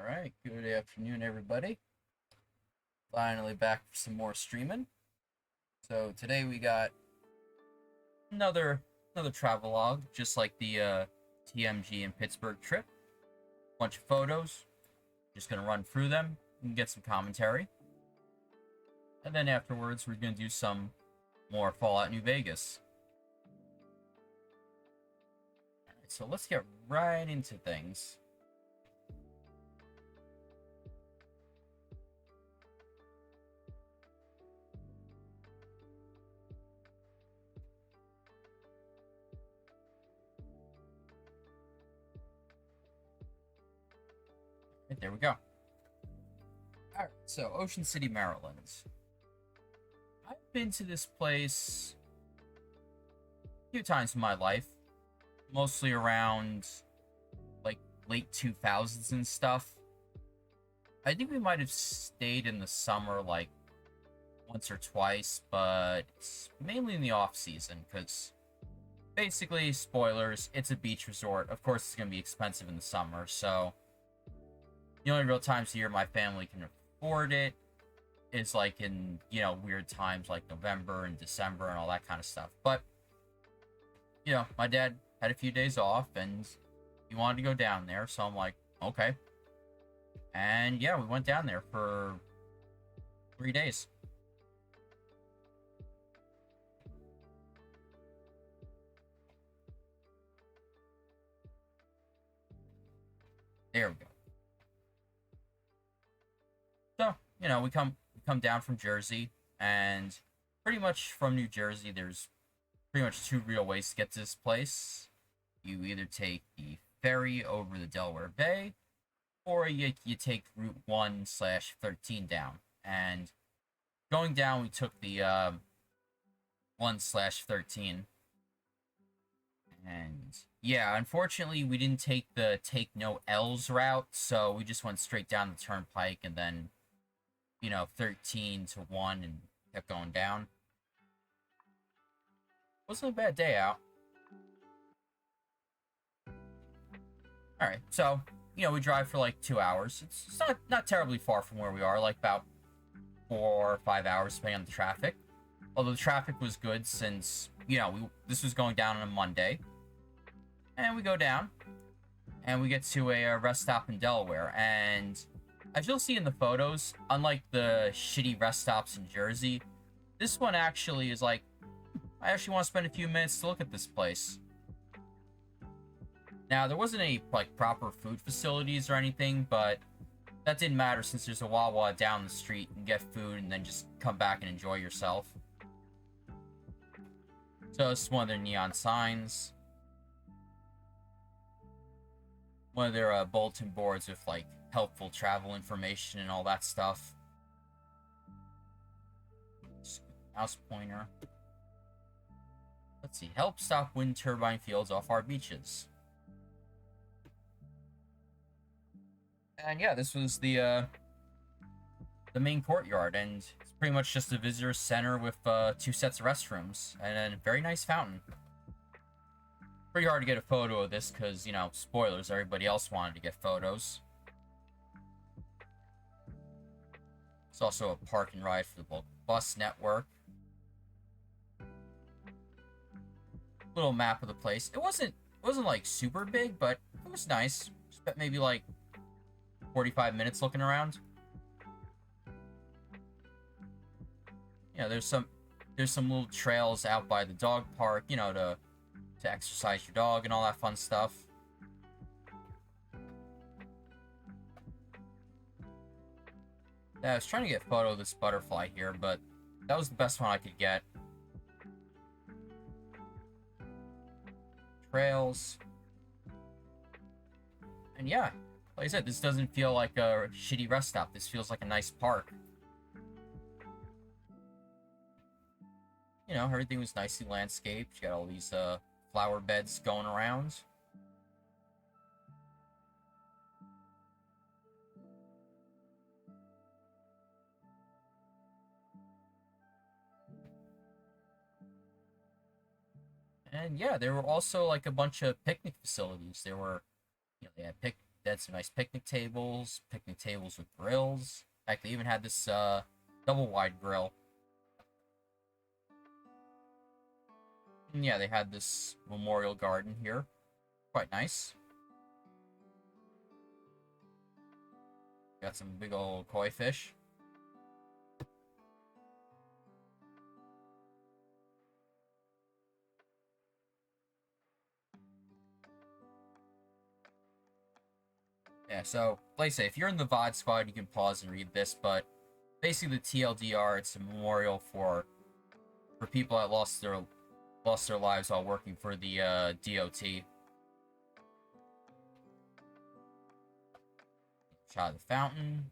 Alright, good afternoon everybody. Finally back for some more streaming. So today we got another travelogue, just like the TMG and Pittsburgh trip. Bunch of photos. Just gonna run through them and get some commentary. And then afterwards we're gonna do some more Fallout New Vegas. Alright, so let's get right into things. Right, there we go. Alright, so Ocean City, Maryland. I've been to this place a few times in my life, mostly around like late 2000s and stuff. I think we might have stayed in the summer like once or twice, but mainly in the off season because basically, spoilers, it's a beach resort. Of course, it's going to be expensive in the summer, so the only real times of year my family can afford it is like in, weird times like November and December and all that kind of stuff. But, my dad had a few days off and he wanted to go down there, so I'm like, okay. And yeah, we went down there for 3 days. There we go. So, we come down from Jersey, and pretty much from New Jersey, there's pretty much two real ways to get to this place. You either take the ferry over the Delaware Bay, or you take Route 1/13 down. And going down, we took the 1/13. And yeah, unfortunately, we didn't take the take no L's route, so we just went straight down the turnpike and then 13 to 1 and kept going down. Wasn't a bad day out. Alright, so, we drive for like 2 hours. It's not terribly far from where we are, like about 4 or 5 hours depending on the traffic. Although the traffic was good since, this was going down on a Monday. And we go down, and we get to a rest stop in Delaware, and as you'll see in the photos, unlike the shitty rest stops in Jersey, this one actually is like, I actually want to spend a few minutes to look at this place. Now, there wasn't any, like, proper food facilities or anything, but that didn't matter since there's a Wawa down the street and get food and then just come back and enjoy yourself. So, this is one of their neon signs. One of their bulletin boards with, like, helpful travel information and all that stuff. Mouse pointer. Let's see. Help stop wind turbine fields off our beaches. And yeah, this was the main courtyard, and it's pretty much just a visitor center with 2 sets of restrooms and a very nice fountain. Pretty hard to get a photo of this because, spoilers, everybody else wanted to get photos. It's also a park and ride for the local bus network. Little map of the place. It wasn't like super big, but it was nice. Spent maybe like 45 minutes looking around. There's some little trails out by the dog park, to exercise your dog and all that fun stuff. Yeah, I was trying to get a photo of this butterfly here, but that was the best one I could get. Trails. And yeah, like I said, this doesn't feel like a shitty rest stop. This feels like a nice park. Everything was nicely landscaped. You got all these flower beds going around. And yeah, there were also like a bunch of picnic facilities. There were, they had They had some nice picnic tables with grills. In fact, they even had this double wide grill. And yeah, they had this memorial garden here. Quite nice. Got some big old koi fish. Yeah, so, like I say, if you're in the VOD squad, you can pause and read this, but basically the TLDR, it's a memorial for people that lost their lives while working for the DOT. Shot of the fountain.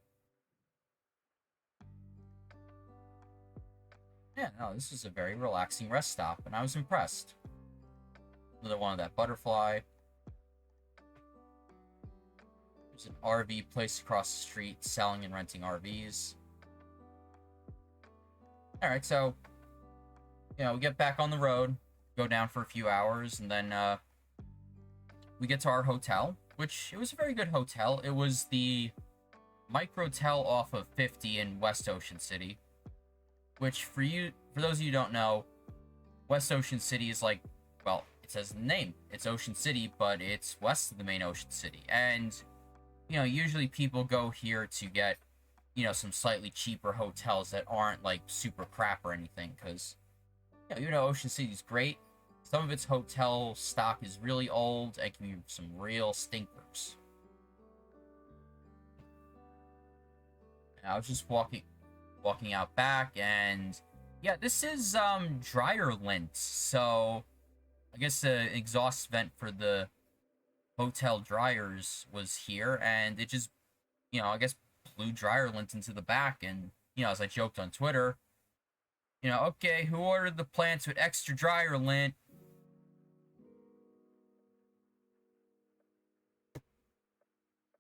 Yeah, no, this was a very relaxing rest stop, and I was impressed. Another one of that butterfly. There's an RV place across the street selling and renting RVs. Alright, so, you know, we get back on the road, go down for a few hours, and then we get to our hotel, which, it was a very good hotel. It was the Microtel off of 50 in West Ocean City, which, for those of you who don't know, West Ocean City is like, well, it says in the name, it's Ocean City, but it's west of the main Ocean City, and, you know, usually people go here to get, you know, some slightly cheaper hotels that aren't, like, super crap or anything, because, you know, Ocean City's great. Some of its hotel stock is really old and can be some real stinkers. And I was just walking out back, and yeah, this is dryer lint, so I guess the exhaust vent for the hotel dryers was here, and it just, you know, I guess blew dryer lint into the back. And, you know, as I joked on Twitter, you know, okay, who ordered the plants with extra dryer lint?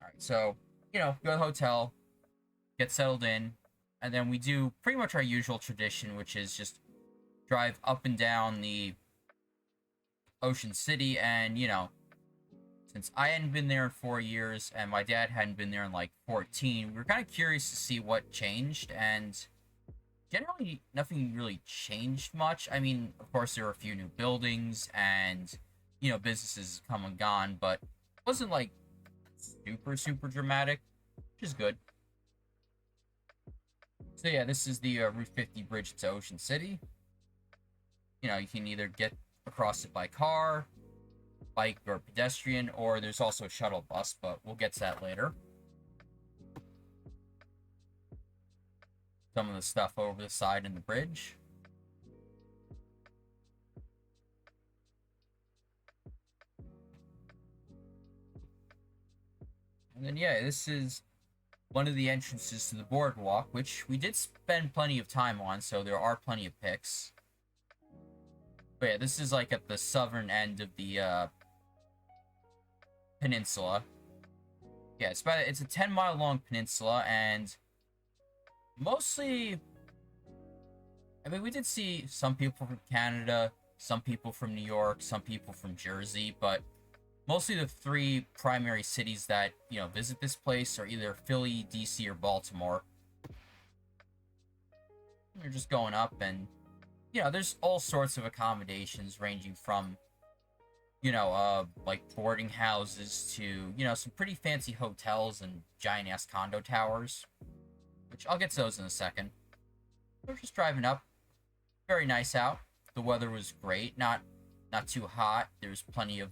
Alright, so, you know, go to the hotel, get settled in, and then we do pretty much our usual tradition, which is just drive up and down the Ocean City. And, you know, since I hadn't been there in 4 years, and my dad hadn't been there in, like, 14, we were kind of curious to see what changed, and generally, nothing really changed much. I mean, of course, there were a few new buildings, and, you know, businesses come and gone, but it wasn't, like, super dramatic, which is good. So yeah, this is the Route 50 bridge to Ocean City. You know, you can either get across it by car, bike, or pedestrian, or there's also a shuttle bus, but we'll get to that later. Some of the stuff over the side in the bridge. And then, yeah, this is one of the entrances to the boardwalk, which we did spend plenty of time on, so there are plenty of pics. But yeah, this is like at the southern end of the peninsula. Yeah, it's a 10-mile long peninsula, and mostly, I mean, we did see some people from Canada, some people from New York, some people from Jersey, but mostly the three primary cities that, you know, visit this place are either Philly, DC, or Baltimore. We're just going up, and, you know, there's all sorts of accommodations ranging from, you know, like boarding houses to, you know, some pretty fancy hotels and giant-ass condo towers, which I'll get to those in a second. We're just driving up. Very nice out. The weather was great. Not too hot. There's plenty of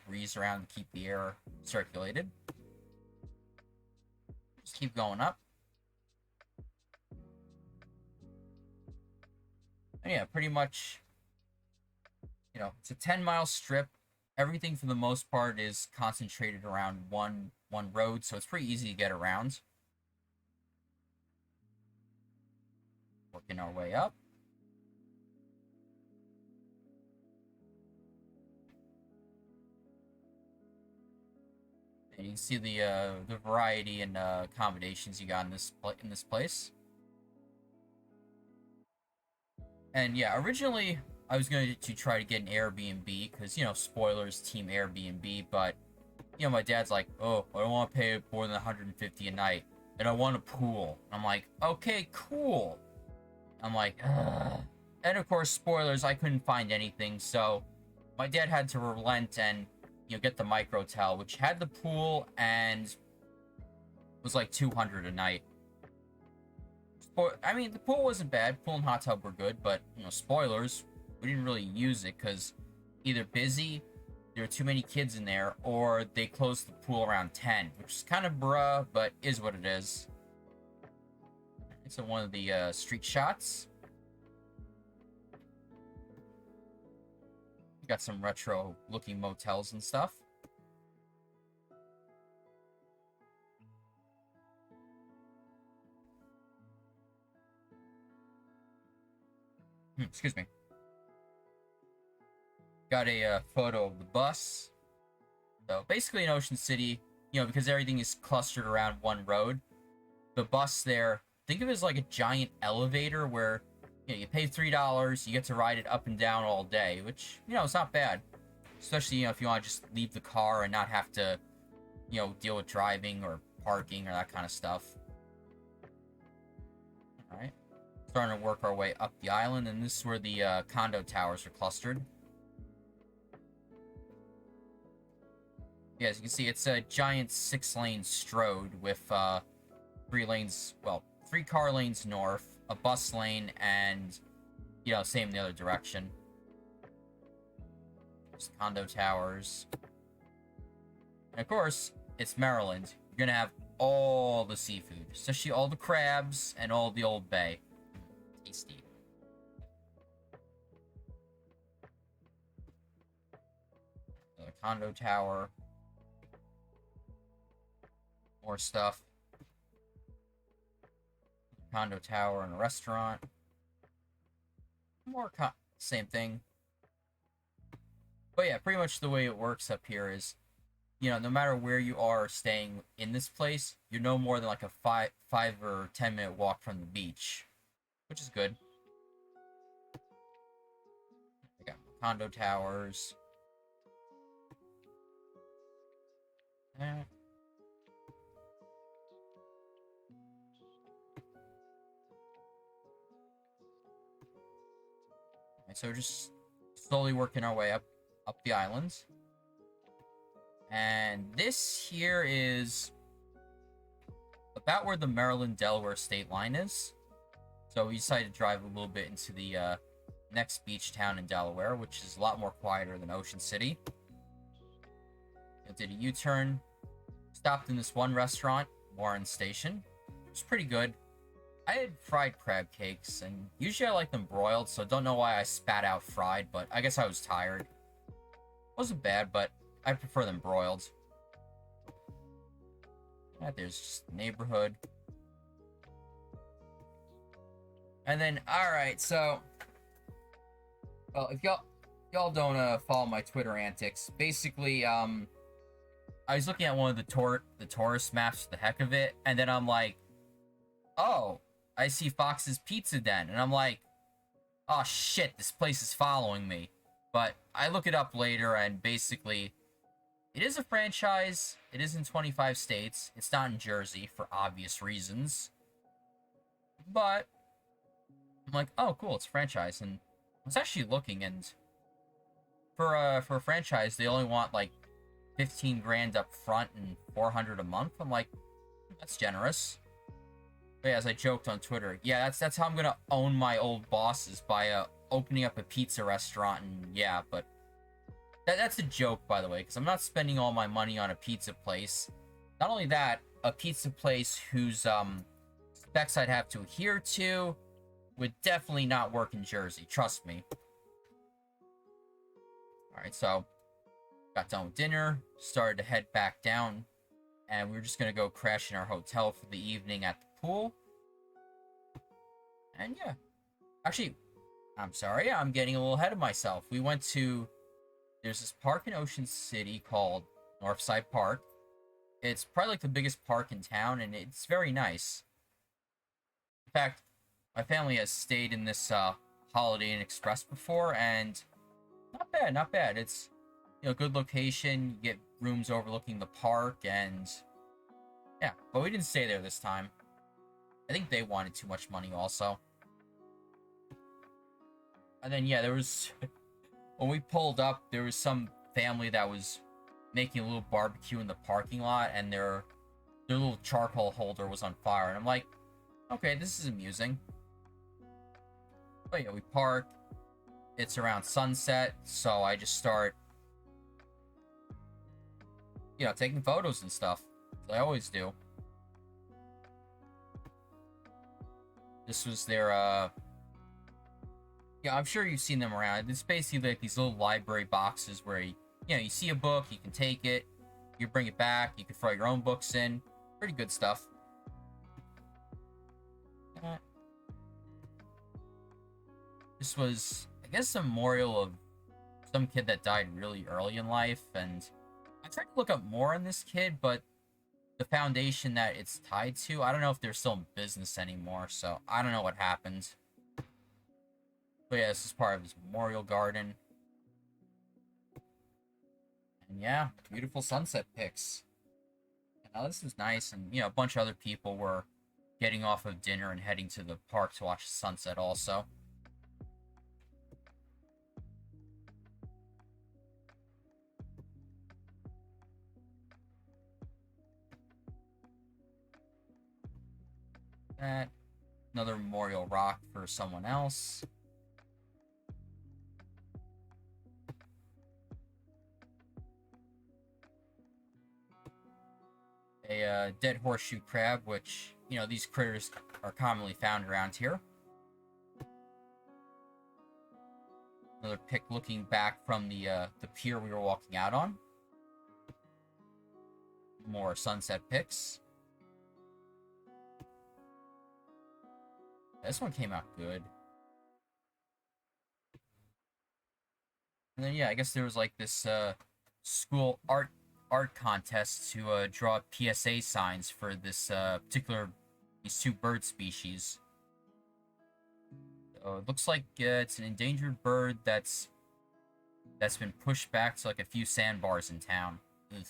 breeze around to keep the air circulated. Just keep going up. And yeah, pretty much, you know, it's a 10-mile strip. Everything for the most part is concentrated around one road, so it's pretty easy to get around. Working our way up. And you can see the variety and accommodations you got in this place. And yeah, originally I was going to try to get an Airbnb because, you know, spoilers, Team Airbnb, but my dad's like, oh, I don't want to pay more than 150 a night, and I want a pool. I'm like, okay, cool. I'm like, ugh. And of course, spoilers, I couldn't find anything, so my dad had to relent and, get the microtel, which had the pool and was like 200 a night. I mean, the pool wasn't bad. Pool and hot tub were good, but, spoilers, we didn't really use it because either busy, there were too many kids in there, or they closed the pool around 10, which is kind of bruh, but is what it is. So one of the street shots. Got some retro-looking motels and stuff. Excuse me. Got a photo of the bus. So basically in Ocean City, because everything is clustered around one road, the bus there, think of it as like a giant elevator where you pay $3, you get to ride it up and down all day, which, it's not bad. Especially, if you want to just leave the car and not have to, deal with driving or parking or that kind of stuff. Alright. Starting to work our way up the island, and this is where the condo towers are clustered. Yeah, as you can see, it's a giant 6-lane strode with 3 lanes, well, 3 car lanes north, a bus lane, and, same in the other direction. There's condo towers. And of course, it's Maryland. You're gonna have all the seafood, especially all the crabs and all the Old Bay. Tasty. Another condo tower. More stuff. Condo tower and a restaurant. More same thing. But yeah, pretty much the way it works up here is, no matter where you are staying in this place, you're no more than like a 5 or 10 minute walk from the beach, which is good. We got condo towers. So we're just slowly working our way up the islands. And this here is about where the Maryland-Delaware state line is. So we decided to drive a little bit into the next beach town in Delaware, which is a lot more quieter than Ocean City. I did a U-turn, stopped in this one restaurant, Warren Station. It was pretty good. I had fried crab cakes, and usually I like them broiled, so don't know why I spat out fried, but I guess I was tired. Wasn't bad, but I prefer them broiled. Yeah, there's just the neighborhood. And then, alright, so... Well, if y'all don't follow my Twitter antics, basically, I was looking at one of the tourist maps for the heck of it, and then I'm like, oh, I see Fox's Pizza Den, and I'm like, oh shit, this place is following me. But I look it up later, and basically, it is a franchise. It is in 25 states. It's not in Jersey, for obvious reasons. But, I'm like, oh cool, it's a franchise, and I was actually looking, and for a franchise, they only want, like, 15 grand up front and 400 a month. I'm like, that's generous. But yeah, as I joked on Twitter, yeah, that's how I'm gonna own my old bosses, by opening up a pizza restaurant, and yeah, but that's a joke, by the way, because I'm not spending all my money on a pizza place. Not only that, a pizza place whose specs I'd have to adhere to would definitely not work in Jersey, trust me. Alright, so got done with dinner, started to head back down, and we were just gonna go crash in our hotel for the evening at the pool. And yeah. Actually, I'm sorry, I'm getting a little ahead of myself. We went to... There's this park in Ocean City called Northside Park. It's probably like the biggest park in town, and it's very nice. In fact, my family has stayed in this Holiday Inn Express before, and not bad, not bad. It's good location. You get rooms overlooking the park, and yeah. But we didn't stay there this time. I think they wanted too much money also. And then yeah, there was when we pulled up, there was some family that was making a little barbecue in the parking lot, and their little charcoal holder was on fire. And I'm like, okay, this is amusing. But yeah, we park. It's around sunset, so I just start, taking photos and stuff. As I always do. This was their, yeah, I'm sure you've seen them around. It's basically like these little library boxes where, you see a book, you can take it, you bring it back, you can throw your own books in. Pretty good stuff. This was, I guess, a memorial of some kid that died really early in life, and I tried to look up more on this kid, but the foundation that it's tied to, I don't know if they're still in business anymore, so I don't know what happened. But yeah, this is part of his memorial garden. And yeah, beautiful sunset pics. And now this is nice, and a bunch of other people were getting off of dinner and heading to the park to watch the sunset also. That. Another memorial rock for someone else. A dead horseshoe crab, which, these critters are commonly found around here. Another pic looking back from the pier we were walking out on. More sunset pics. This one came out good. And then yeah, I guess there was like this school art contest to draw PSA signs for this these two bird species. So it looks like it's an endangered bird that's been pushed back to like a few sandbars in town. Ugh.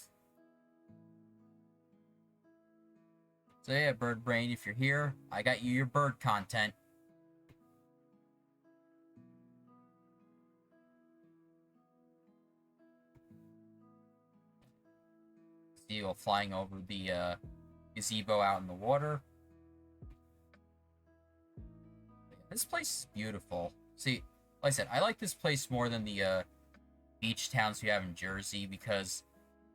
So yeah, Bird Brain, if you're here, I got you your bird content. Seagull flying over the gazebo out in the water. This place is beautiful. See, like I said, I like this place more than the beach towns we have in Jersey, because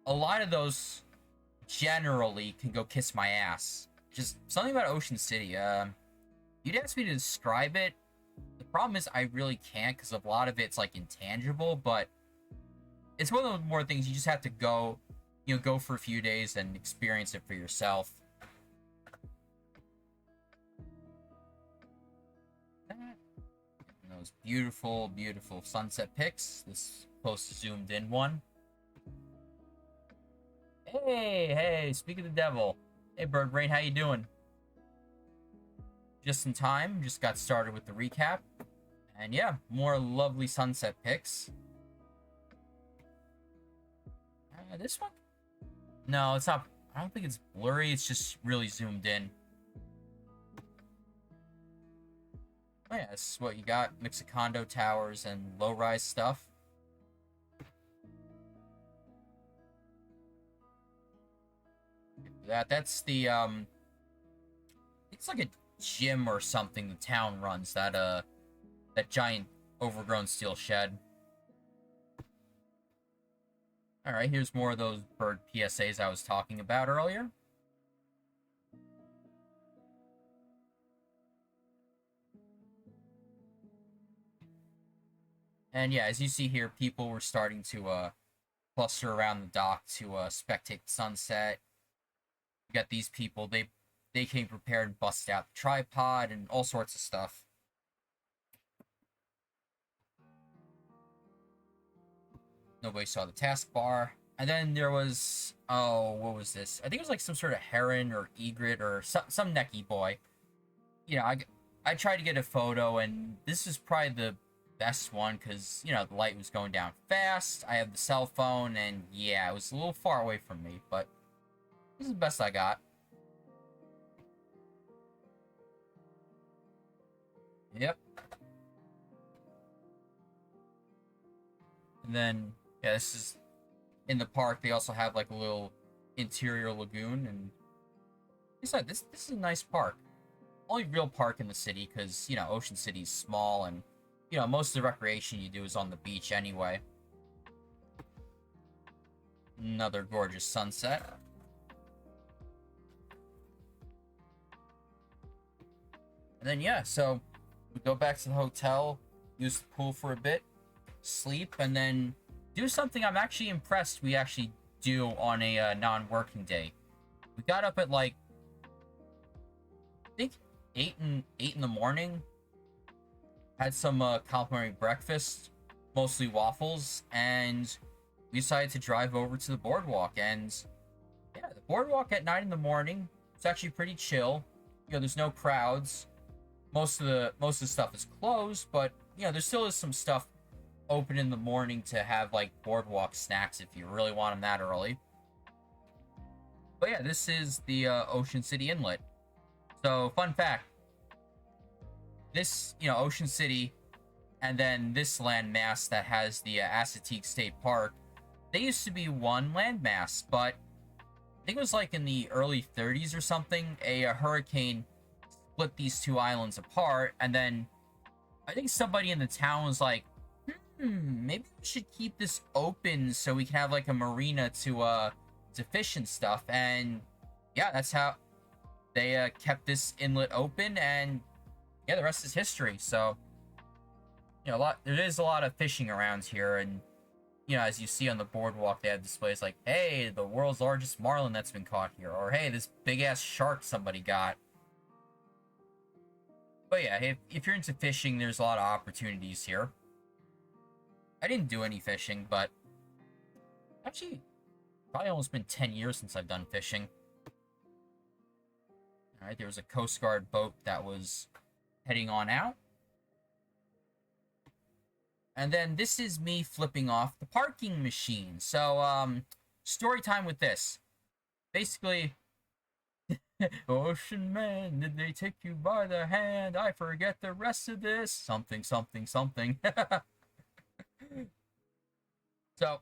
a lot of those generally can go kiss my ass. Just something about Ocean City. You'd ask me to describe it. The problem is I really can't, because a lot of it's like intangible, but it's one of those more things you just have to go, go for a few days and experience it for yourself. And those beautiful, beautiful sunset pics. This close zoomed in one. Hey, speak of the devil. Hey, Bird Brain, how you doing? Just in time, just got started with the recap. And yeah, more lovely sunset pics. This one? No, it's not. I don't think it's blurry. It's just really zoomed in. Oh yeah, this is what you got. Mix of condo towers and low-rise stuff. That's the, it's like a gym or something the town runs. That giant overgrown steel shed. Alright, here's more of those bird PSAs I was talking about earlier. And yeah, as you see here, people were starting to cluster around the dock to spectate the sunset. You got these people, they came prepared and busted out the tripod and all sorts of stuff. Nobody saw the taskbar. And then there was, oh, what was this? I think it was like some sort of heron or egret or some necky boy. I tried to get a photo, and this is probably the best one because, you know, the light was going down fast. I have the cell phone, and yeah, it was a little far away from me, but this is the best I got. Yep. And then, yeah, this is in the park. They also have like a little interior lagoon, and besides, this is a nice park. Only real park in the city because, you know, Ocean City's small, and, you know, most of the recreation you do is on the beach anyway. Another gorgeous sunset. And then, yeah, so we go back to the hotel, use the pool for a bit, sleep, and then do something I'm actually impressed we actually do on a non-working day. We got up at like, I think 8 in the morning. Had some complimentary breakfast, mostly waffles, and we decided to drive over to the boardwalk. And yeah, the boardwalk at 9 in the morning, it's actually pretty chill. You know, there's no crowds. Most of the stuff is closed, but you know, there still is some stuff open in the morning to have like boardwalk snacks if you really want them that early. But yeah, this is the Ocean City Inlet. So, fun fact, this, you know, Ocean City, and then this landmass that has the Assateague State Park, they used to be one landmass, but I think it was like in the early 30s or something, a hurricane split these two islands apart, and then I think somebody in the town was like, maybe we should keep this open so we can have like a marina to fish and stuff. And yeah, that's how they kept this inlet open, and yeah, the rest is history. So, you know, there is a lot of fishing around here, and you know, as you see on the boardwalk, they have displays like, hey, the world's largest marlin that's been caught here, or hey, this big ass shark somebody got. But yeah, if you're into fishing, there's a lot of opportunities here. I didn't do any fishing, but actually, probably almost been 10 years since I've done fishing. Alright, there was a Coast Guard boat that was heading on out. And then this is me flipping off the parking machine. So, story time with this. Basically, ocean man, did they take you by the hand? I forget the rest of this. Something, something, something. So,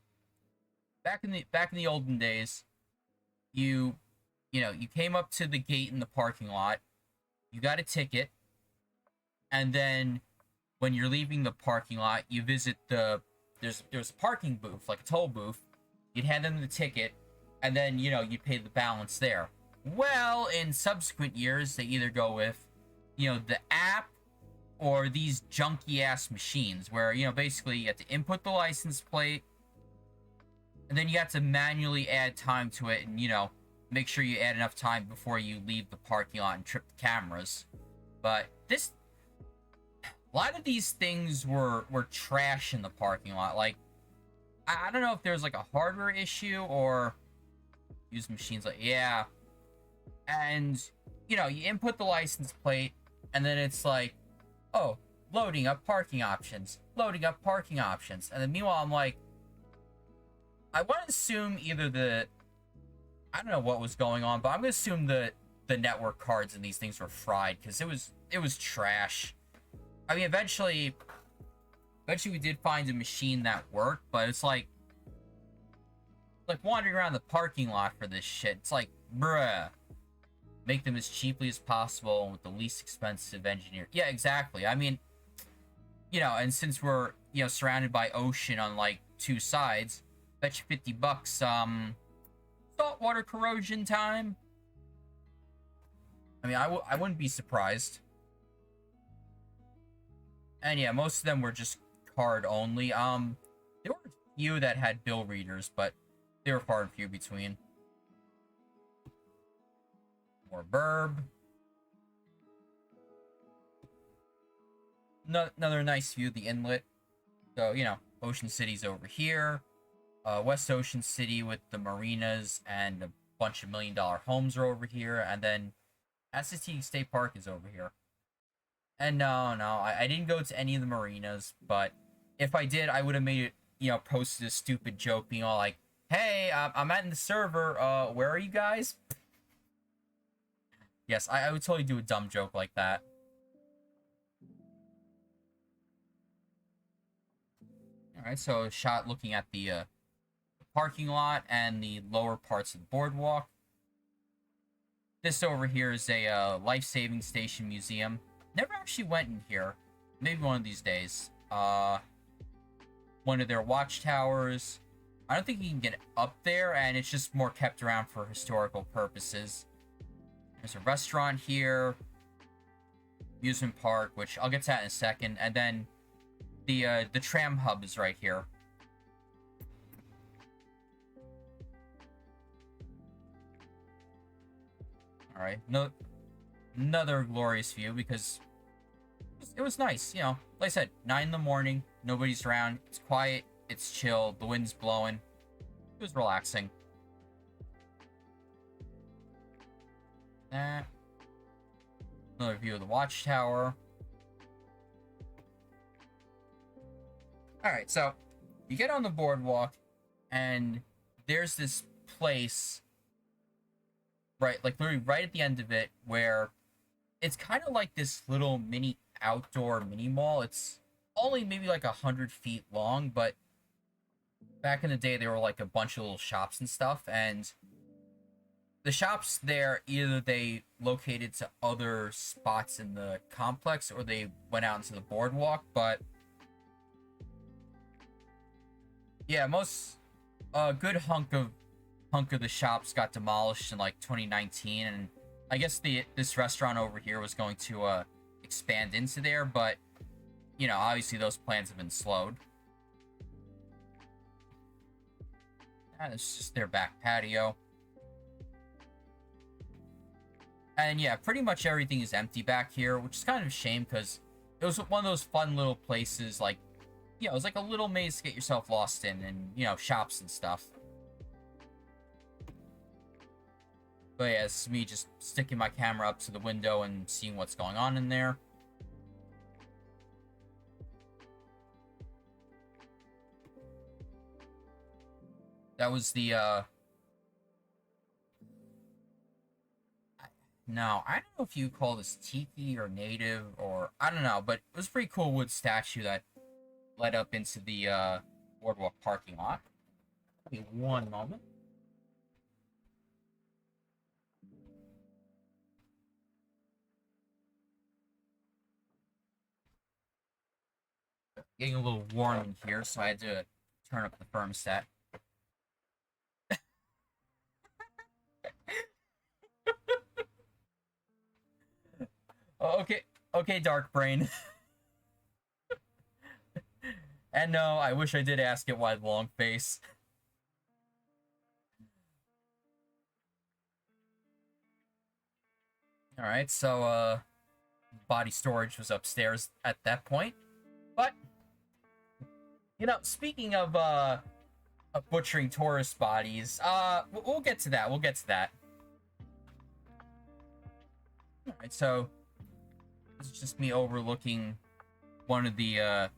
back in the olden days, you came up to the gate in the parking lot, you got a ticket, and then when you're leaving the parking lot, you visit there's a parking booth, like a toll booth. You'd hand them the ticket, and then, you know, you'd pay the balance there. Well, in subsequent years, they either go with, you know, the app or these junky ass machines where, you know, basically you have to input the license plate, and then you have to manually add time to it, and, you know, make sure you add enough time before you leave the parking lot and trip the cameras. But a lot of these things were trash in the parking lot. Like, I don't know if there's like a hardware issue or use machines like, yeah. And, you know, you input the license plate, and then it's like, oh, loading up parking options, loading up parking options. And then meanwhile, I'm like, I want to assume either I don't know what was going on, but I'm going to assume the network cards in these things were fried, because it was trash. I mean, eventually we did find a machine that worked, but it's like wandering around the parking lot for this shit. It's like, bruh, make them as cheaply as possible with the least expensive engineer. Yeah, exactly. I mean, you know, and since we're, you know, surrounded by ocean on like two sides, bet you $50, saltwater corrosion time. I mean, I wouldn't be surprised. And yeah, most of them were just card only. There were a few that had bill readers, but they were far and few between. More burb. Another nice view of the inlet. So, you know, Ocean City's over here. West Ocean City with the marinas and a bunch of $1 million homes are over here. And then Assateague State Park is over here. And no, I didn't go to any of the marinas, but if I did, I would have made it, posted a stupid joke being all like, hey, I'm at the server, where are you guys? Yes, I would totally do a dumb joke like that. Alright, so a shot looking at the parking lot and the lower parts of the boardwalk. This over here is a life-saving station museum. Never actually went in here. Maybe one of these days. One of their watchtowers. I don't think you can get up there, and it's just more kept around for historical purposes. There's a restaurant here. Amusement park, which I'll get to that in a second. And then the tram hub is right here. Alright, another glorious view because it was nice, Like I said, 9 in the morning, nobody's around, it's quiet, it's chill, the wind's blowing. It was relaxing. Another view of the watchtower. Alright, so you get on the boardwalk, and there's this place, right, like literally right at the end of it, where it's kind of like this little mini outdoor mini mall. It's only maybe like 100 feet long, but back in the day, there were like a bunch of little shops and stuff, and the shops there, either they located to other spots in the complex, or they went out into the boardwalk, but yeah, a good hunk of the shops got demolished in like 2019, and I guess this restaurant over here was going to expand into there, but obviously those plans have been slowed. And it's just their back patio. And yeah, pretty much everything is empty back here, which is kind of a shame because it was one of those fun little places, like, it was like a little maze to get yourself lost in, and, shops and stuff. But yeah, it's me just sticking my camera up to the window and seeing what's going on in there. That was the, no, I don't know if you call this tiki or native, or, I don't know, but it was a pretty cool wood statue that led up into the, boardwalk parking lot. Give me one moment. Getting a little warm in here, so I had to turn up the thermostat. Okay, Dark Brain. And no, I wish I did ask it why the long face. Alright, so, body storage was upstairs at that point. But, speaking of butchering tourist bodies, we'll get to that, Alright, so, this is just me overlooking one of the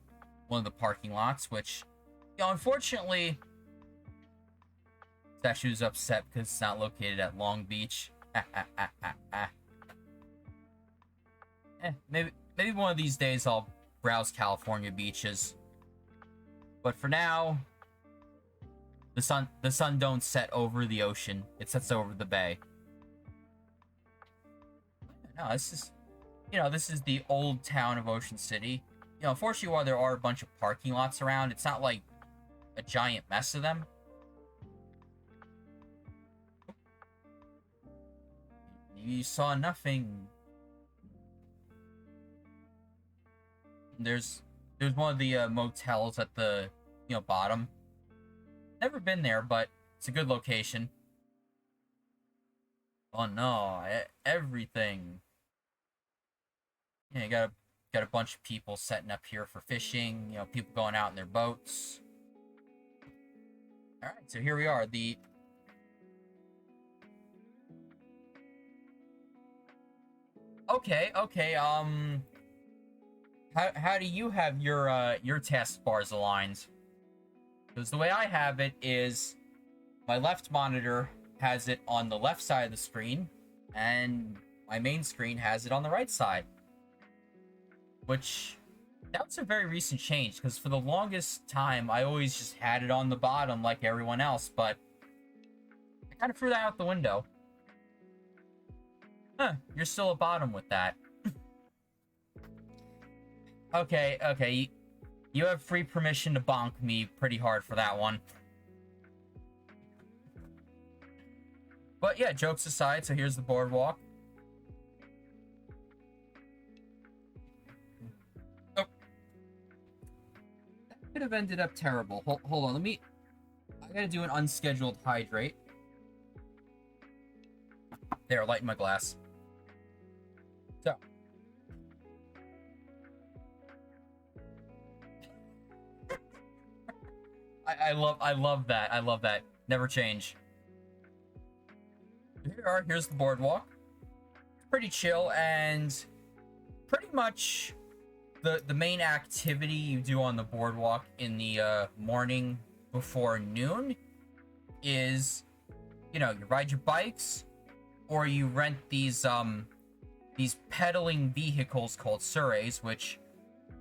parking lots, which, unfortunately, statue's upset because it's not located at Long Beach. Maybe one of these days I'll browse California beaches. But for now, the sun don't set over the ocean; it sets over the bay. No, this is the old town of Ocean City. Unfortunately, while there are a bunch of parking lots around, it's not like a giant mess of them. You saw nothing. There's one of the motels at the bottom. Never been there, but it's a good location. Oh no, everything. Yeah, you got a bunch of people setting up here for fishing. People going out in their boats. All right, so here we are. Okay. how do you have your taskbars aligned? Because the way I have it is my left monitor has it on the left side of the screen, and my main screen has it on the right side. Which, that was a very recent change, because for the longest time, I always just had it on the bottom like everyone else, but I kind of threw that out the window. Huh, you're still a bottom with that. Okay, you have free permission to bonk me pretty hard for that one. But yeah, jokes aside, so here's the boardwalk. Oh. That could have ended up terrible. Hold on, I gotta do an unscheduled hydrate. There, lighten my glass. So. I love that. I love that. Never change. Here's the boardwalk. Pretty chill, and pretty much the main activity you do on the boardwalk in the morning before noon is, you ride your bikes, or you rent these pedaling vehicles called surreys, which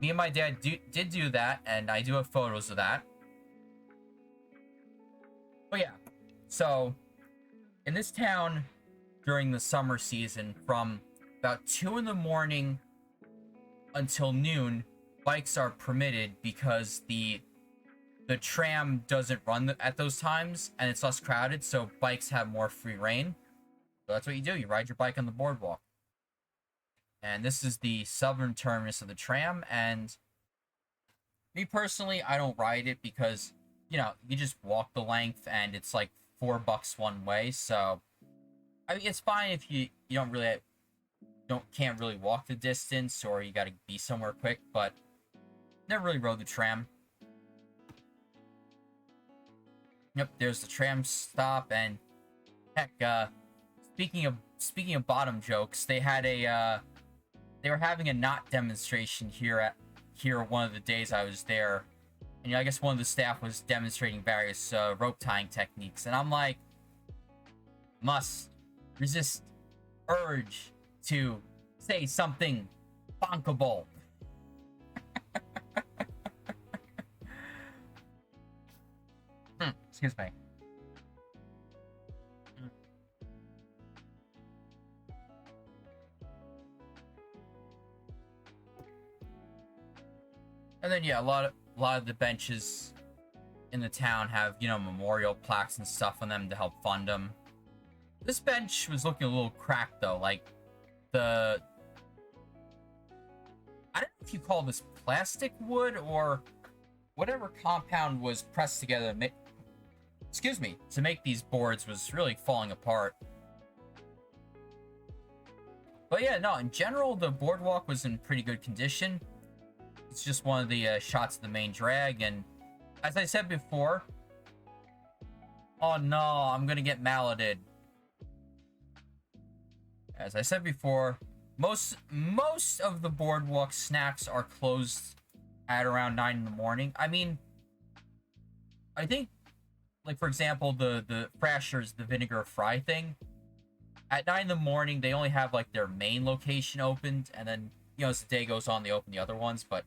me and my dad did do that, and I do have photos of that. But yeah, so in this town during the summer season, from about 2 in the morning until noon, bikes are permitted because the tram doesn't run at those times, and it's less crowded, so bikes have more free reign. So that's what you do. You ride your bike on the boardwalk. And this is the southern terminus of the tram, and me personally, I don't ride it because, you just walk the length, and it's like $4 one way, so I mean, it's fine if you can't really walk the distance, or you gotta be somewhere quick, but never really rode the tram. Yep, there's the tram stop, and heck, speaking of bottom jokes, they were having a knot demonstration here one of the days I was there. And I guess one of the staff was demonstrating various rope tying techniques, and I'm like, must resist urge to say something bonkable. Excuse me. And then yeah, a lot of the benches in the town have, memorial plaques and stuff on them to help fund them. This bench was looking a little cracked though, like I don't know if you call this plastic wood or whatever compound was pressed together to make these boards was really falling apart. But yeah, no, in general, the boardwalk was in pretty good condition. It's just one of the shots of the main drag, and as I said before, oh no, I'm gonna get malleted. As I said before, most of the boardwalk snacks are closed at around 9 in the morning. I mean, I think, like, for example, the Frashers, the vinegar fry thing, at 9 in the morning, they only have, like, their main location opened, and then, as the day goes on, they open the other ones, but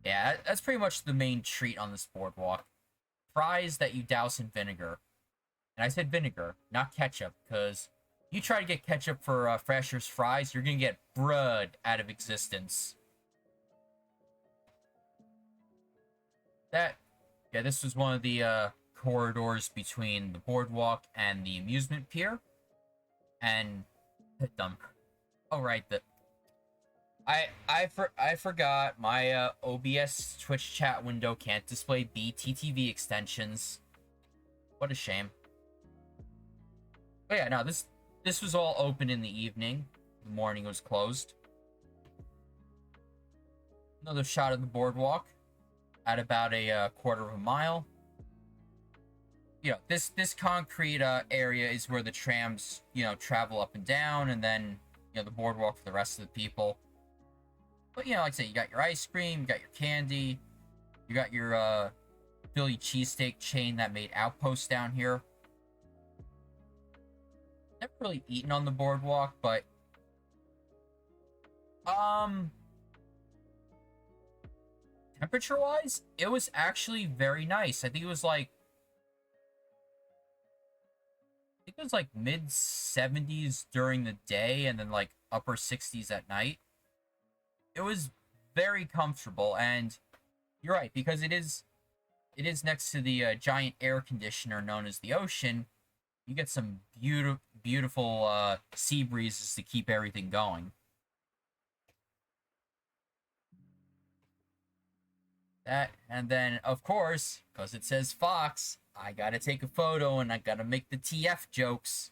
yeah, that's pretty much the main treat on this boardwalk. Fries that you douse in vinegar. And I said vinegar, not ketchup, because you try to get ketchup for Frasher's fries, you're gonna get brud out of existence. This was one of the corridors between the boardwalk and the amusement pier. And hit them. Oh, right, I forgot my OBS Twitch chat window can't display BTTV extensions. What a shame. But yeah, no, this was all open in the evening. The morning was closed. Another shot of the boardwalk at about a quarter of a mile. This concrete area is where the trams, travel up and down, and then, the boardwalk for the rest of the people. But, you know, like I said, you got your ice cream, you got your candy, you got your, Philly cheesesteak chain that made Outposts down here. Never really eaten on the boardwalk, but, temperature-wise, it was actually very nice. I think it was like, mid-70s during the day and then like upper 60s at night. It was very comfortable, and you're right, because it is next to the giant air conditioner known as the ocean. You get some beautiful sea breezes to keep everything going. That, and then of course, because it says Fox, I gotta take a photo and I gotta make the TF jokes.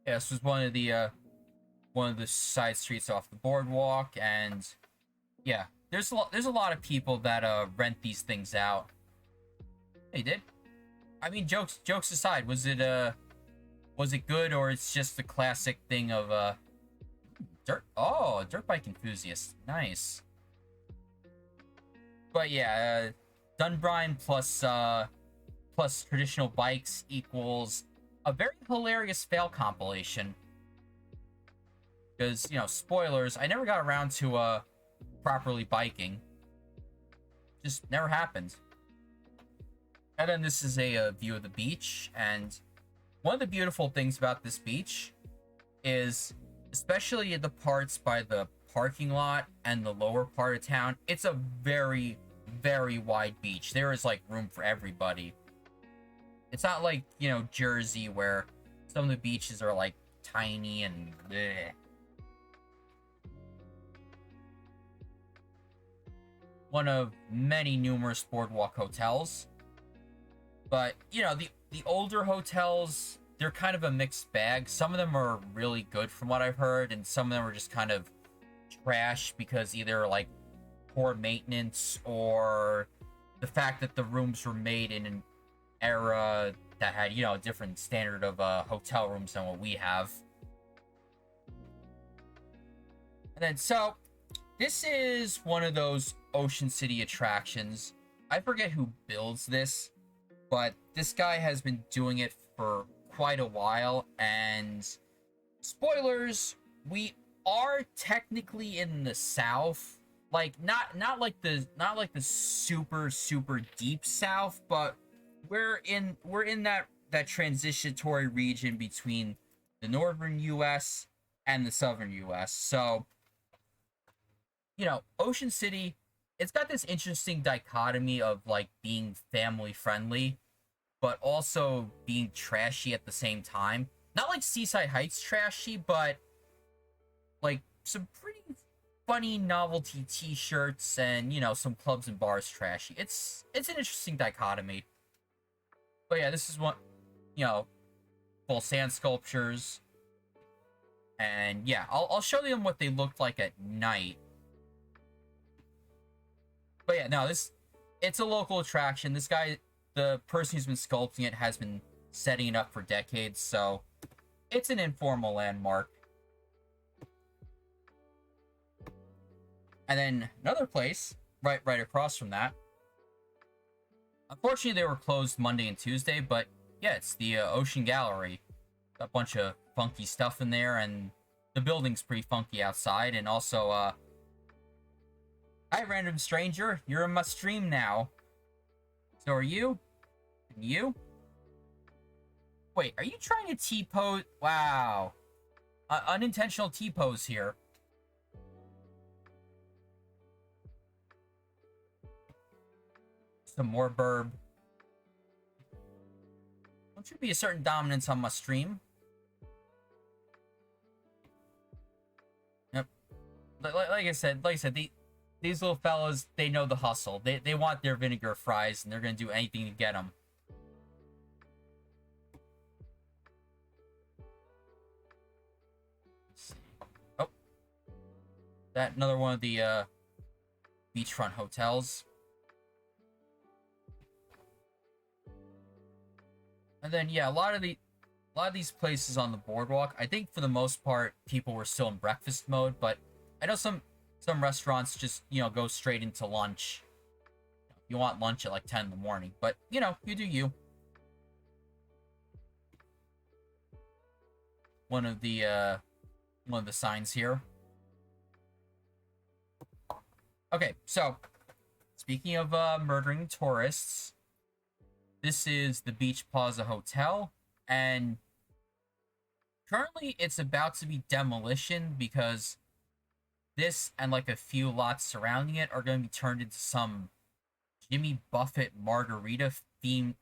Yeah, this was one of the side streets off the boardwalk, and yeah, there's a lot of people that rent these things out. They did. I mean, jokes aside, was it good, or it's just the classic thing of dirt bike enthusiast, nice. But yeah, Dunbrine plus traditional bikes equals a very hilarious fail compilation. Because, you know, spoilers, I never got around to properly biking. Just never happened. And then this is a view of the beach, and one of the beautiful things about this beach is, especially in the parts by the parking lot and the lower part of town, it's a very, very wide beach. There is, like, room for everybody. It's not like, you know, Jersey, where some of the beaches are, like, tiny and bleh. One of many numerous boardwalk hotels. But, you know, the older hotels, they're kind of a mixed bag. Some of them are really good from what I've heard, and some of them are just kind of trash because either, like, poor maintenance or the fact that the rooms were made in an era that had, you know, a different standard of hotel rooms than what we have. And then, so, this is one of those Ocean City attractions. I forget who builds this, but this guy has been doing it for quite a while, and spoilers, we are technically in the South. Like, not like the super deep South, but we're in that transitory region between the northern US and the southern US. So, you know, Ocean City, it's got this interesting dichotomy of, like, being family friendly, but also being trashy at the same time. Not like Seaside Heights trashy, but, like, some pretty funny novelty t-shirts and, you know, some clubs and bars trashy. It's an interesting dichotomy. But yeah, this is one, you know, full sand sculptures. And yeah, I'll show them what they looked like at night. But yeah, no, it's a local attraction. This guy, the person who's been sculpting it, has been setting it up for decades, so it's an informal landmark. And then another place right across from that. Unfortunately, they were closed Monday and Tuesday, but yeah, it's the Ocean Gallery. Got a bunch of funky stuff in there, and the building's pretty funky outside, and also hi, random stranger. You're in my stream now. So are you? And you? Wait, are you trying to T-pose? Wow. Unintentional T-pose here. Some more burb. Don't should be a certain dominance on my stream. Yep. Like I said, these little fellas, they know the hustle. They want their vinegar fries, and they're gonna do anything to get them. Let's see. Oh, that another one of the beachfront hotels. And then yeah, a lot of a lot of these places on the boardwalk, I think for the most part, people were still in breakfast mode, but I know some restaurants just, go straight into lunch. You want lunch at like 10 in the morning, but, you do you. One of the signs here. Okay, so, speaking of murdering tourists, this is the Beach Plaza Hotel, and currently it's about to be demolition because this and like a few lots surrounding it are going to be turned into some Jimmy Buffett margarita themed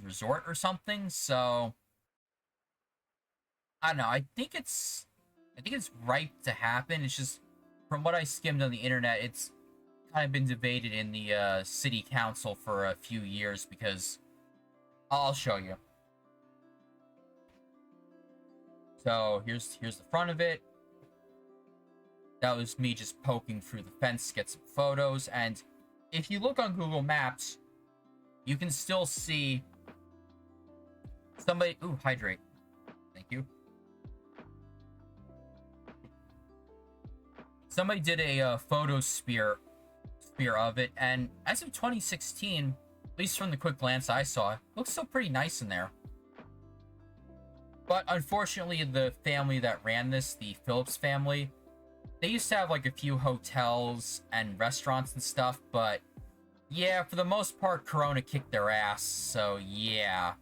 resort or something. So I don't know. I think it's ripe to happen. It's just from what I skimmed on the internet, it's kind of been debated in the city council for a few years because I'll show you. So here's the front of it. That was me just poking through the fence to get some photos, and if you look on Google Maps, you can still see somebody. Ooh, hydrate. Thank you. Somebody did a photo sphere of it, and as of 2016, at least from the quick glance I saw, it looks still pretty nice in there. But unfortunately, the family that ran this, the Phillips family, they used to have like a few hotels and restaurants and stuff, but yeah, for the most part, Corona kicked their ass, so yeah.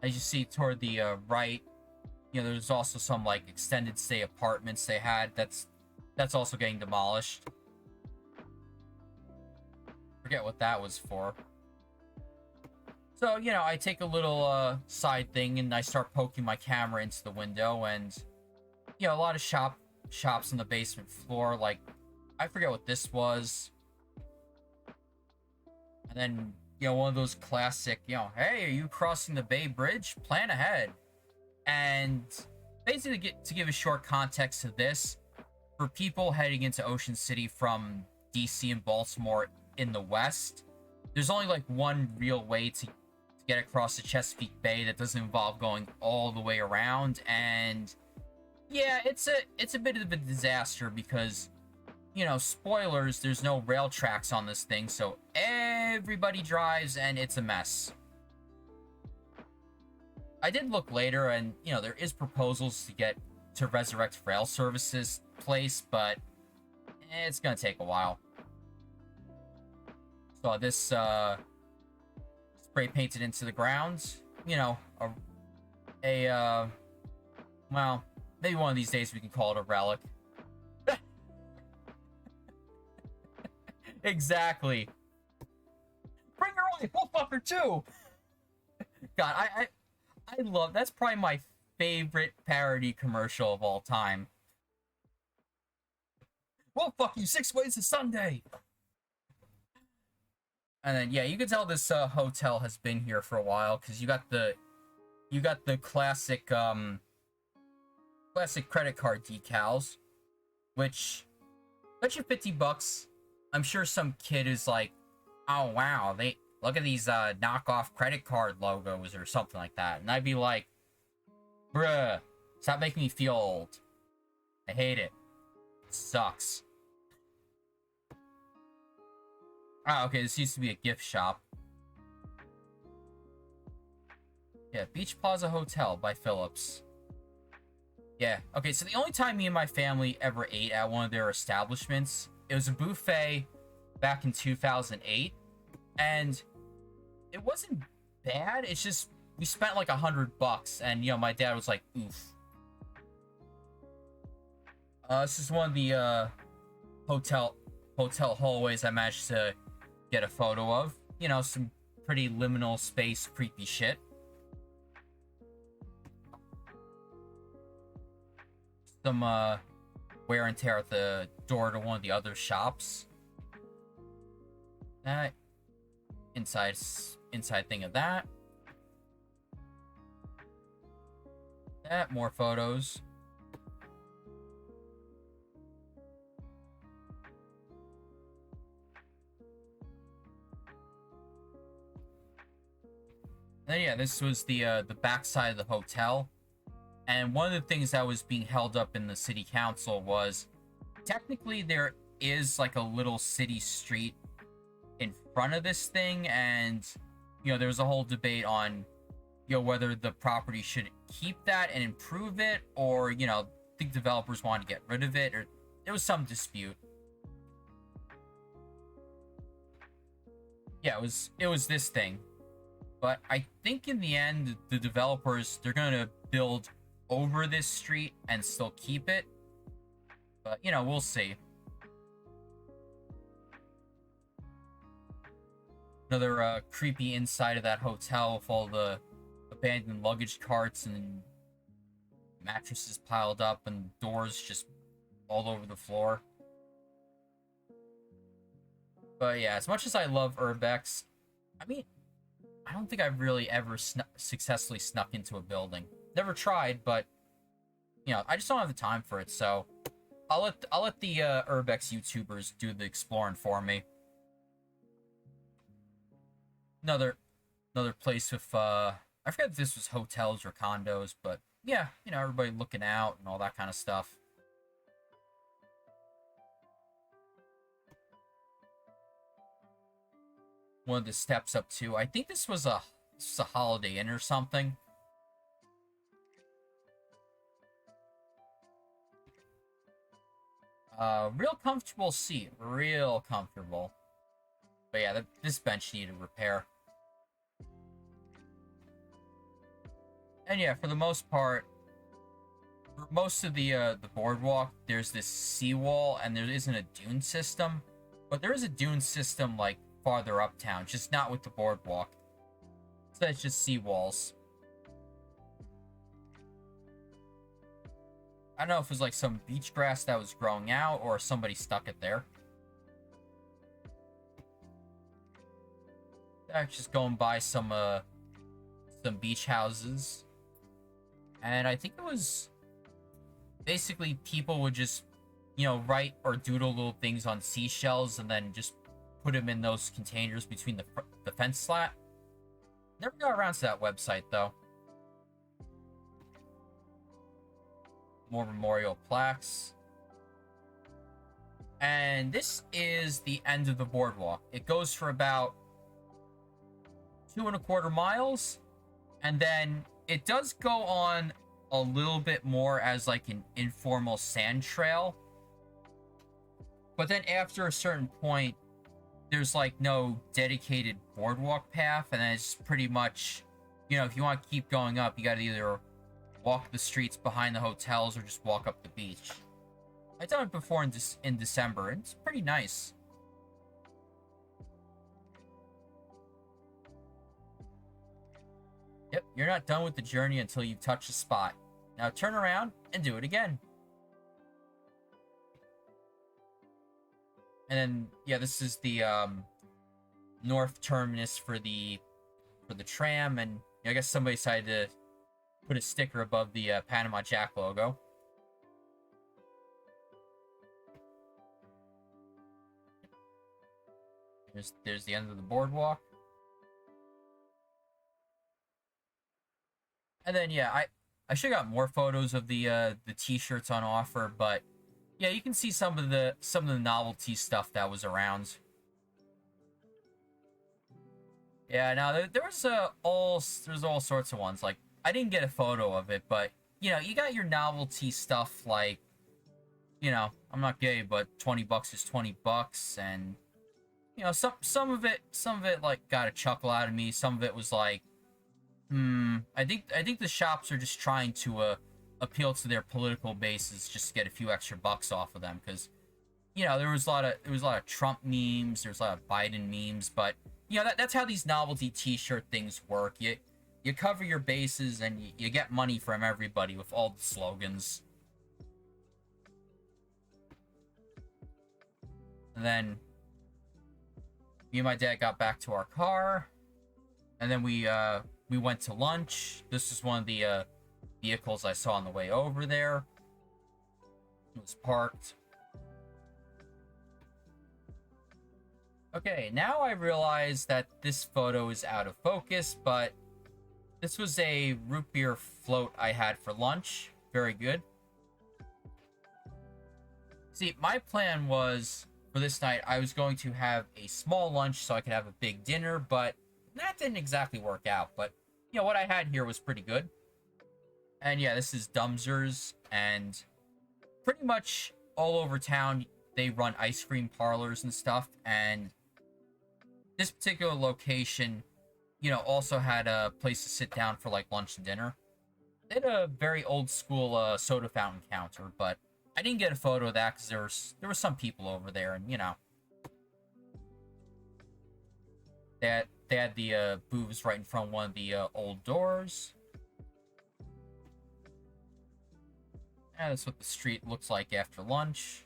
As you see toward the right, there's also some like extended stay apartments they had. That's also getting demolished. Forget what that was for. So, I take a little side thing and I start poking my camera into the window, and a lot of shops on the basement floor. Like, I forget what this was. And then, one of those classic, hey, are you crossing the Bay Bridge? Plan ahead. And basically, to give a short context to this, for people heading into Ocean City from DC and Baltimore in the west, there's only like one real way to get across the Chesapeake Bay that doesn't involve going all the way around, and yeah, it's a bit of a disaster because, spoilers, there's no rail tracks on this thing, so everybody drives and it's a mess. I did look later, and there is proposals to resurrect rail services place, but it's gonna take a while. So this spray painted into the ground, well, maybe one of these days we can call it a relic. Exactly. Bring your wife, we'll fuck her too. God, I love, that's probably my favorite parody commercial of all time. We'll fuck you 6 ways to Sunday. And then, yeah, you can tell this hotel has been here for a while because you got the classic credit card decals, which bet you $50. I'm sure some kid is like, oh wow, they look at these knockoff credit card logos or something like that, and I'd be like, bruh, stop making me feel old. I hate it. It sucks. Ah, okay, this used to be a gift shop. Yeah, Beach Plaza Hotel by Phillips. Yeah, okay, so the only time me and my family ever ate at one of their establishments, it was a buffet back in 2008, and it wasn't bad, it's just, we spent like $100, and, my dad was like, oof. This is one of the, hotel hallways I managed to get a photo of. Some pretty liminal space creepy shit. Some, wear and tear at the door to one of the other shops. That inside thing of that. That, more photos. And then, yeah, this was the backside of the hotel. And one of the things that was being held up in the city council was technically there is like a little city street in front of this thing, and there was a whole debate on whether the property should keep that and improve it, or the developers wanted to get rid of it, or there was some dispute. Yeah, it was this thing. But I think in the end, the developers, they're going to build over this street and still keep it. But, we'll see. Another creepy inside of that hotel with all the abandoned luggage carts and mattresses piled up and doors just all over the floor. But yeah, as much as I love Urbex, I mean, I don't think I've really ever successfully snuck into a building. Never tried, but I just don't have the time for it. So I'll let the Urbex YouTubers do the exploring for me. Another place with I forget if this was hotels or condos, but yeah, everybody looking out and all that kind of stuff. One of the steps up to, I think this was a Holiday Inn or something. Real comfortable seat, real comfortable. But yeah, this bench needed repair. And yeah, for the most part, for most of the boardwalk, there's this seawall, and there isn't a dune system. But there is a dune system, like, farther uptown, just not with the boardwalk. So it's just seawalls. I don't know if it was like some beach grass that was growing out, or somebody stuck it there. Just going by some beach houses. And I think it was basically people would just, write or doodle little things on seashells and then just put them in those containers between the fence slat. Never got around to that website, though. More memorial plaques. And this is the end of the boardwalk. It goes for about 2.25 miles, and then it does go on a little bit more as like an informal sand trail. But then after a certain point, there's like no dedicated boardwalk path, and then it's pretty much, if you want to keep going up, you gotta either walk the streets behind the hotels or just walk up the beach. I've done it before in December, and it's pretty nice. Yep, you're not done with the journey until you touch the spot. Now turn around and do it again. And then, yeah, this is the north terminus for the tram, and I guess somebody decided to put a sticker above the Panama Jack logo. There's the end of the boardwalk. And then, yeah, I should have got more photos of the t-shirts on offer, but yeah, you can see some of the novelty stuff that was around. Yeah, now there was all sorts of ones. Like, I didn't get a photo of it, but you got your novelty stuff, like, I'm not gay, but $20 is $20, and some of it like got a chuckle out of me. Some of it was like, I think the shops are just trying to appeal to their political bases, just to get a few extra bucks off of them, because there was a lot of Trump memes, there was a lot of Biden memes, but that's how these novelty t-shirt things work. You cover your bases, and you get money from everybody with all the slogans. And then me and my dad got back to our car, and then we went to lunch. This is one of the vehicles I saw on the way over there. It was parked. Okay, now I realize that this photo is out of focus, but This was a root beer float I had for lunch. Very good. See, my plan was for this night, I was going to have a small lunch so I could have a big dinner, but that didn't exactly work out. But, you know, what I had here was pretty good. And yeah, this is Dumzer's, and pretty much all over town, they run ice cream parlors and stuff, and this particular location, you know, also had a place to sit down for, like, lunch and dinner. They had a very old school soda fountain counter, but I didn't get a photo of that because there were some people over there, and, you know, they had the booths right in front of one of the old doors. And that's what the street looks like after lunch.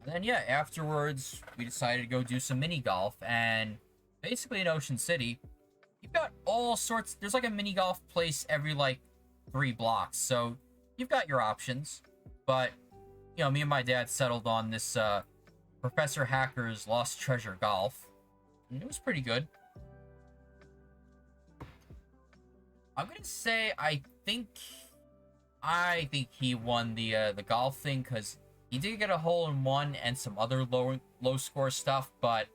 And then, yeah, afterwards, we decided to go do some mini golf. And basically in Ocean City, you've got all sorts. There's like a mini golf place every, like, 3 blocks. So you've got your options. But, you know, me and my dad settled on this Professor Hacker's Lost Treasure Golf. And it was pretty good. I'm going to say I think he won the golf thing because he did get a hole-in-one and some other low score stuff, but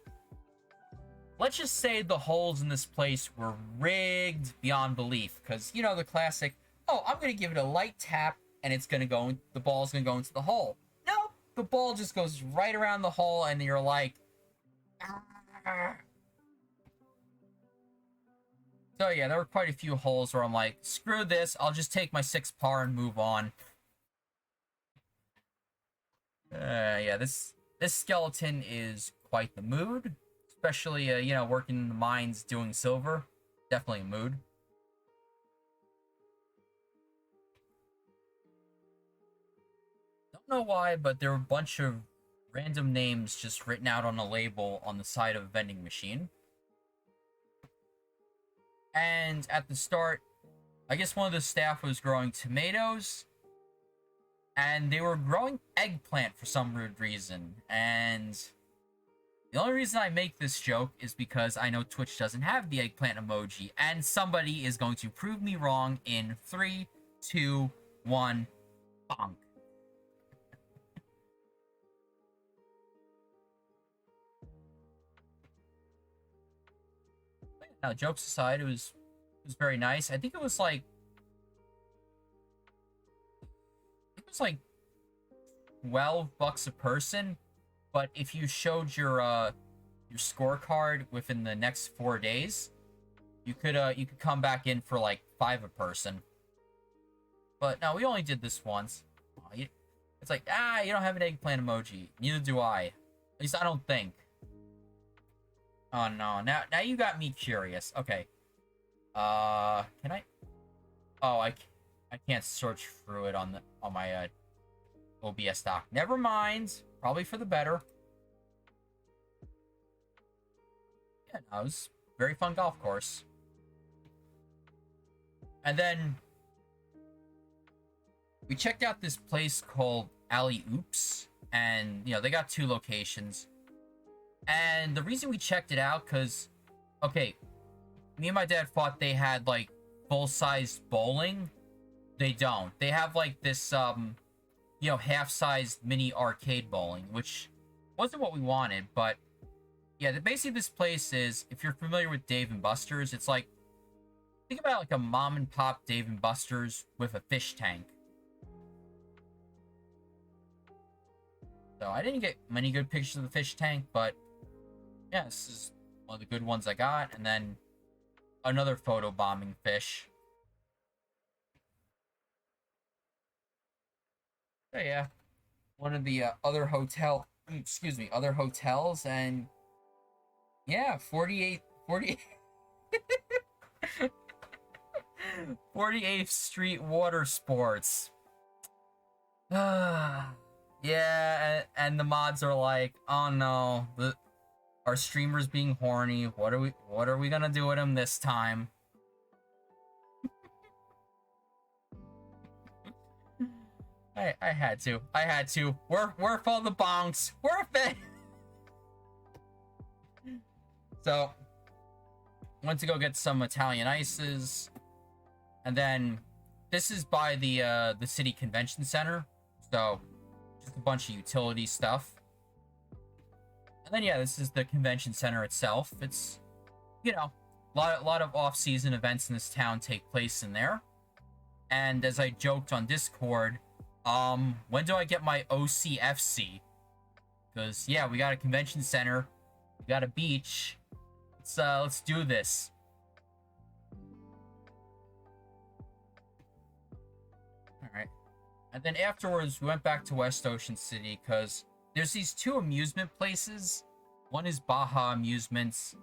let's just say the holes in this place were rigged beyond belief because, you know, the classic, oh, I'm going to give it a light tap and it's going to go, the ball's going to go into the hole. No, the ball just goes right around the hole and you're like, ah. So yeah, there were quite a few holes where I'm like, screw this, I'll just take my 6 par and move on. Yeah, this skeleton is quite the mood. Especially, you know, working in the mines doing silver. Definitely a mood. Don't know why, but there were a bunch of random names just written out on a label on the side of a vending machine. And at the start, I guess one of the staff was growing tomatoes, and they were growing eggplant for some weird reason. And the only reason I make this joke is because I know Twitch doesn't have the eggplant emoji, and somebody is going to prove me wrong in 3, 2, 1, bonk. Now, jokes aside, it was very nice. I think it was like 12 bucks a person, but if you showed your scorecard within the next 4 days, you could come back in for like 5 a person. But no, we only did this once. It's like, you don't have an eggplant emoji. Neither do I. At least I don't think. Oh no, now you got me curious. Okay. Can I? Oh, I can't search through it on my OBS doc. Never mind. Probably for the better. Yeah, no, it was a very fun golf course. And then we checked out this place called Alley Oops, and you know they got 2 locations. And the reason we checked it out, because, okay, me and my dad thought they had, like, full-sized bowling. They don't. They have, like, this, you know, half-sized mini arcade bowling, which wasn't what we wanted, but, yeah, basically this place is, if you're familiar with Dave & Buster's, it's like, think about, like, a mom-and-pop Dave & Buster's with a fish tank. So, I didn't get many good pictures of the fish tank, but yeah, this is one of the good ones I got. And then another photo bombing fish. So yeah, one of the other hotels, and yeah, 48th Street Water Sports. Yeah, and the mods are like, oh no, our streamer's being horny. What are we gonna do with him this time? I had to. Worth all the bonks. Worth it. So, went to go get some Italian ices, and then this is by the city convention center, so just a bunch of utility stuff. And then yeah, this is the convention center itself. It's, you know, a lot of off-season events in this town take place in there. And as I joked on Discord, when do I get my OCFC? Because yeah, we got a convention center, we got a beach. Let's do this. All right. And then afterwards, we went back to West Ocean City because there's these two amusement places. One is Baja Amusements,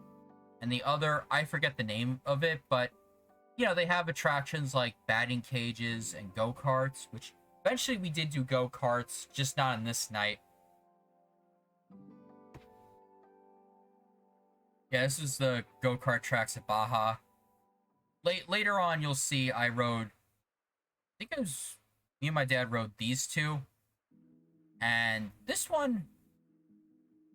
and the other, I forget the name of it, but you know, they have attractions like batting cages and go-karts, which eventually we did do go-karts, just not on this night. Yeah, this is the go-kart tracks at Baja. Later on, you'll see I rode, I think it was, me and my dad rode these two. And this one,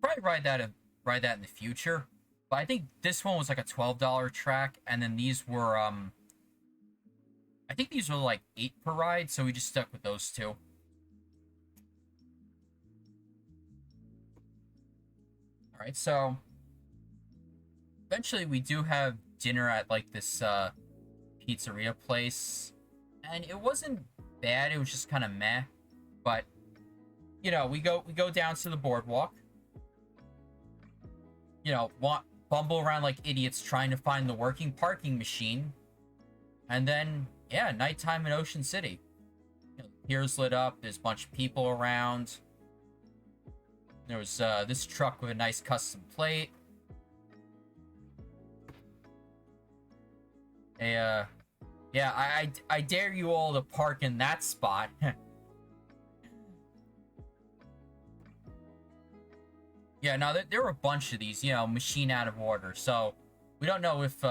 probably ride that in the future. But I think this one was like a $12 track, and then these were, I think these were like $8 per ride, so we just stuck with those two. Alright, so eventually we do have dinner at like this pizzeria place, and it wasn't bad, it was just kind of meh. But you know, we go down to the boardwalk, you know, bumble around like idiots trying to find the working parking machine, and then yeah, nighttime in Ocean City. You know, piers lit up, there's a bunch of people around. There was this truck with a nice custom plate. Yeah, I dare you all to park in that spot. Yeah, now there were a bunch of these, you know, machine out of order. So we don't know if,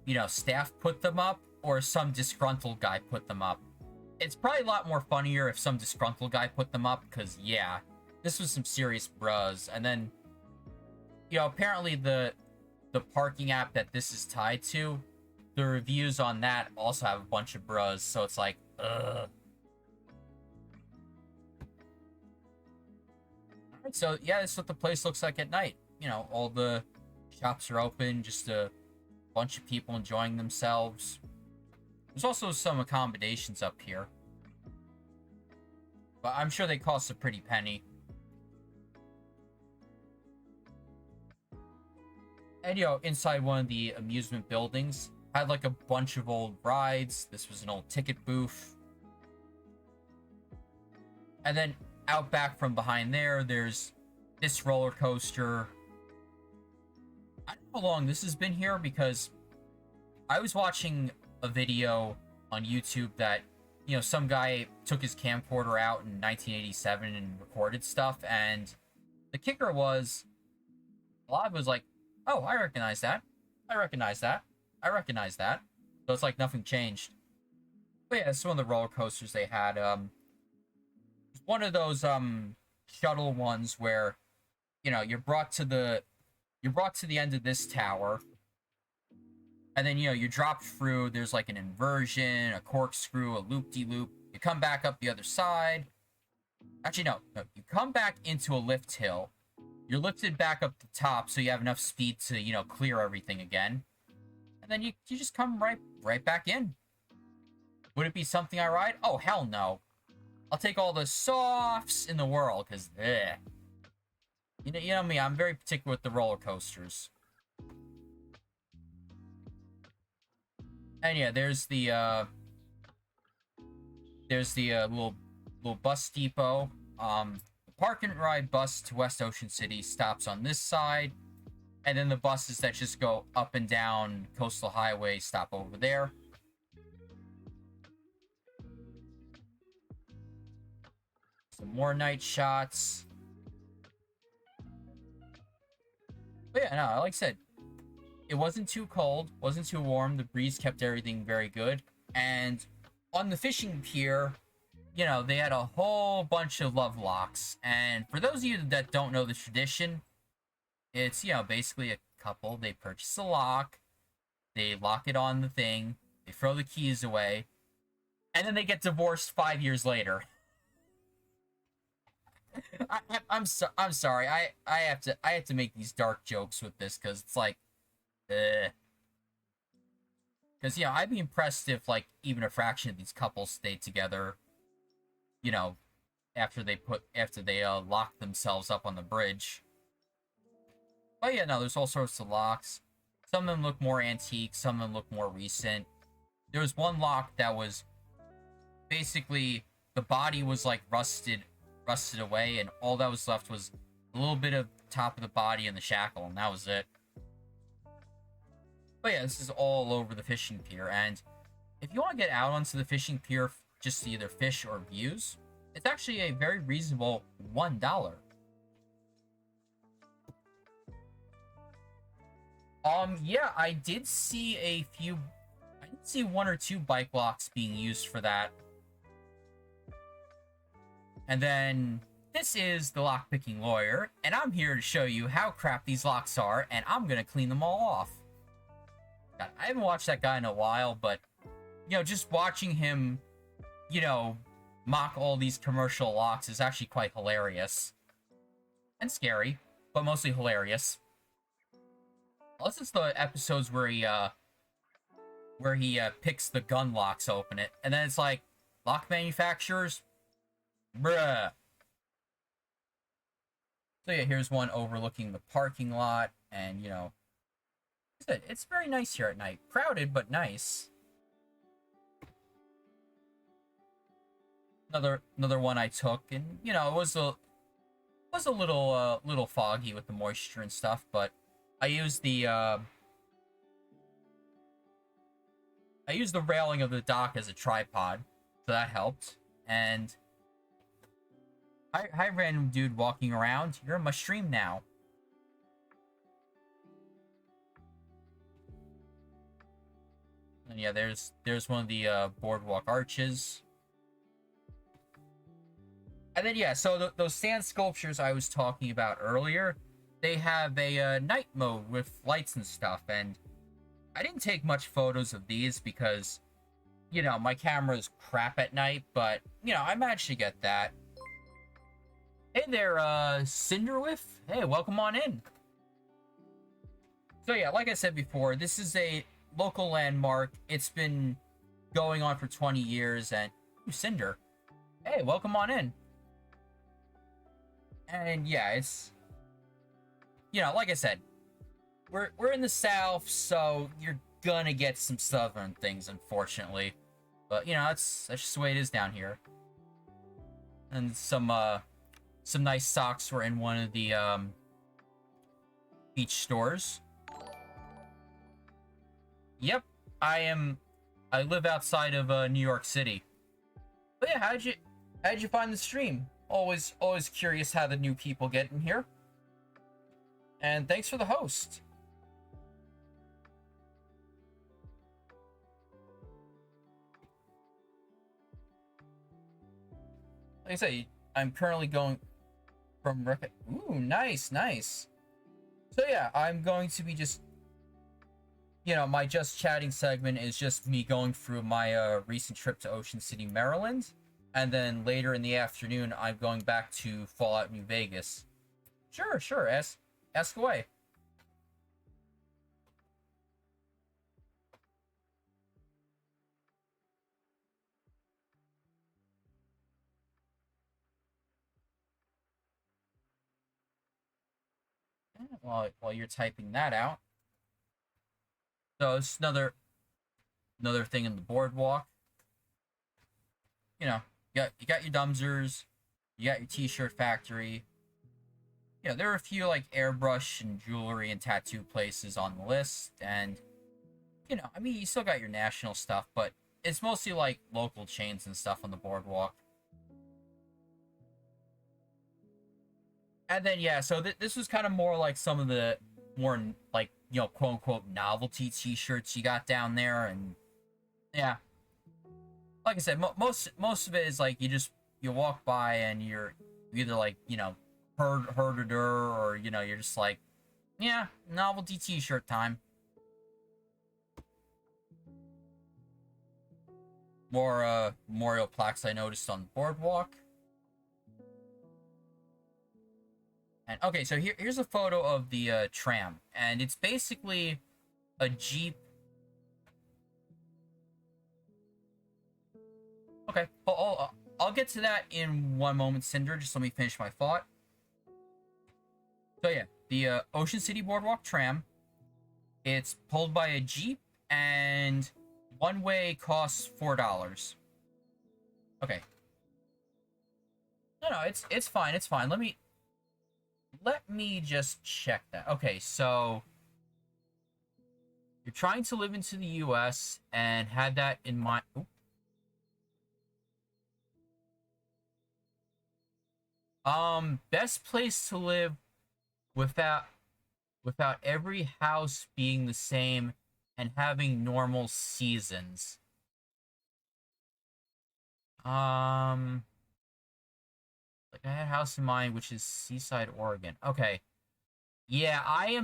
you know, staff put them up or some disgruntled guy put them up. It's probably a lot more funnier if some disgruntled guy put them up, because, yeah, this was some serious bruz. And then, you know, apparently the parking app that this is tied to, the reviews on that also have a bunch of bruz, so it's like, ugh. Alright, so yeah, that's what the place looks like at night. You know, all the shops are open, just a bunch of people enjoying themselves. There's also some accommodations up here, but I'm sure they cost a pretty penny. And, you know, inside one of the amusement buildings, had like a bunch of old rides. This was an old ticket booth. And then out back from behind there, there's this roller coaster. I don't know how long this has been here, because I was watching a video on YouTube that, you know, some guy took his camcorder out in 1987 and recorded stuff, and the kicker was, a lot of it was like, oh, I recognize that. I recognize that. I recognize that. So it's like nothing changed. But yeah, it's one of the roller coasters they had. One of those shuttle ones where, you know, you're brought to the end of this tower, and then, you know, you're dropped through. There's like an inversion, a corkscrew, a loop-de-loop. You come back up the other side. Actually, no. You come back into a lift hill. You're lifted back up the top, so you have enough speed to, you know, clear everything again. And then you just come right back in. Would it be something I ride? Oh, hell no. I'll take all the softs in the world, because, you know me, I'm very particular with the roller coasters. And yeah, there's the little bus depot. The park and ride bus to West Ocean City stops on this side, and then the buses that just go up and down Coastal Highway stop over there. Some more night shots. But yeah, no, like I said, it wasn't too cold, wasn't too warm. The breeze kept everything very good. And on the fishing pier, you know, they had a whole bunch of love locks. And for those of you that don't know the tradition, it's, you know, basically a couple, they purchase a lock, they lock it on the thing, they throw the keys away, and then they get divorced 5 years later. I'm sorry. I have to make these dark jokes with this because it's like, because I'd be impressed if like even a fraction of these couples stayed together. You know, after they lock themselves up on the bridge. But yeah, no, there's all sorts of locks. Some of them look more antique. Some of them look more recent. There was one lock that was basically the body was like rusted away, and all that was left was a little bit of top of the body and the shackle, and that was it. But yeah, this is all over the fishing pier, and if you want to get out onto the fishing pier just to either fish or views, it's actually a very reasonable $1. Yeah, I did see one or two bike locks being used for that. And then, this is the lockpicking lawyer, and I'm here to show you how crap these locks are, and I'm gonna clean them all off. God, I haven't watched that guy in a while, but, just watching him, mock all these commercial locks is actually quite hilarious. And scary, but mostly hilarious. This is the episodes where he picks the gun locks open it, and then it's like, lock manufacturers? Bruh. So yeah, here's one overlooking the parking lot, and it's very nice here at night. Crowded, but nice. Another one I took, and it was a little foggy with the moisture and stuff, but I used the railing of the dock as a tripod, so that helped. And hi, random dude walking around. You're in my stream now. And yeah, there's one of the boardwalk arches. And then yeah, so those sand sculptures I was talking about earlier, they have a night mode with lights and stuff, and I didn't take much photos of these because, my camera's crap at night, but, I managed to get that. Hey there, Cinderwith. Hey, welcome on in. So yeah, like I said before, this is a local landmark. It's been going on for 20 years, and Cinder. Hey, welcome on in. And yeah, it's, like I said, we're in the South, so you're gonna get some southern things, unfortunately. But that's just the way it is down here. And some nice socks were in one of the beach stores. Yep, I live outside of New York City. But yeah, how'd you find the stream? Always curious how the new people get in here. And thanks for the host. Like I say, I'm currently going from Ooh, nice. So yeah, I'm going to be just, my just chatting segment is just me going through my recent trip to Ocean City, Maryland. And then later in the afternoon, I'm going back to Fallout New Vegas. Sure, ask away. While you're typing that out. So it's another thing in the boardwalk. You got your Dumpsters, you got your t-shirt factory. There are a few like airbrush and jewelry and tattoo places on the list, and you still got your national stuff, but it's mostly like local chains and stuff on the boardwalk. And then yeah, so this was kind of more like some of the more like quote unquote novelty t-shirts you got down there, and yeah, like I said, most of it is like you walk by and you're either like heard her, or you're just like, yeah, novelty t-shirt time. more memorial plaques I noticed on the boardwalk. And okay, so here's a photo of the tram, and it's basically a Jeep. Okay, I'll get to that in one moment, Cinder. Just let me finish my thought. So yeah, the Ocean City Boardwalk tram. It's pulled by a Jeep, and one way costs $4. Okay. No, it's fine. It's fine. Let me just check that. Okay, so you're trying to live into the U.S. and had that in mind. Best place to live without every house being the same and having normal seasons. Like I had a house in mind, which is Seaside, Oregon. Okay. Yeah, I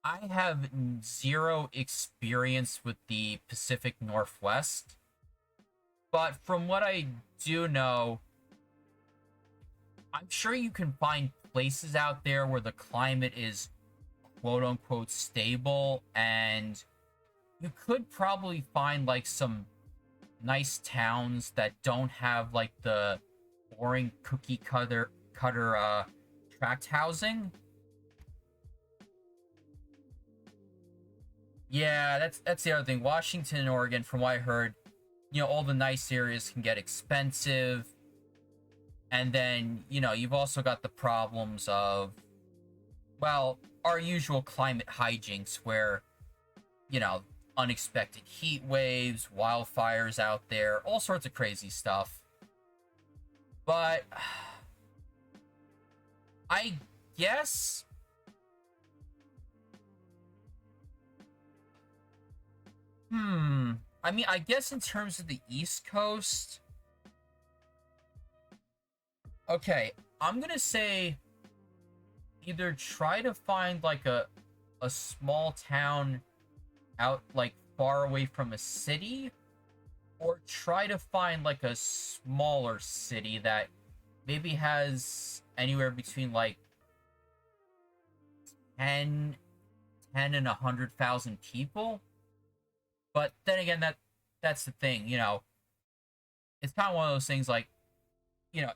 have zero experience with the Pacific Northwest. But from what I do know, I'm sure you can find places out there where the climate is quote-unquote stable, and you could probably find like some nice towns that don't have like the boring cookie cutter tract housing. Yeah, that's the other thing. Washington and Oregon, from what I heard, all the nice areas can get expensive. And then, you've also got the problems of, well, our usual climate hijinks where, unexpected heat waves, wildfires out there, all sorts of crazy stuff. But I guess I mean, I guess in terms of the East Coast, okay, I'm gonna say either try to find like a small town out like far away from a city, or try to find like a smaller city that maybe has anywhere between like 10 and 100,000 people. But then again, that's the thing, it's kind of one of those things like,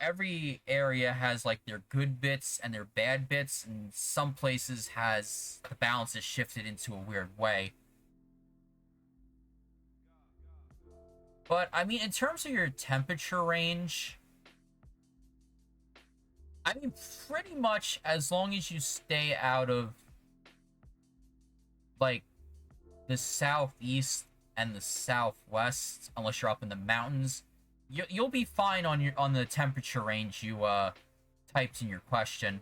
every area has like their good bits and their bad bits, and some places has the balance is shifted into a weird way. But I mean, in terms of your temperature range, I mean, pretty much as long as you stay out of like the southeast and the southwest, unless you're up in the mountains, you'll be fine on the temperature range you typed in your question.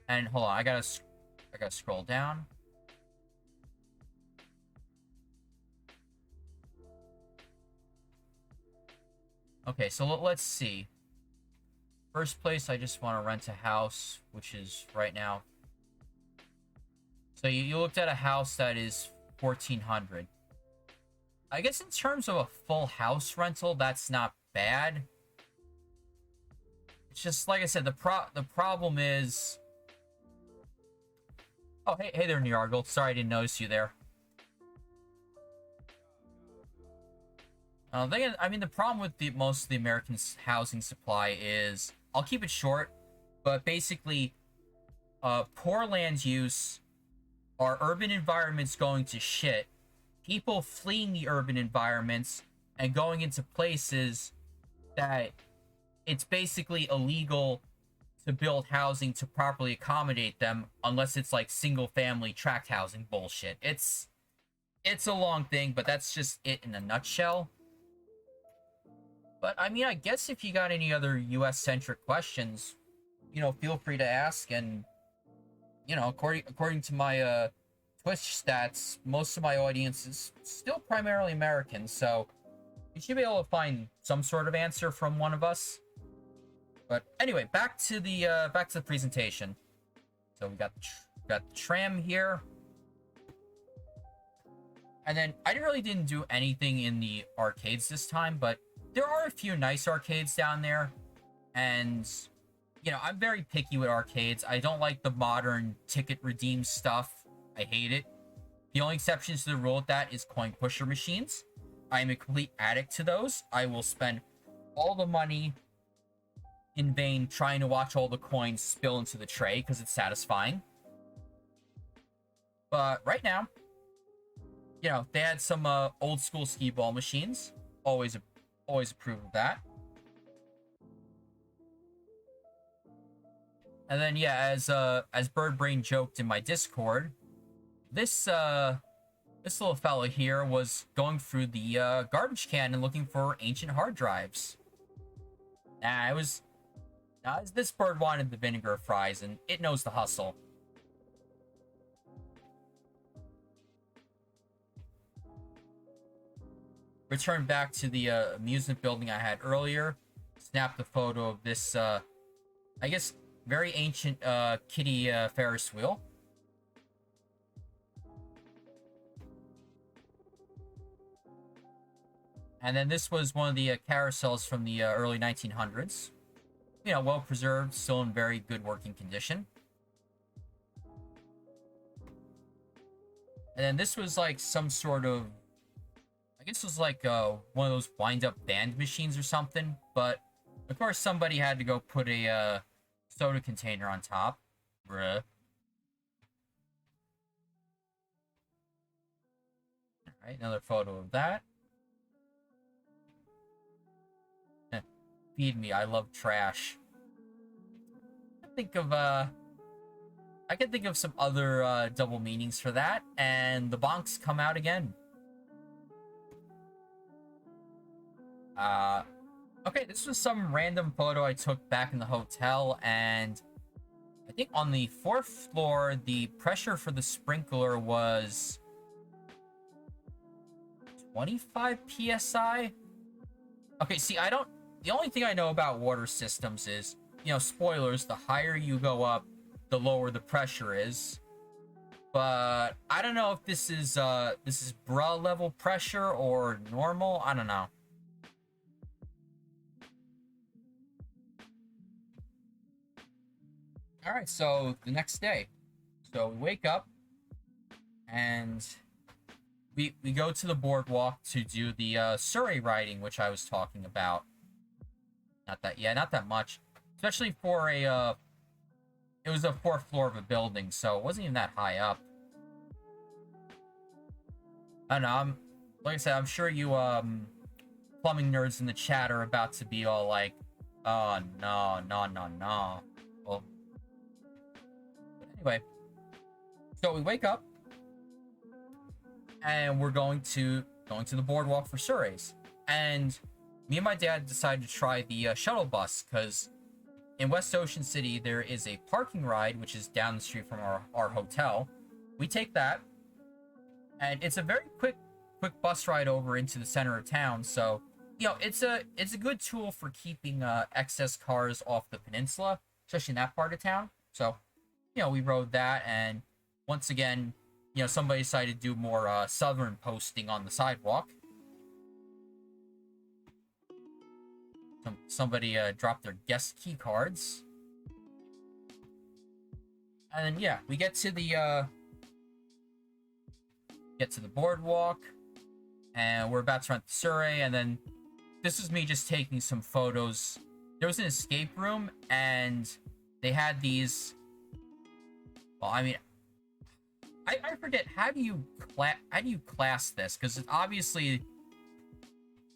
And hold on, I gotta scroll down. Okay, so let's see. First place, I just want to rent a house, which is right now. So you looked at a house that is 1,400. I guess in terms of a full house rental, that's not bad. It's just like I said, the problem is. Oh, hey there, Nyargle. Sorry I didn't notice you there. I mean, the problem with most of the American housing supply is, I'll keep it short, but basically, poor land use, our urban environments going to shit, people fleeing the urban environments and going into places that it's basically illegal to build housing to properly accommodate them, unless it's like single-family tract housing bullshit. It's a long thing, but that's just it in a nutshell. But, I mean, I guess if you got any other US-centric questions, feel free to ask. And, according to my Twitch stats, most of my audience is still primarily American, so you should be able to find some sort of answer from one of us. But anyway, back to the presentation. So we got the tram here. And then I really didn't do anything in the arcades this time, but there are a few nice arcades down there. And, you know, I'm very picky with arcades. I don't like the modern ticket redeem stuff. I hate it. The only exceptions to the rule with that is coin pusher machines. I am a complete addict to those. I will spend all the money in vain trying to watch all the coins spill into the tray because it's satisfying. But right now, you know, they had some old school skee ball machines. Always approve of that. And then yeah, as Birdbrain joked in my Discord, this little fellow here was going through the garbage can and looking for ancient hard drives. This bird wanted the vinegar fries, and it knows the hustle. Return back to the amusement building I had earlier. Snapped a photo of this, I guess, very ancient kiddie Ferris wheel. And then this was one of the carousels from the early 1900s. You know, well preserved, still in very good working condition. And then this was like some sort of, I guess it was like one of those wind-up band machines or something. But of course, somebody had to go put a soda container on top. Bruh. Alright, another photo of that. Feed me, I love trash. I can think of some other double meanings for that, and the bonks come out again. Okay, this was some random photo I took back in the hotel, and I think on the 4th floor, the pressure for the sprinkler was 25 psi. Okay, see, the only thing I know about water systems is, you know, spoilers, the higher you go up, the lower the pressure is. But I don't know if this is bra level pressure or normal. I don't know. All right, so the next day. So we wake up and we go to the boardwalk to do the Surrey riding, which I was talking about. Not that much. Especially for a, it was a 4th floor of a building, so it wasn't even that high up. I don't know, like I said, I'm sure you, plumbing nerds in the chat are about to be all like, oh, no. Well, but anyway. So we wake up, and we're going to the boardwalk for Surrey's. And me and my dad decided to try the shuttle bus, because in West Ocean City, there is a parking ride, which is down the street from our hotel. We take that, and it's a very quick bus ride over into the center of town. So, you know, it's a good tool for keeping excess cars off the peninsula, especially in that part of town. So, you know, we rode that, and once again, you know, somebody decided to do more southern posting on the sidewalk. Somebody dropped their guest key cards. And then, yeah, we get to the boardwalk, and we're about to run to Surrey, and then this is me just taking some photos. There was an escape room, and they had these, well, I mean, I forget, how do you class this? Because it's obviously,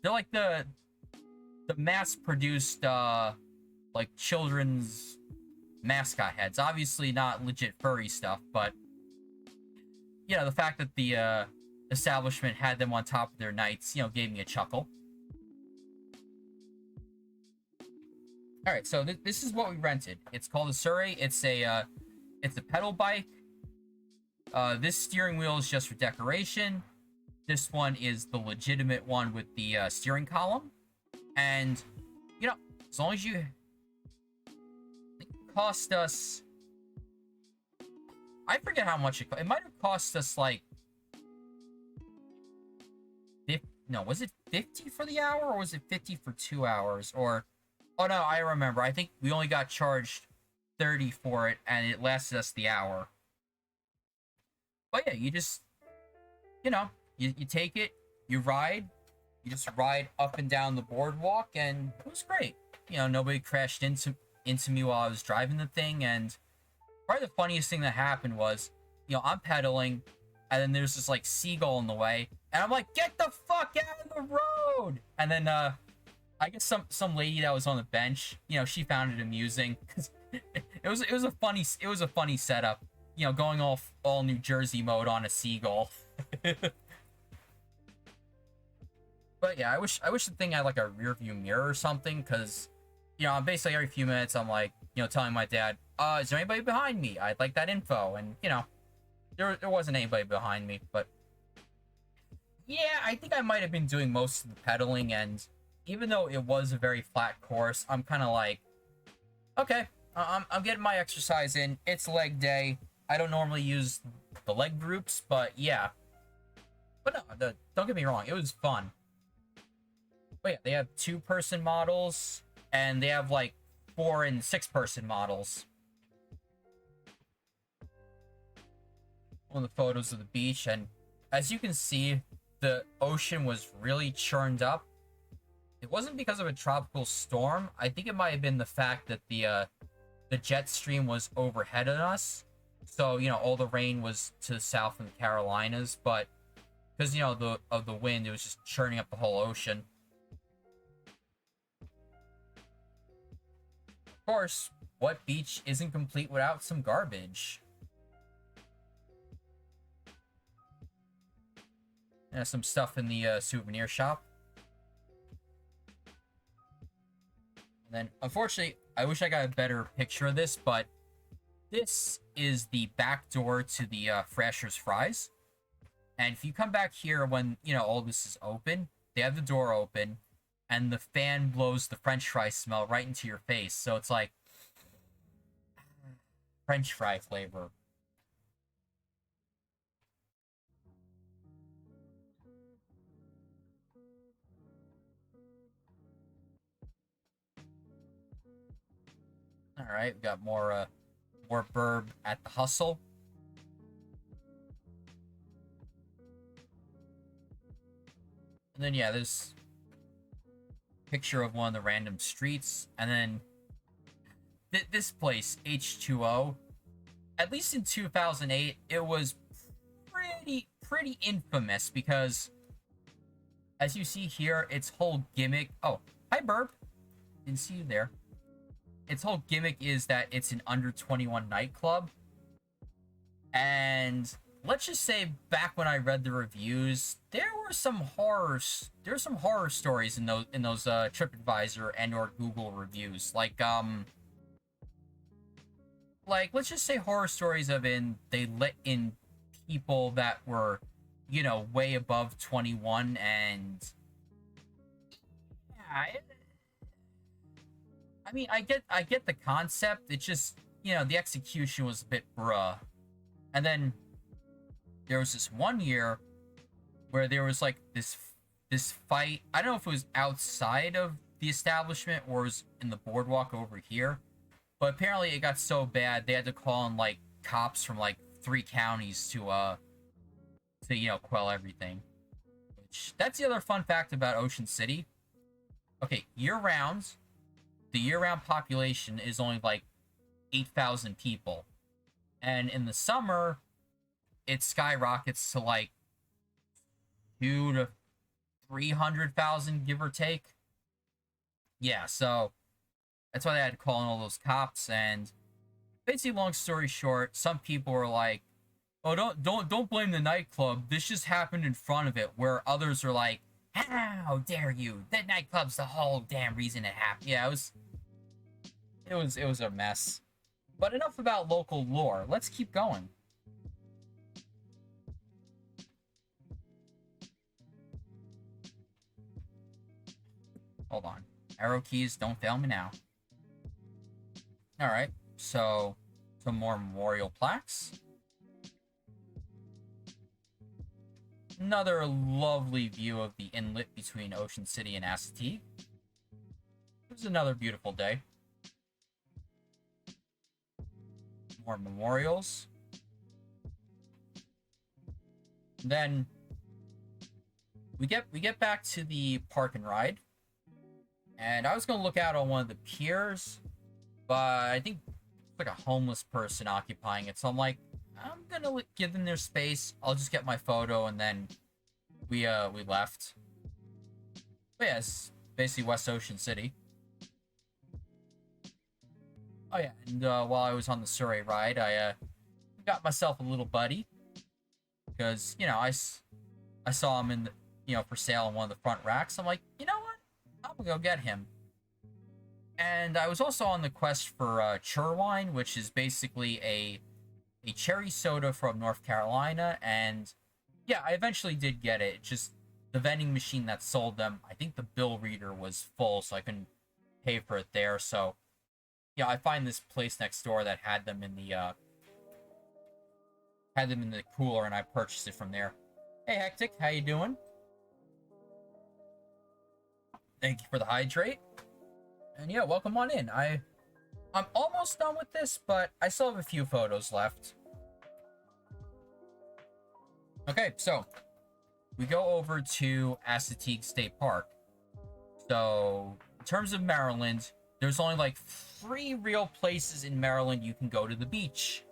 they're like the mass-produced, like, children's mascot heads. Obviously not legit furry stuff, but, you know, the fact that the establishment had them on top of their knights, you know, gave me a chuckle. Alright, so this is what we rented. It's called a Surrey. It's a pedal bike. This steering wheel is just for decoration. This one is the legitimate one with the steering column. And, you know, as long as you... I think it cost us... I forget how much it might have cost us, like... No, was it 50 for the hour, or was it 50 for 2 hours? Or, oh no, I remember. I think we only got charged 30 for it, and it lasted us the hour. But yeah, you just, you take it, you ride, you just ride up and down the boardwalk, and it was great. Nobody crashed into me while I was driving the thing, and probably the funniest thing that happened was, I'm pedaling, and then there's this, like, seagull in the way, and I'm like, get the fuck out of the road! And then, I guess some lady that was on the bench, she found it amusing, because it was a funny setup, going all New Jersey mode on a seagull. But yeah, I wish the thing had, like, a rear view mirror or something, because, basically every few minutes I'm like, telling my dad, is there anybody behind me? I'd like that info. And, there wasn't anybody behind me, but yeah, I think I might have been doing most of the pedaling, and even though it was a very flat course, I'm kind of like, okay, I'm getting my exercise in. It's leg day. I don't normally use the leg groups, but yeah. But no, don't get me wrong, it was fun. But yeah, they have 2-person models, and they have, like, 4- and 6-person models. One of the photos of the beach, and as you can see, the ocean was really churned up. It wasn't because of a tropical storm. I think it might have been the fact that the jet stream was overhead on us. So, all the rain was to the south in the Carolinas, but because, of the wind, it was just churning up the whole ocean. Of course, what beach isn't complete without some garbage? Some stuff in the souvenir shop. And then, unfortunately, I wish I got a better picture of this, but this is the back door to the Frasher's Fries. And if you come back here when, all this is open, they have the door open, and the fan blows the French fry smell right into your face. So it's like French fry flavor. All right, we got more burb at the hustle. And then, yeah, there's a picture of one of the random streets. And then this place, H2O, at least in 2008, it was pretty infamous because, as you see here, its whole gimmick... Oh, hi, Burb. Didn't see you there. Its whole gimmick is that it's an under-21 nightclub. And let's just say, back when I read the reviews, there were some horror stories in those TripAdvisor and or Google reviews. Like let's just say horror stories of they let in people that were, way above 21, and yeah, I mean, I get the concept. It's just, the execution was a bit bruh. And then there was this one year where there was, like, this fight. I don't know if it was outside of the establishment or was in the boardwalk over here, but apparently it got so bad they had to call in, like, cops from, like, 3 counties to quell everything. Which, that's the other fun fact about Ocean City. Okay, year-round, the year-round population is only, like, 8,000 people. And in the summer, it skyrockets to, like, 2 to 300,000, give or take. Yeah, so that's why they had to call in all those cops. And basically, long story short, some people were like, "Oh, don't blame the nightclub. This just happened in front of it." Where others are like, "How dare you? That nightclub's the whole damn reason it happened." Yeah, it was a mess. But enough about local lore. Let's keep going. Hold on. Arrow keys, don't fail me now. Alright, so some more memorial plaques. another lovely view of the inlet between Ocean City and Assateague. It was another beautiful day. More memorials. Then we get back to the park and ride, and I was gonna look out on one of the piers, but I think it's like a homeless person occupying it. So I'm like, I'm gonna give them their space. I'll just get my photo, and then we left. But yeah, it's basically West Ocean City. Oh yeah, and while I was on the Surrey ride, I got myself a little buddy, because you know I saw him in the, for sale on one of the front racks. I'm like, you know what? I'm gonna go get him. And I was also on the quest for Churwine, which is basically a cherry soda from North Carolina. And yeah, I eventually did get it. Just the vending machine that sold them, I think the bill reader was full, so I couldn't pay for it there. So yeah, I find this place next door that had them in the cooler, and I purchased it from there. Hey Hectic, how you doing? Thank you for the hydrate. And yeah, welcome on in. I'm almost done with this, but I still have a few photos left. Okay, so we go over to Assateague State Park. So in terms of Maryland, there's only like 3 real places in Maryland you can go to the beach.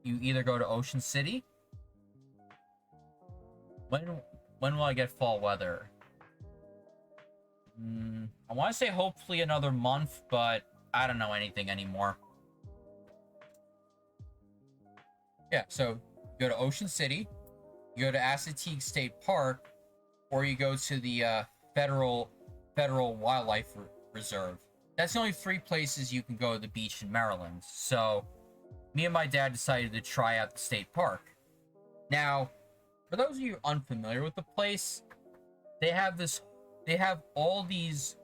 You either go to Ocean City. When will I get fall weather? I want to say hopefully another month, but I don't know anything anymore. Yeah, so you go to Ocean City, you go to Assateague State Park, or you go to the Federal Wildlife Reserve. That's the only 3 places you can go to the beach in Maryland. So me and my dad decided to try out the state park. Now, for those of you unfamiliar with the place, they have all these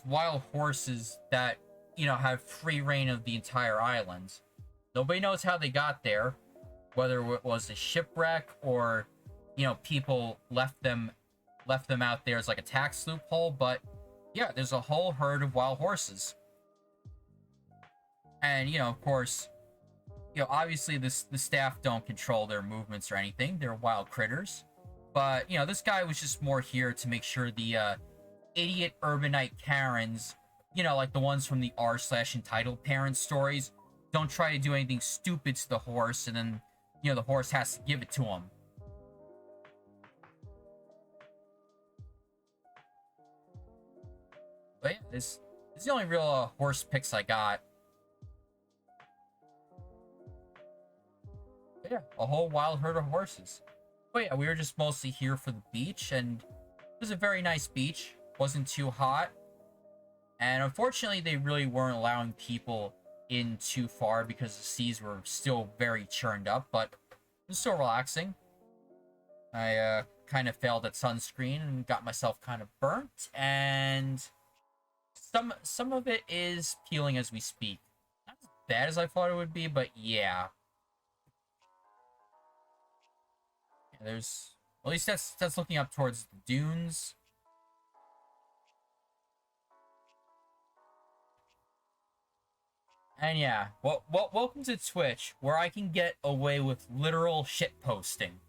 wild horses that, have free reign of the entire island. Nobody knows how they got there, whether it was a shipwreck or, people left them out there as like a tax loophole, but yeah, there's a whole herd of wild horses. And, of course, obviously the staff don't control their movements or anything. They're wild critters. But, this guy was just more here to make sure the idiot urbanite Karens, like the ones from the r/entitled parents stories, don't try to do anything stupid to the horse, and then, the horse has to give it to him. But yeah, this is the only real horse pics I got. But yeah, a whole wild herd of horses. But yeah, we were just mostly here for the beach, and it was a very nice beach. Wasn't too hot. And unfortunately, they really weren't allowing people in too far because the seas were still very churned up, but it was still relaxing. I kind of failed at sunscreen and got myself kind of burnt, and some of it is peeling as we speak. Not as bad as I thought it would be, but yeah. There's, at least that's looking up towards the dunes. And yeah, welcome to Twitch, where I can get away with literal shit posting.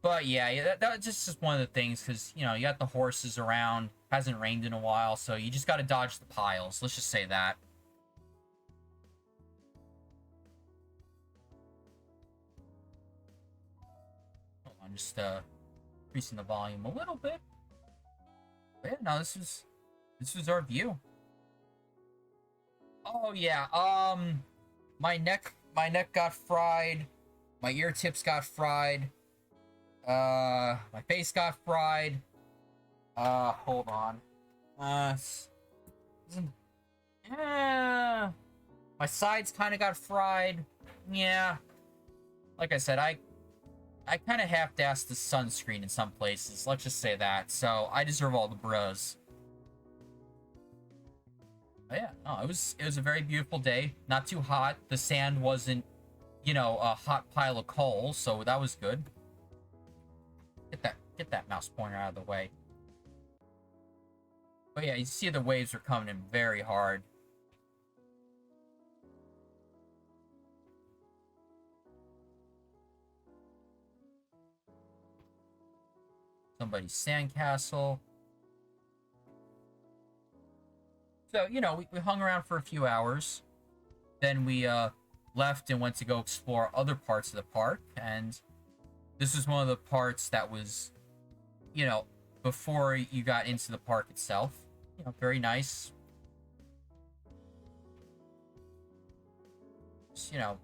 But yeah, that's just one of the things, because, you got the horses around, hasn't rained in a while, so you just gotta dodge the piles, let's just say that. Hold on, just increasing the volume a little bit. But yeah, no, this was our view. Oh yeah, my neck got fried, my ear tips got fried, my face got fried. Hold on. My sides kind of got fried. Yeah. Like I said, I kind of half-assed the sunscreen in some places. Let's just say that. So I deserve all the bros. But yeah, no, it was a very beautiful day. Not too hot. The sand wasn't you know, a hot pile of coal, so that was good. Get that mouse pointer out of the way. But yeah, you see the waves are coming in very hard. Somebody's sandcastle. So, you know, we hung around for a few hours. Then we left and went to go explore other parts of the park. And this was one of the parts that was, you know, before you got into the park itself. You know, very nice. Just, you know,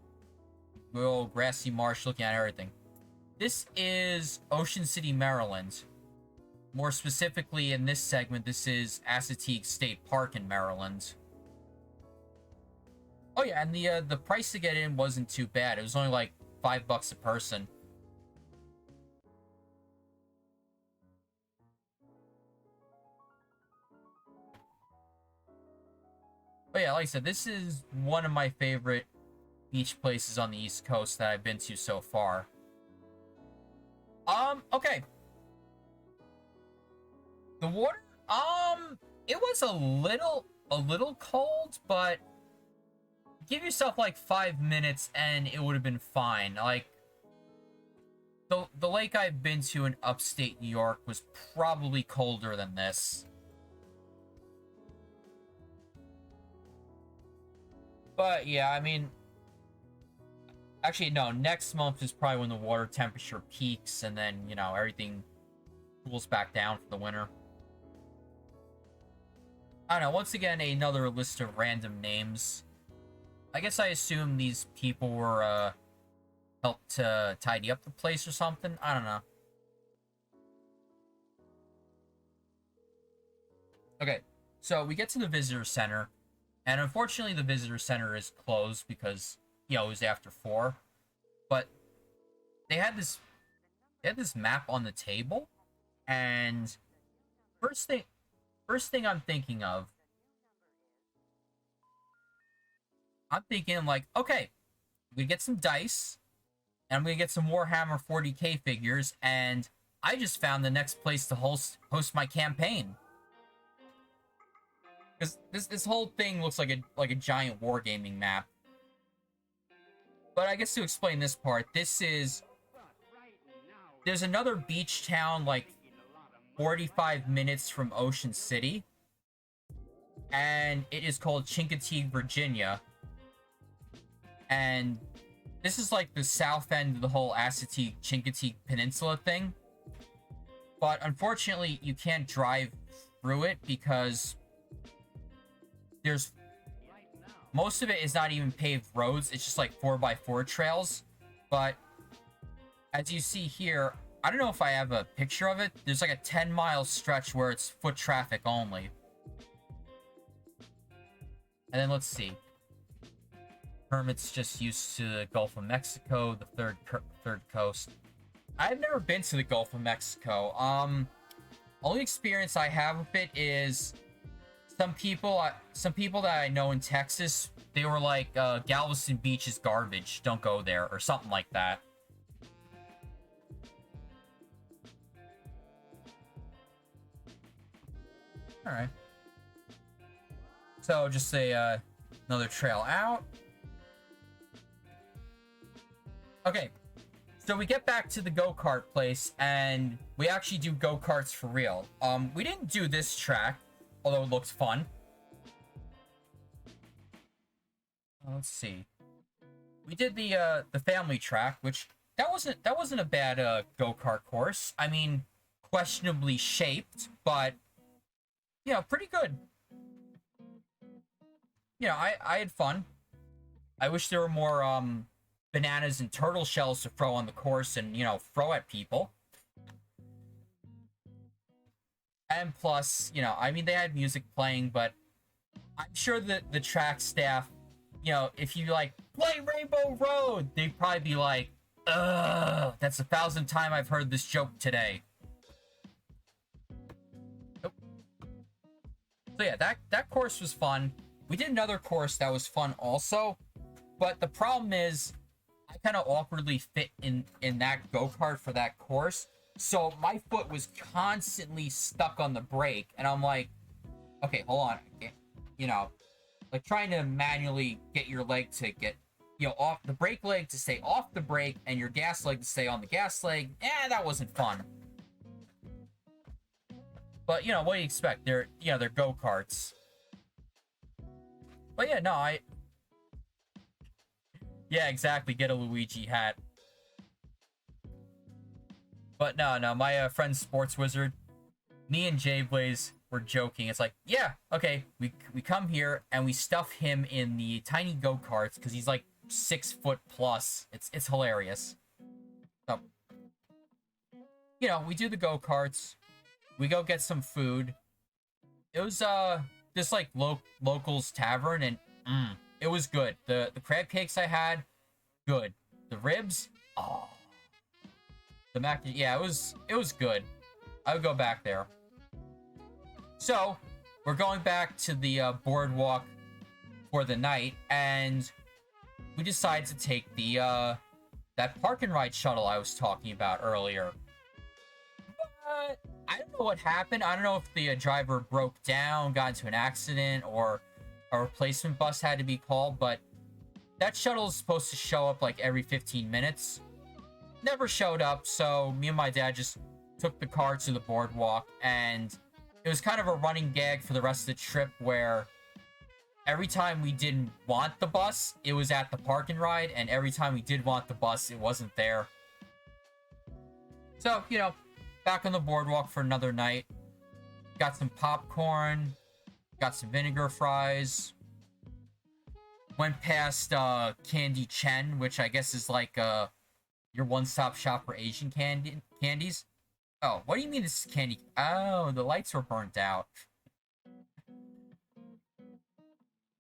little grassy marsh looking at everything. This is Ocean City, Maryland. More specifically, in this segment, this is Assateague State Park in Maryland. Oh yeah, and the price to get in wasn't too bad. It was only like $5 a person. But yeah, like I said, this is one of my favorite beach places on the East Coast that I've been to so far. Okay. The water, it was a little cold, but give yourself like 5 minutes and it would have been fine. Like, the lake I've been to in upstate New York was probably colder than this. But yeah, I mean, actually no, next month is probably when the water temperature peaks and then, you know, everything cools back down for the winter. I don't know, once again, another list of random names. I guess I assume these people were, helped to tidy up the place or something. I don't know. Okay, so we get to the visitor center, and unfortunately the visitor center is closed because, you know, it was after 4. But they had this map on the table, and first thing I'm thinking of, I'm thinking like, okay, we get some dice, and I'm gonna get some Warhammer 40k figures, and I just found the next place to host my campaign. Because this whole thing looks like a giant wargaming map. But I guess to explain this part, there's another beach town like 45 minutes from Ocean City, and it is called Chincoteague, Virginia. And this is like the south end of the whole Assateague Chincoteague Peninsula thing. But unfortunately, you can't drive through it because most of it is not even paved roads. It's just like 4x4 trails. But as you see here, I don't know if I have a picture of it. There's like a 10-mile stretch where it's foot traffic only. And then let's see. Hermit's just used to the Gulf of Mexico, the third coast. I've never been to the Gulf of Mexico. Only experience I have with it is some people that I know in Texas, they were like, Galveston Beach is garbage, don't go there, or something like that. Alright. So, just another trail out. Okay, so we get back to the go-kart place, and we actually do go-karts for real. We didn't do this track, although it looks fun. Let's see. We did the family track, which that wasn't a bad go-kart course. I mean, questionably shaped, but you know, pretty good. You know, I had fun. I wish there were more bananas and turtle shells to throw on the course and, you know, throw at people. And plus, you know, I mean, they had music playing, but I'm sure that the track staff, you know, if you, like, play Rainbow Road, they'd probably be like, ugh, that's the 1,000th time I've heard this joke today. Nope. So yeah, that course was fun. We did another course that was fun also, but the problem is, I kind of awkwardly fit in that go-kart for that course. So my foot was constantly stuck on the brake, and I'm like, okay, hold on. You know, like trying to manually get your leg to get, off the brake leg to stay off the brake and your gas leg to stay on the gas leg. That wasn't fun. But, what do you expect? They're go-karts. But yeah, no, yeah, exactly. Get a Luigi hat. But no, my friend Sports Wizard, me and Jay Blaze were joking. It's like, yeah, okay, we come here and we stuff him in the tiny go-karts because he's like 6 foot plus. It's hilarious. So, we do the go-karts. We go get some food. It was this like locals tavern, and it was good. The crab cakes I had, good. The ribs, oh. The mac, yeah, it was good. I would go back there. So, we're going back to the boardwalk for the night, and we decided to take the that park and ride shuttle I was talking about earlier. But I don't know what happened. I don't know if the driver broke down, got into an accident, or a replacement bus had to be called, but that shuttle is supposed to show up like every 15 minutes. Never showed up, so me and my dad just took the car to the boardwalk, and it was kind of a running gag for the rest of the trip where every time we didn't want the bus, it was at the park and ride, and every time we did want the bus, it wasn't there. So, back on the boardwalk for another night. Got some popcorn, got some vinegar fries. Went past Candy Chen, which I guess is like your one-stop shop for Asian candies. Oh, what do you mean this is candy? Oh, the lights were burnt out.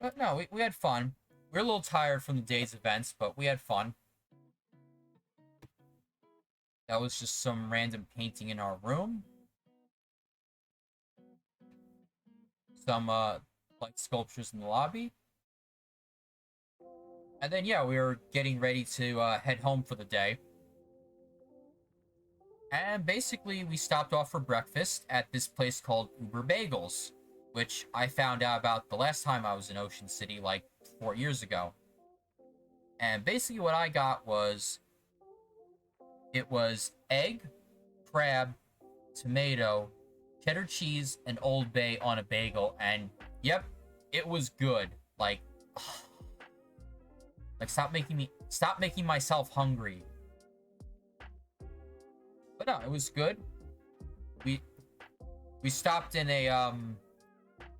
But no, we had fun. We were a little tired from the day's events, but we had fun. That was just some random painting in our room. Some like sculptures in the lobby. And then yeah, we were getting ready to head home for the day. And basically, we stopped off for breakfast at this place called Uber Bagels, which I found out about the last time I was in Ocean City, like 4 years ago. And basically what I got was, it was egg, crab, tomato, cheddar cheese, and Old Bay on a bagel, and yep, it was good. Like stop making myself hungry. But no, it was good. We stopped in a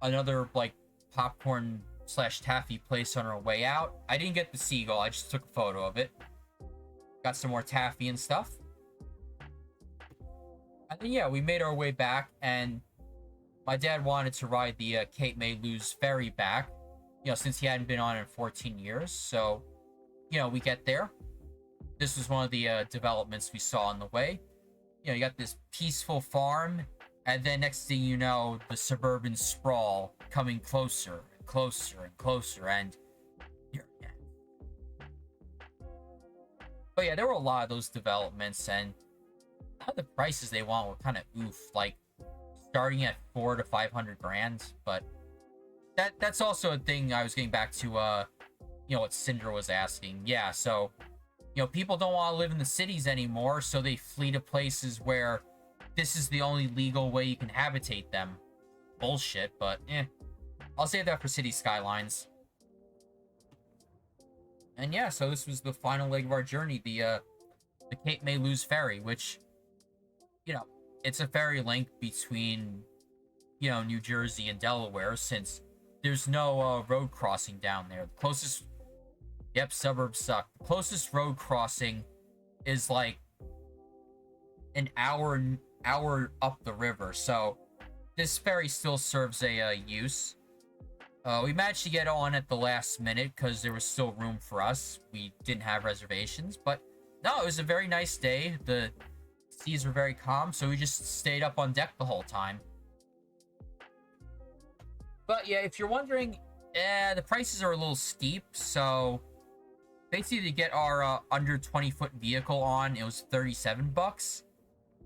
another like popcorn / taffy place on our way out. I didn't get the seagull, I just took a photo of it. Got some more taffy and stuff. And then yeah, we made our way back, and my dad wanted to ride the Cape May Lose ferry back, since he hadn't been on it in 14 years. So, we get there. This was one of the developments we saw on the way. You got this peaceful farm, and then next thing you know, the suburban sprawl coming closer and closer and closer, and you're dead. But yeah, there were a lot of those developments, and the prices they want were kind of oof, like starting at 400 to 500 grand. But that's also a thing I was getting back to. What Cinder was asking. Yeah, so people don't want to live in the cities anymore, so they flee to places where this is the only legal way you can habitate them. Bullshit, but I'll save that for City Skylines. And yeah, so this was the final leg of our journey, the Cape May Lose ferry, which, it's a ferry link between, New Jersey and Delaware, since there's no road crossing down there. The closest, yep, suburbs suck. The closest road crossing is like an hour up the river, so this ferry still serves a use. We managed to get on at the last minute because there was still room for us. We didn't have reservations, but no, it was a very nice day. The seas were very calm, so we just stayed up on deck the whole time. But yeah, if you're wondering, the prices are a little steep, so Basically, to get our under 20-foot vehicle on, it was $37.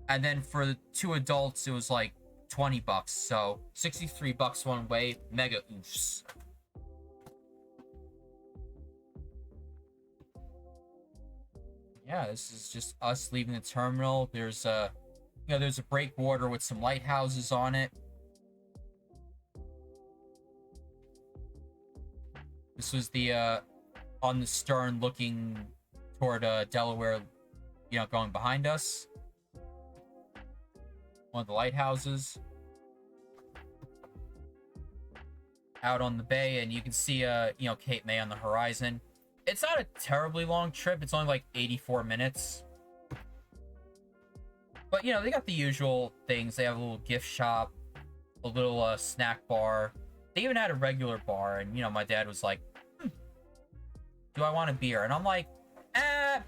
And then for the 2 adults, it was like $20. So $63 one way. Mega oofs. Yeah, this is just us leaving the terminal. There's there's a breakwater with some lighthouses on it. This was the on the stern looking toward Delaware, going behind us. One of the lighthouses. Out on the bay, and you can see Cape May on the horizon. It's not a terribly long trip. It's only like 84 minutes. But, they got the usual things. They have a little gift shop, a little snack bar. They even had a regular bar, and, my dad was like, do I want a beer? And I'm like,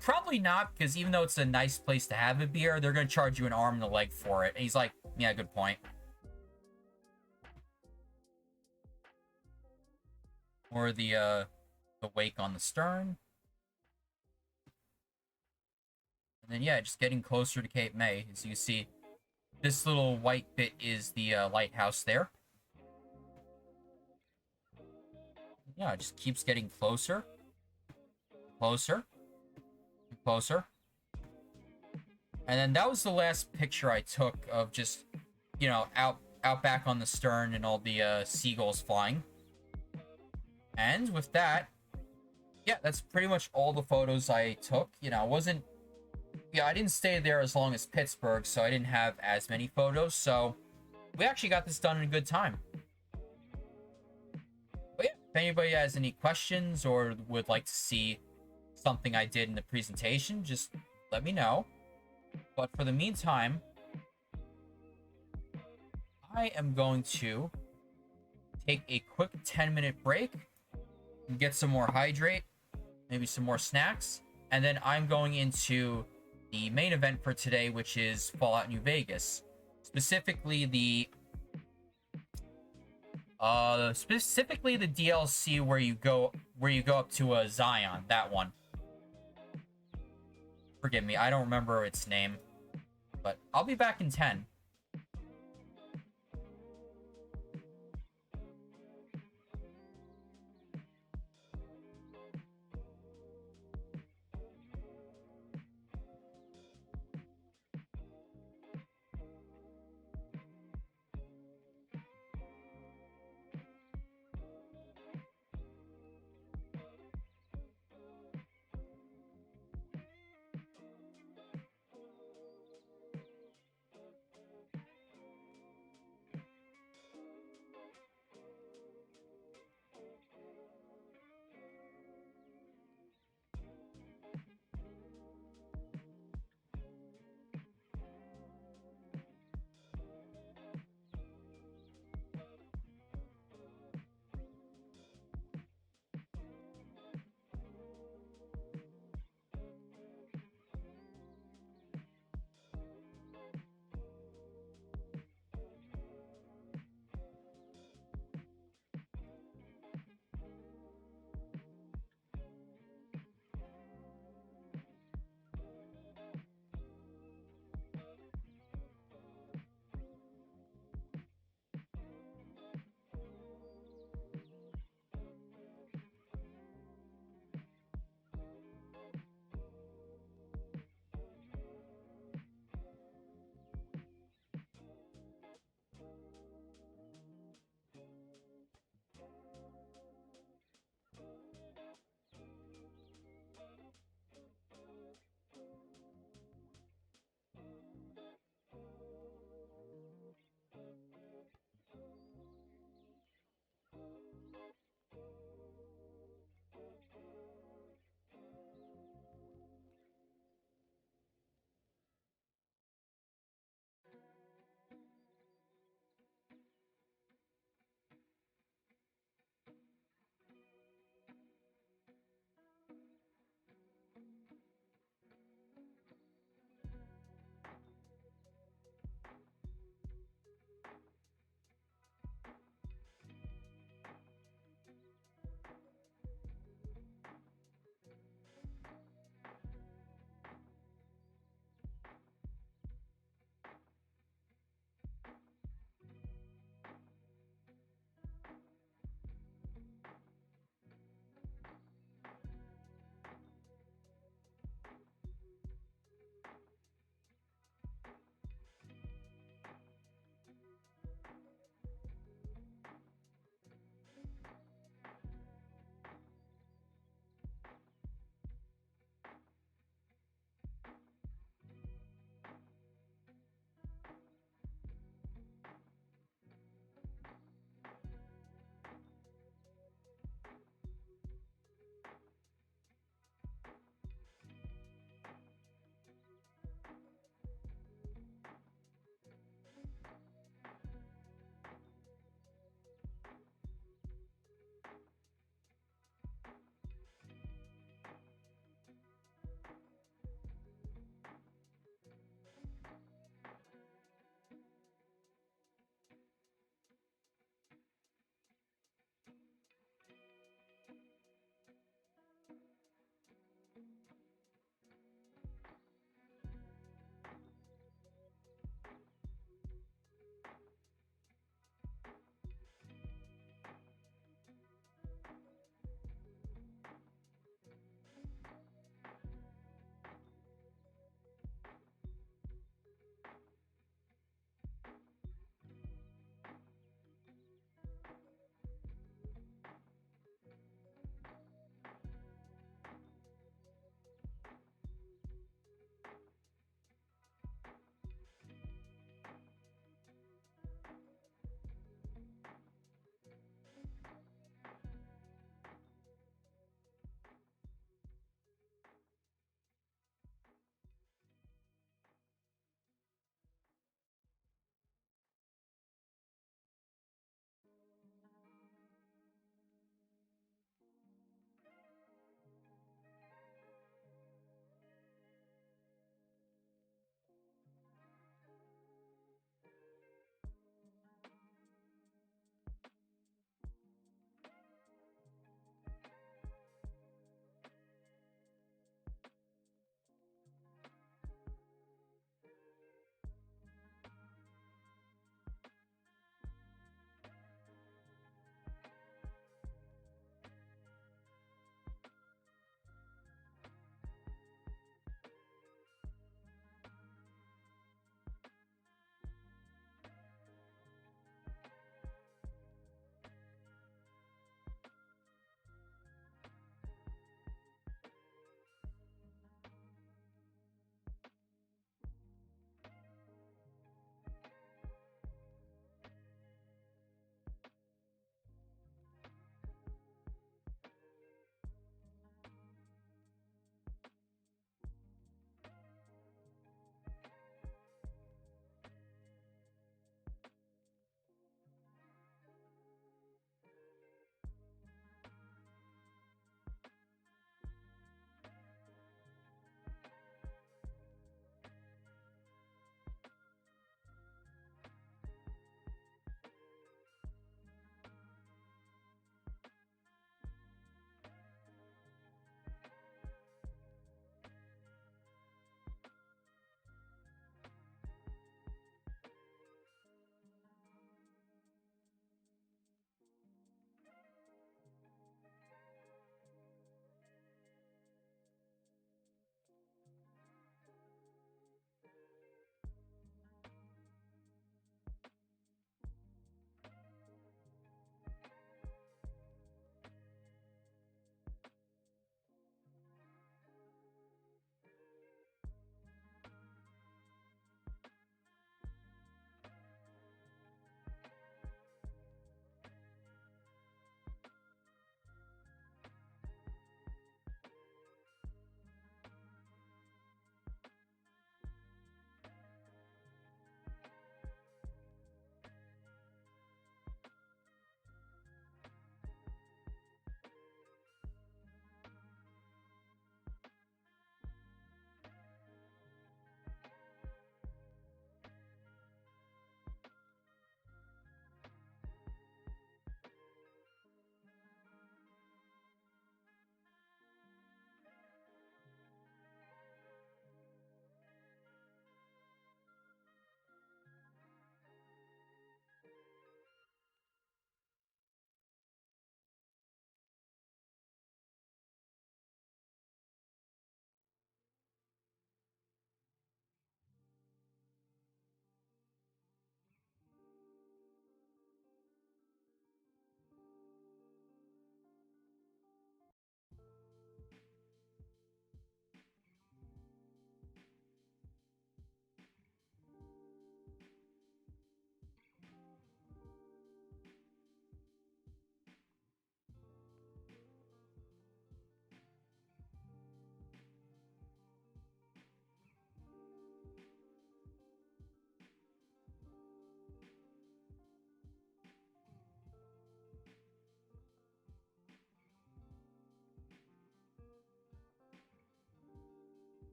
probably not, because even though it's a nice place to have a beer, they're going to charge you an arm and a leg for it. And he's like, yeah, good point. Or the wake on the stern. And then, yeah, just getting closer to Cape May. As you see, this little white bit is the lighthouse there. Yeah, it just keeps getting closer. Closer. Closer. And then that was the last picture I took of just, out back on the stern and all the seagulls flying. And with that, yeah, that's pretty much all the photos I took. I didn't stay there as long as Pittsburgh, so I didn't have as many photos. So we actually got this done in a good time. But yeah, if anybody has any questions or would like to see something I did in the presentation, just let me know. But for the meantime, I am going to take a quick 10-minute break and get some more hydrate, maybe some more snacks, and then I'm going into the main event for today, which is Fallout New Vegas. Specifically the DLC where you go up to Zion, that one. Forgive me, I don't remember its name, but I'll be back in 10.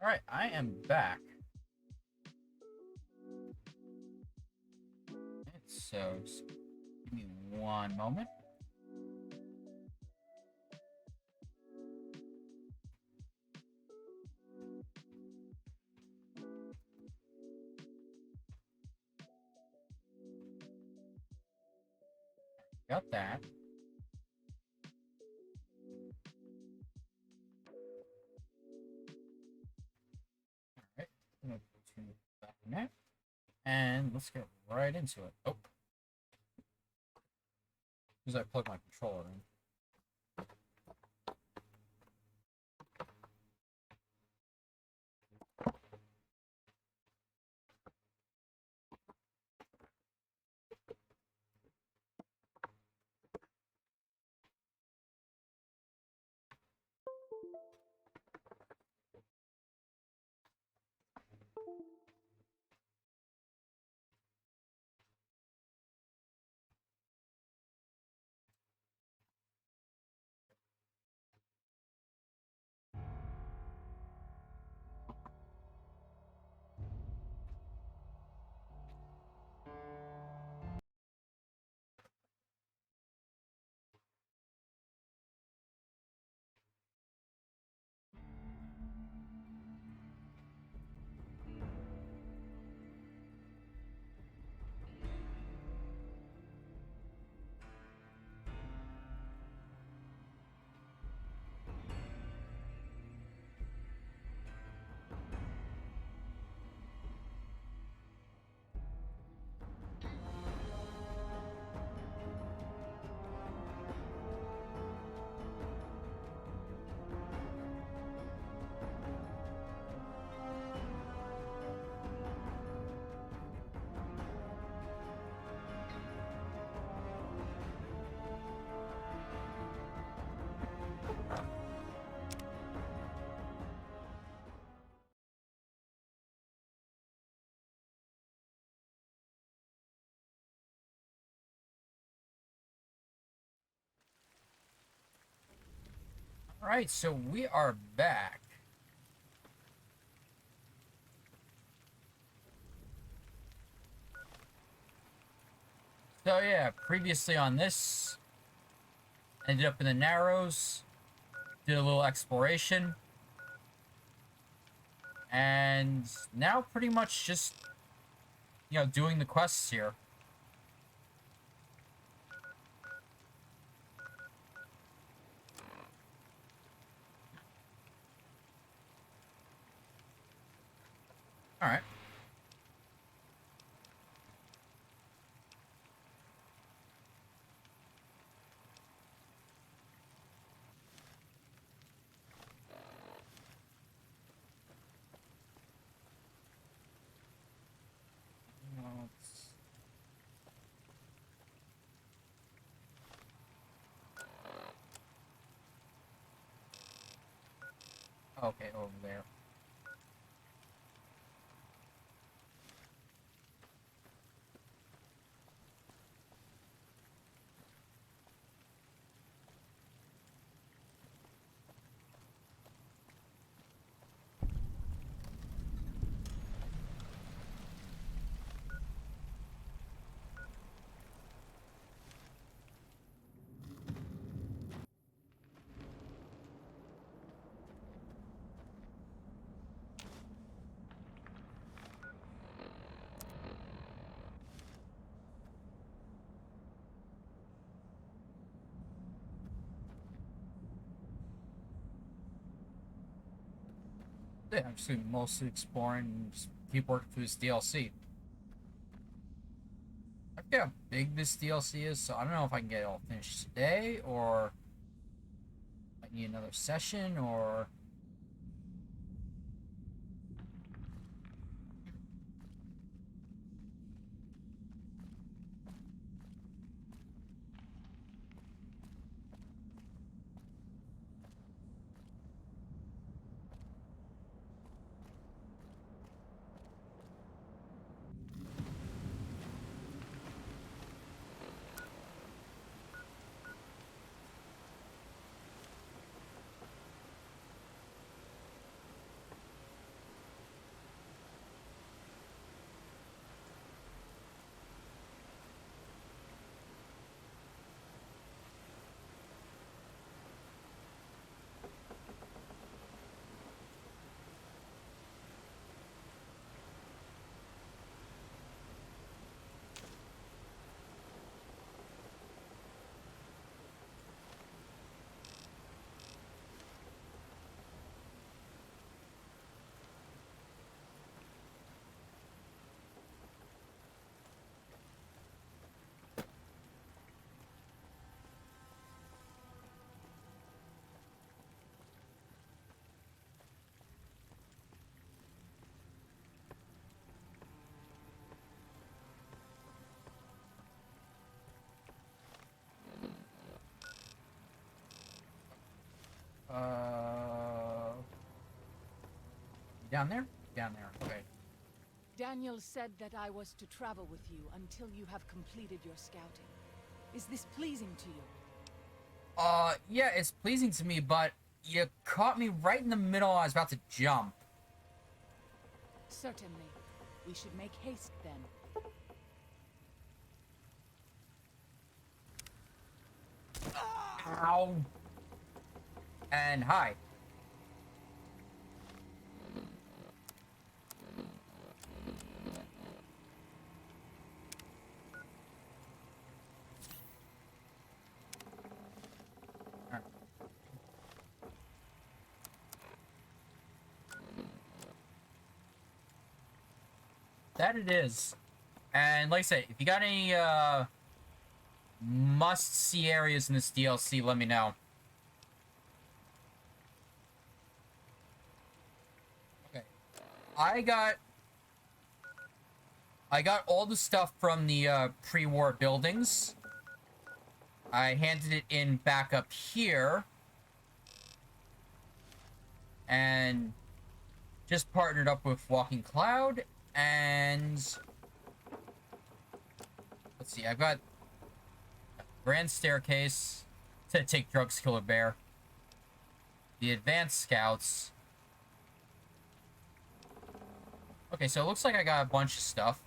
Alright, I am back. So, just give me one moment. Got that. Alright, I'm gonna go to back in there. And let's get right into it. Oh. As I plug my controller in. Alright, so we are back. So yeah, previously on this, ended up in the Narrows, did a little exploration, and now pretty much just, doing the quests here. Alright. Okay, over there. Yeah, I'm just mostly exploring and just keep working through this DLC. I forget how big this DLC is, so I don't know if I can get it all finished today, or I need another session, or... Uh, down there? Down there. Okay. Daniel said that I was to travel with you until you have completed your scouting. Is this pleasing to you? Yeah, it's pleasing to me, but you caught me right in the middle. I was about to jump. Certainly. We should make haste then. Ow. And hi. That it is. And like I said, if you got any must-see areas in this DLC, let me know. Okay. I got all the stuff from the pre-war buildings. I handed it in back up here. And just partnered up with Walking Cloud. And let's see, I've got Grand Staircase to take drugs, kill a bear. The Advanced Scouts. Okay, so it looks like I got a bunch of stuff.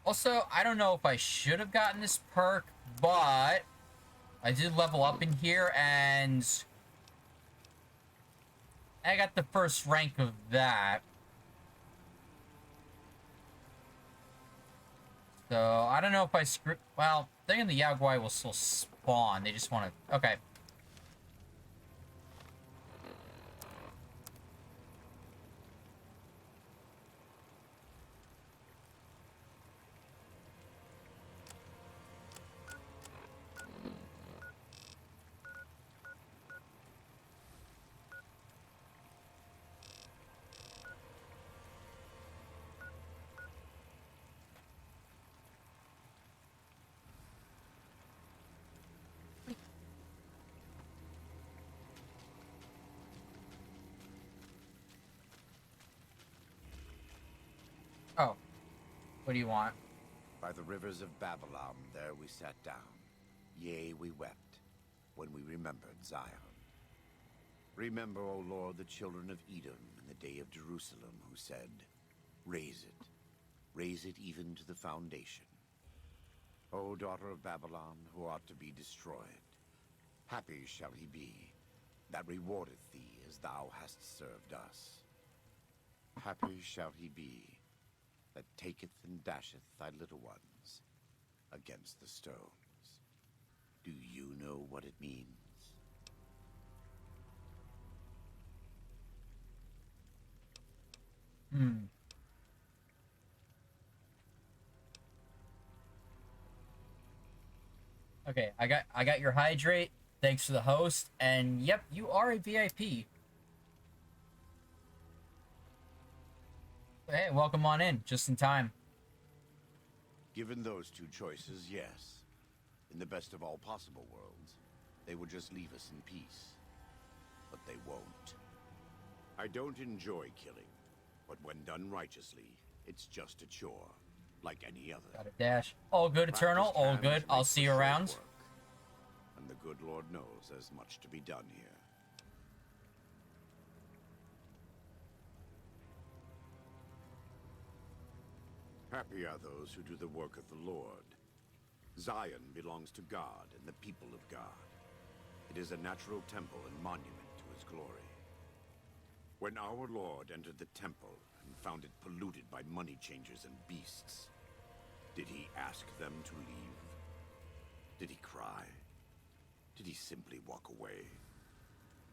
Also, I don't know if I should have gotten this perk, but I did level up in here, and I got the first rank of that. So, I don't know if I screw... Well, thinking the Yaguai will still spawn. They just want to... Okay. Oh. What do you want? By the rivers of Babylon, there we sat down. Yea, we wept, when we remembered Zion. Remember, O Lord, the children of Edom in the day of Jerusalem, who said, raise it even to the foundation. O daughter of Babylon, who ought to be destroyed, happy shall he be, that rewardeth thee as thou hast served us. Happy shall he be, that taketh and dasheth thy little ones against the stones. Do you know what it means? Okay, I got your hydrate. Thanks to the host, and yep, you are a VIP. Hey, welcome on in, just in time. Given those two choices, yes. In the best of all possible worlds, they would just leave us in peace. But they won't. I don't enjoy killing, but when done righteously, it's just a chore, like any other. Got a dash. All good, Eternal. All good. I'll see you around. Work. And the good Lord knows there's much to be done here. Happy are those who do the work of the Lord. Zion belongs to God and the people of God. It is a natural temple and monument to his glory. When our Lord entered the temple and found it polluted by money changers and beasts, did he ask them to leave? Did he cry? Did he simply walk away?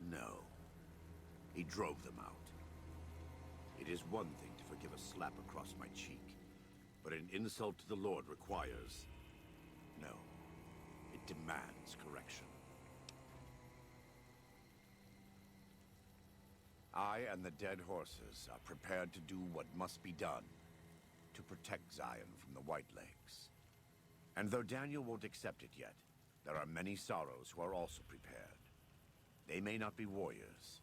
No. He drove them out. It is one thing to forgive a slap across my cheek, but an insult to the Lord requires... no. It demands correction. I and the dead horses are prepared to do what must be done to protect Zion from the White Legs. And though Daniel won't accept it yet, there are many sorrows who are also prepared. They may not be warriors,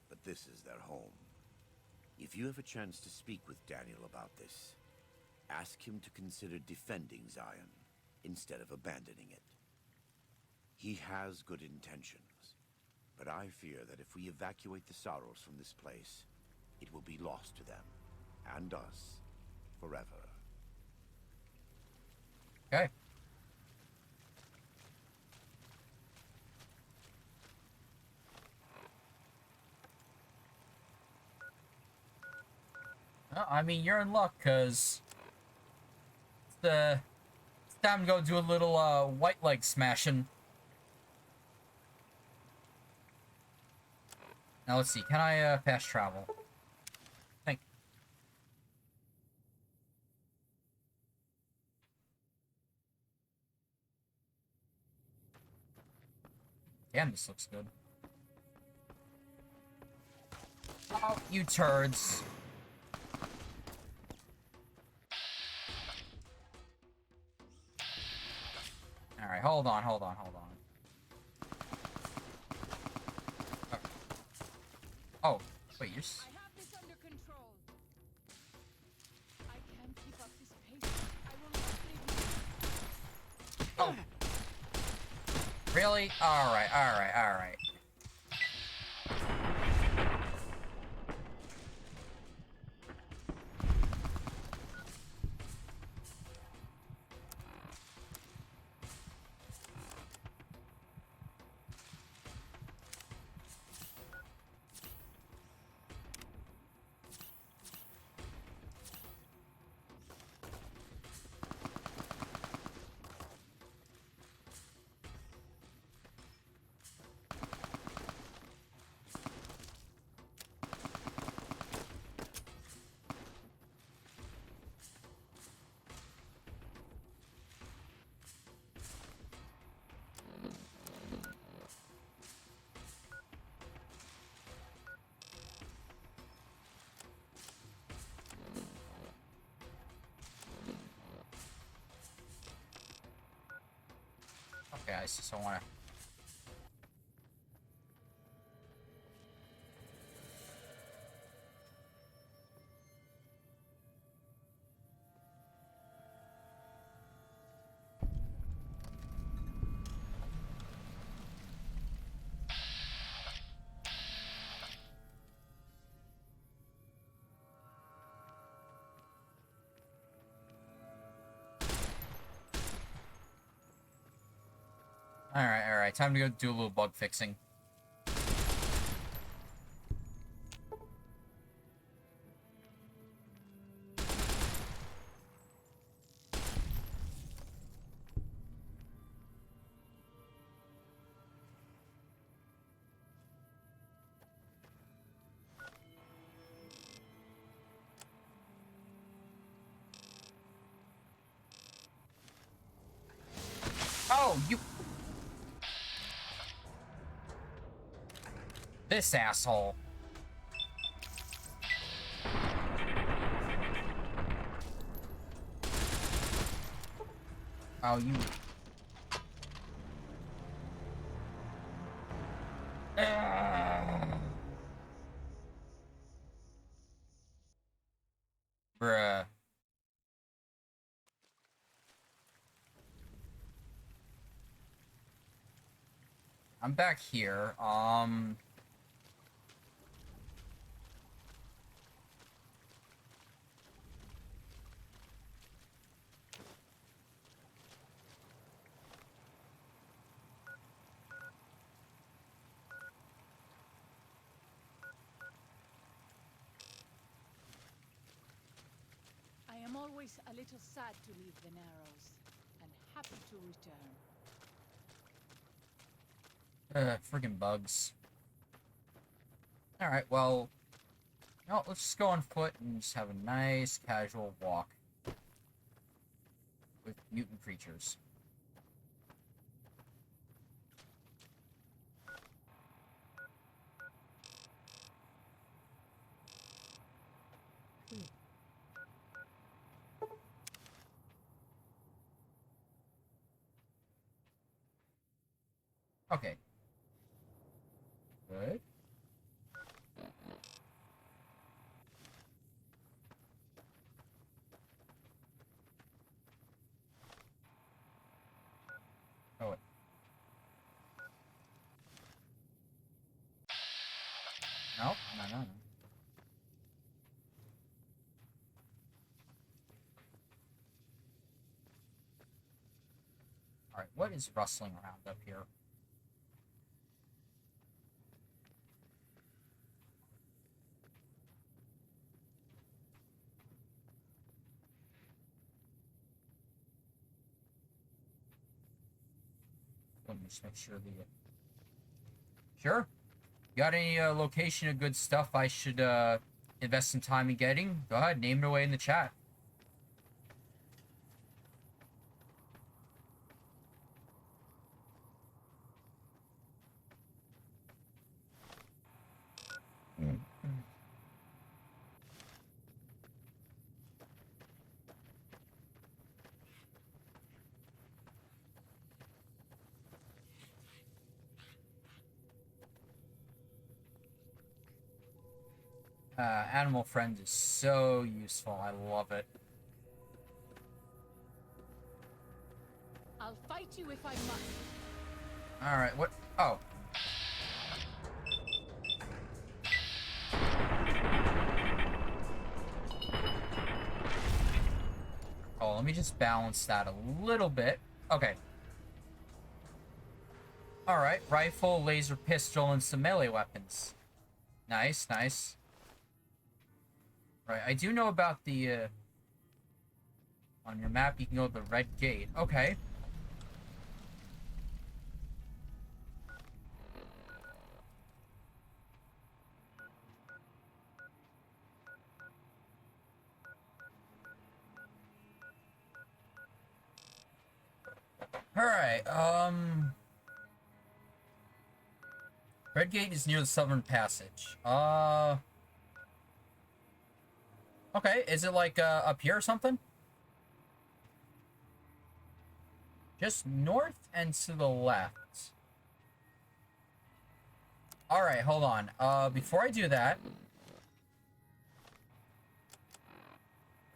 but this is their home. If you have a chance to speak with Daniel about this, ask him to consider defending Zion instead of abandoning it. He has good intentions, but I fear that if we evacuate the sorrows from this place, it will be lost to them, and us, forever. Okay. Well, I mean, you're in luck, because it's time to go do a little, white leg smashing. Now, let's see. Can I, fast travel? Think. Damn, this looks good. Oh, you turds. Alright, hold on. Okay. Oh, wait, you're... I have this under control. I can't keep up this pace. I will not leave you. Oh. Really? Alright. Okay, I just don't wanna... Alright, time to go do a little bug fixing. Oh, you... This asshole. Oh, you... Bruh. I'm back here. I am always a little sad to leave the Narrows, and happy to return. Friggin' bugs. Alright, well... No, let's just go on foot and just have a nice, casual walk. With mutant creatures. Okay. Good. Oh, wait. No, no. Alright, what is rustling around up here? Let me just make sure the... Sure. Got any location of good stuff I should invest some time in getting? Go ahead, name it away in the chat. Animal Friend is so useful. I love it. I'll fight you if I must. Alright, what? Oh. Oh, let me just balance that a little bit. Okay. Alright, rifle, laser pistol, and some melee weapons. Nice, nice. Right, I do know about the, on your map, you can go to the red gate. Okay. Alright, Red Gate is near the Southern Passage. Okay, is it like, up here or something? Just north and to the left. Alright, hold on. Before I do that...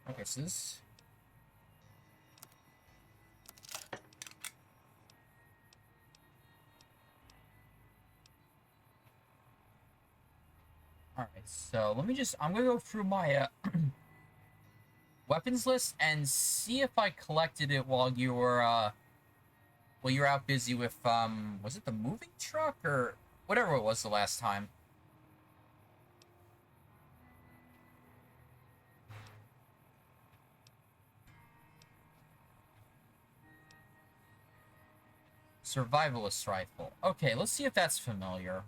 Okay, so this... Alright, so let me just... I'm gonna go through my, weapons list and see if I collected it while you were, while you were out busy with, was it the moving truck or whatever it was the last time? Survivalist rifle. Okay, let's see if that's familiar.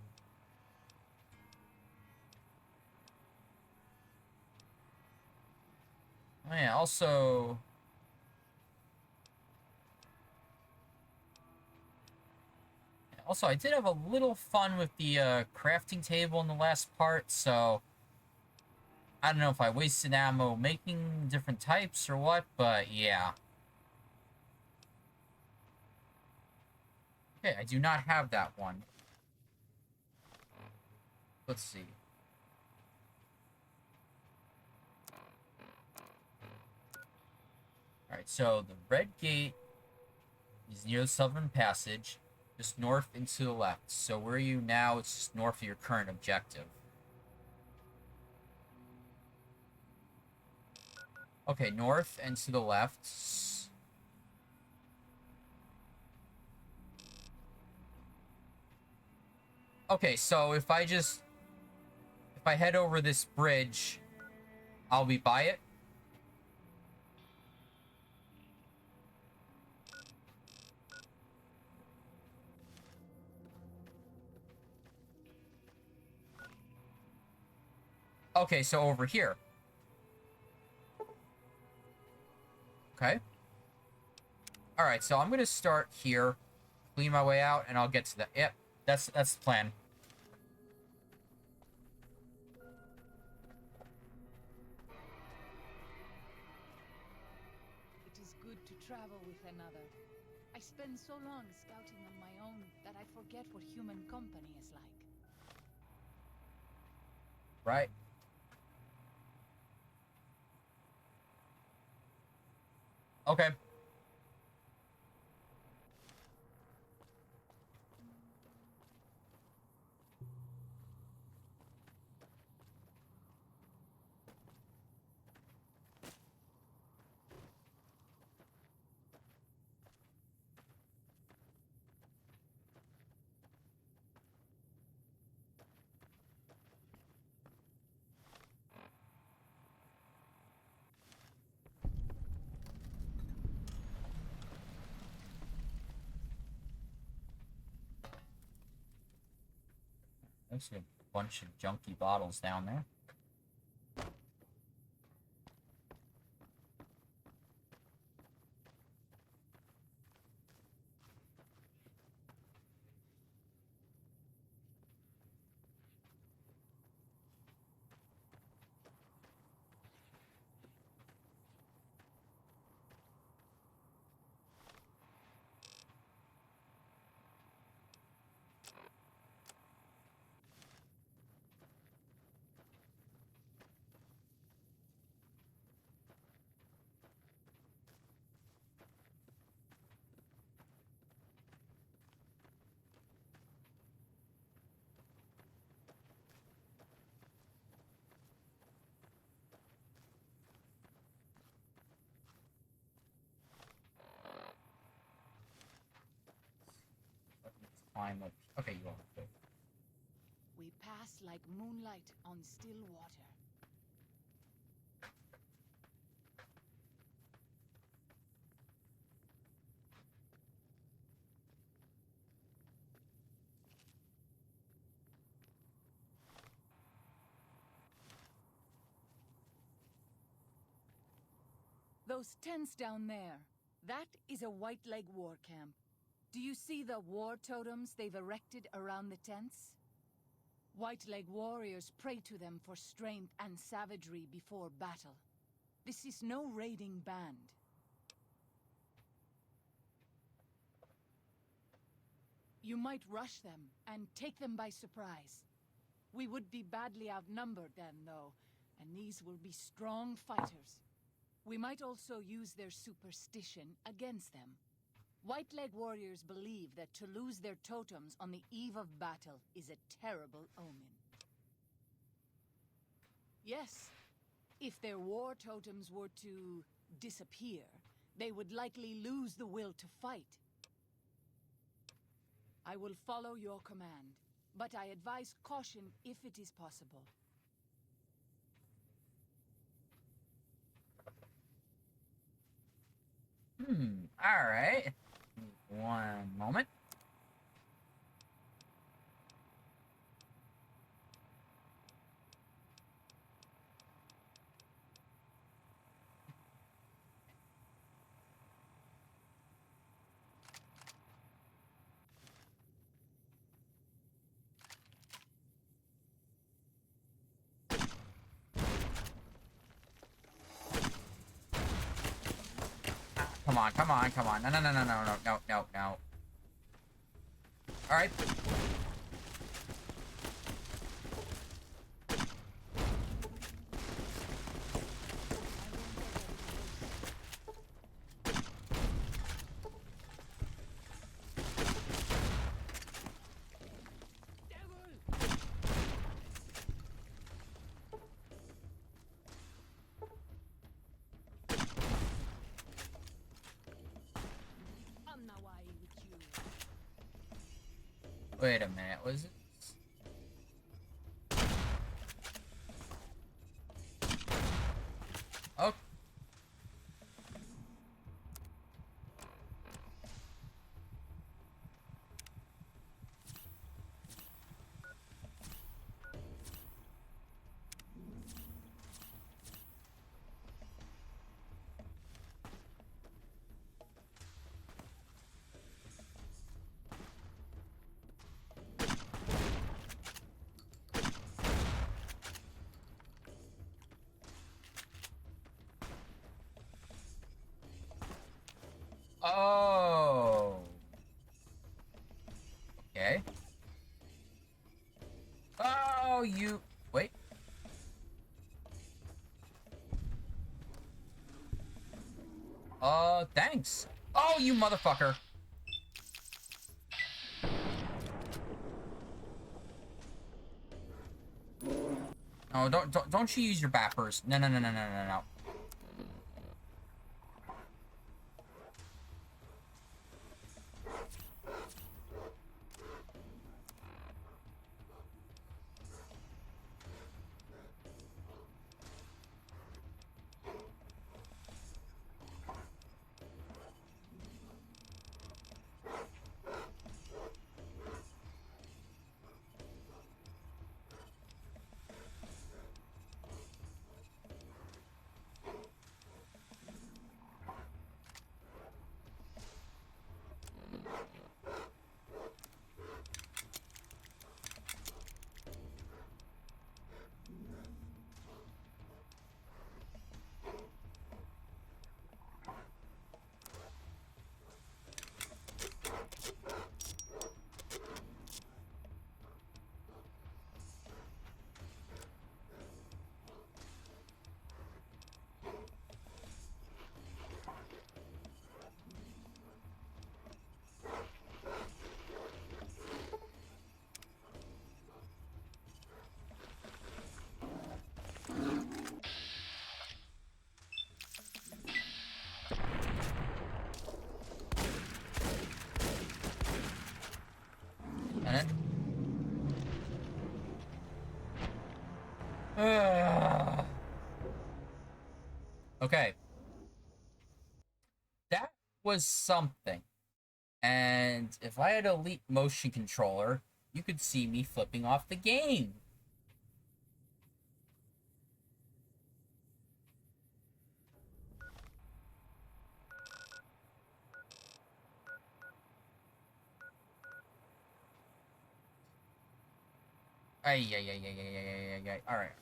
Oh yeah, also... Also, I did have a little fun with the crafting table in the last part, so... I don't know if I wasted ammo making different types or what, but yeah. Okay, I do not have that one. Let's see. Alright, so the red gate is near the Southern Passage, just north and to the left. So where are you now? It's just north of your current objective. Okay, north and to the left. Okay, so if I head over this bridge, I'll be by it. Okay, so over here. Okay. Alright, so I'm gonna start here, clean my way out, and I'll get to that. Yep, that's the plan. It is good to travel with another. I spend so long scouting on my own that I forget what human company is like. Right. Okay. I see a bunch of junky bottles down there. Climb up. Okay, you are good. We pass like moonlight on still water. Those tents down there, that is a White Leg war camp. Do you see the war totems they've erected around the tents? White Leg warriors pray to them for strength and savagery before battle. This is no raiding band. You might rush them and take them by surprise. We would be badly outnumbered then, though, and these will be strong fighters. We might also use their superstition against them. White Leg warriors believe that to lose their totems on the eve of battle is a terrible omen. Yes, if their war totems were to disappear, they would likely lose the will to fight. I will follow your command, but I advise caution if it is possible. Alright. One moment. Come on, come on, come on. No, no, no, no, no, no, no, no, no. Alright. Wait a minute, was it? Oh. Oh, you... Wait. Thanks. Oh, you motherfucker. Oh, don't you use your bappers. No, no, no, no, no, no, no. And then... Okay. That was something. And if I had an Elite motion controller, you could see me flipping off the game. Ay, ay, ay, ay, ay, ay, ay, ay. All right.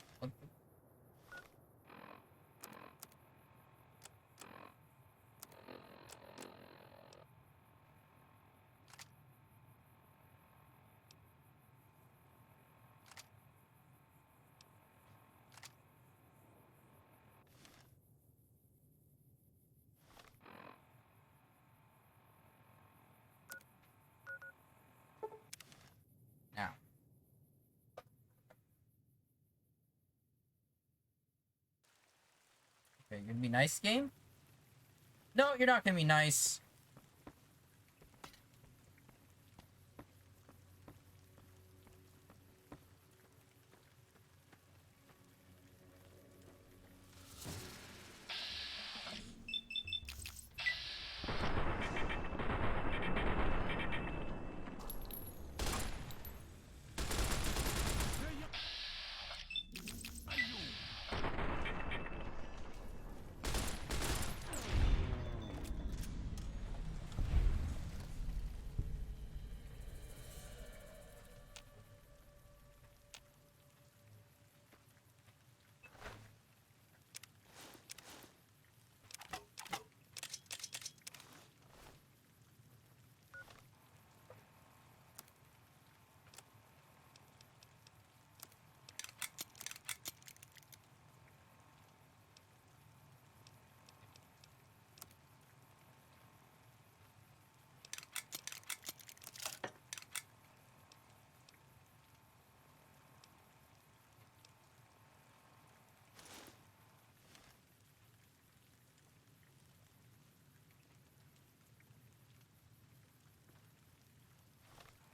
Now. Okay, you're gonna be nice, game? No, you're not gonna be nice.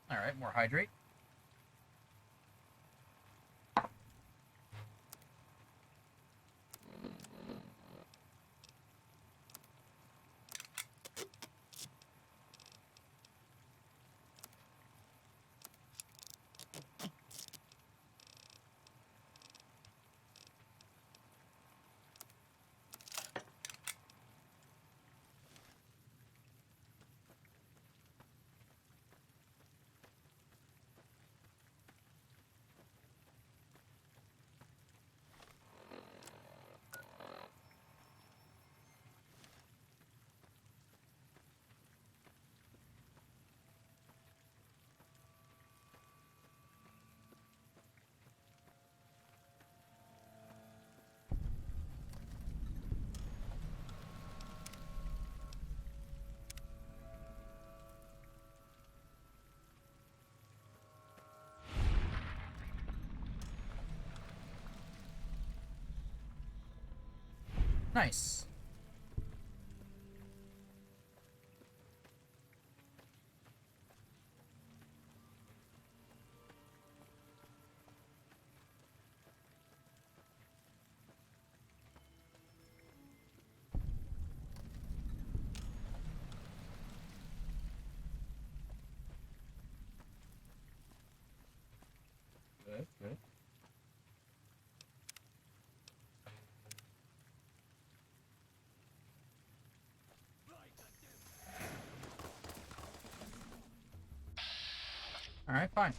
All right, more hydrate. Nice. Good, good. Alright, fine.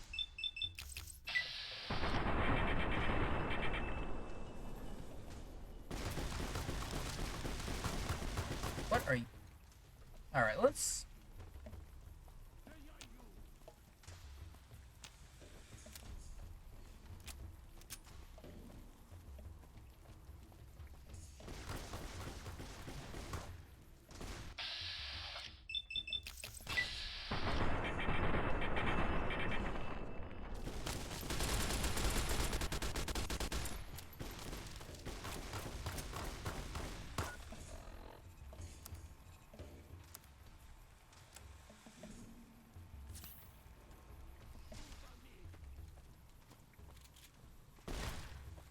What are you? Alright, let's...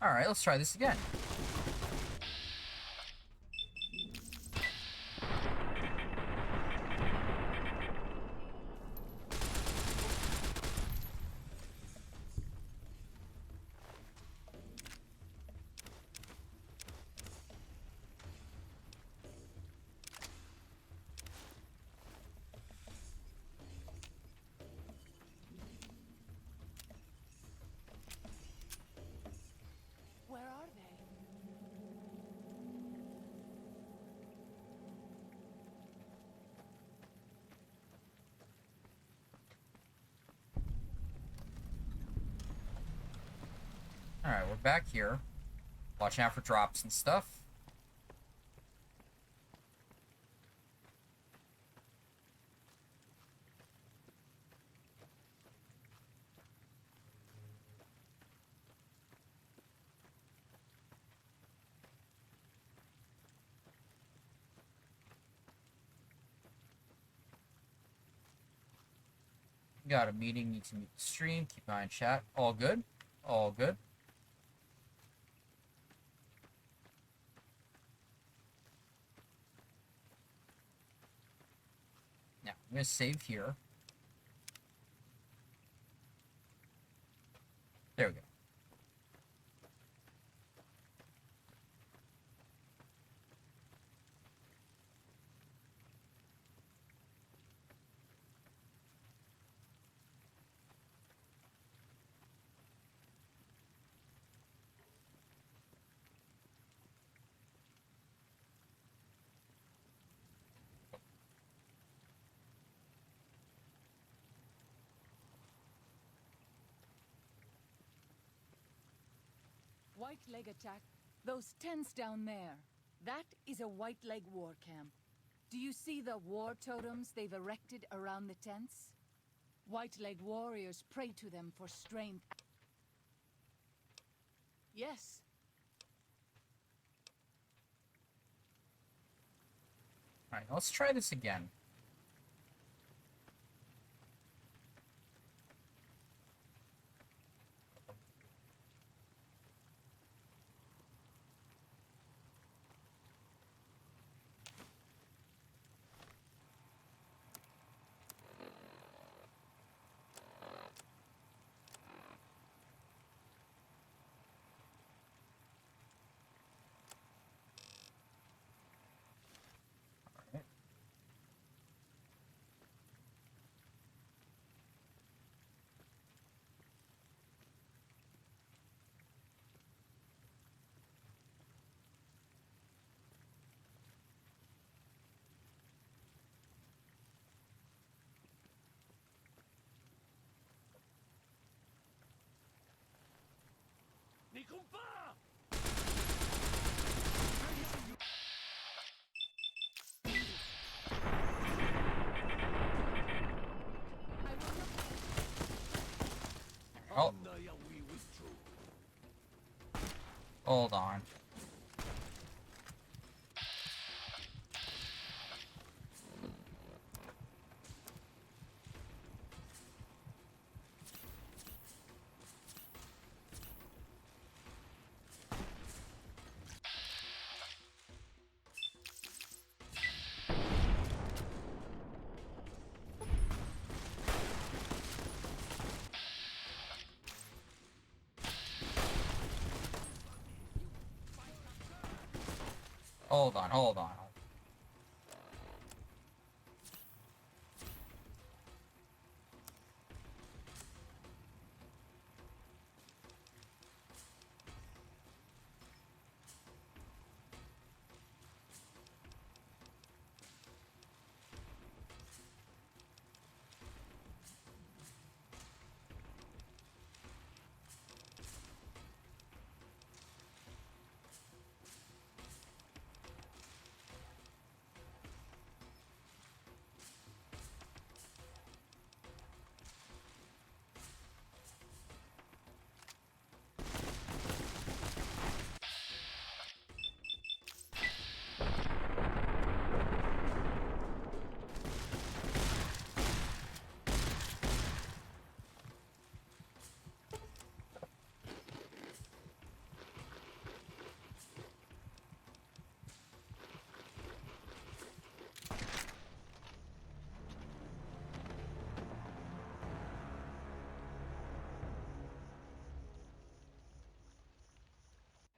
Alright, let's try this again. Where are they? Alright, we're back here. Watching out for drops and stuff. Got a meeting, need to mute the stream, keep an eye on chat. All good? All good. Now, I'm going to save here. There we go. White leg attack. Those tents down there. That is a white leg war camp. Do you see the war totems they've erected around the tents? White leg warriors pray to them for strength. Yes. Alright, let's try this again. Oh. Hold on. hold on, hold on.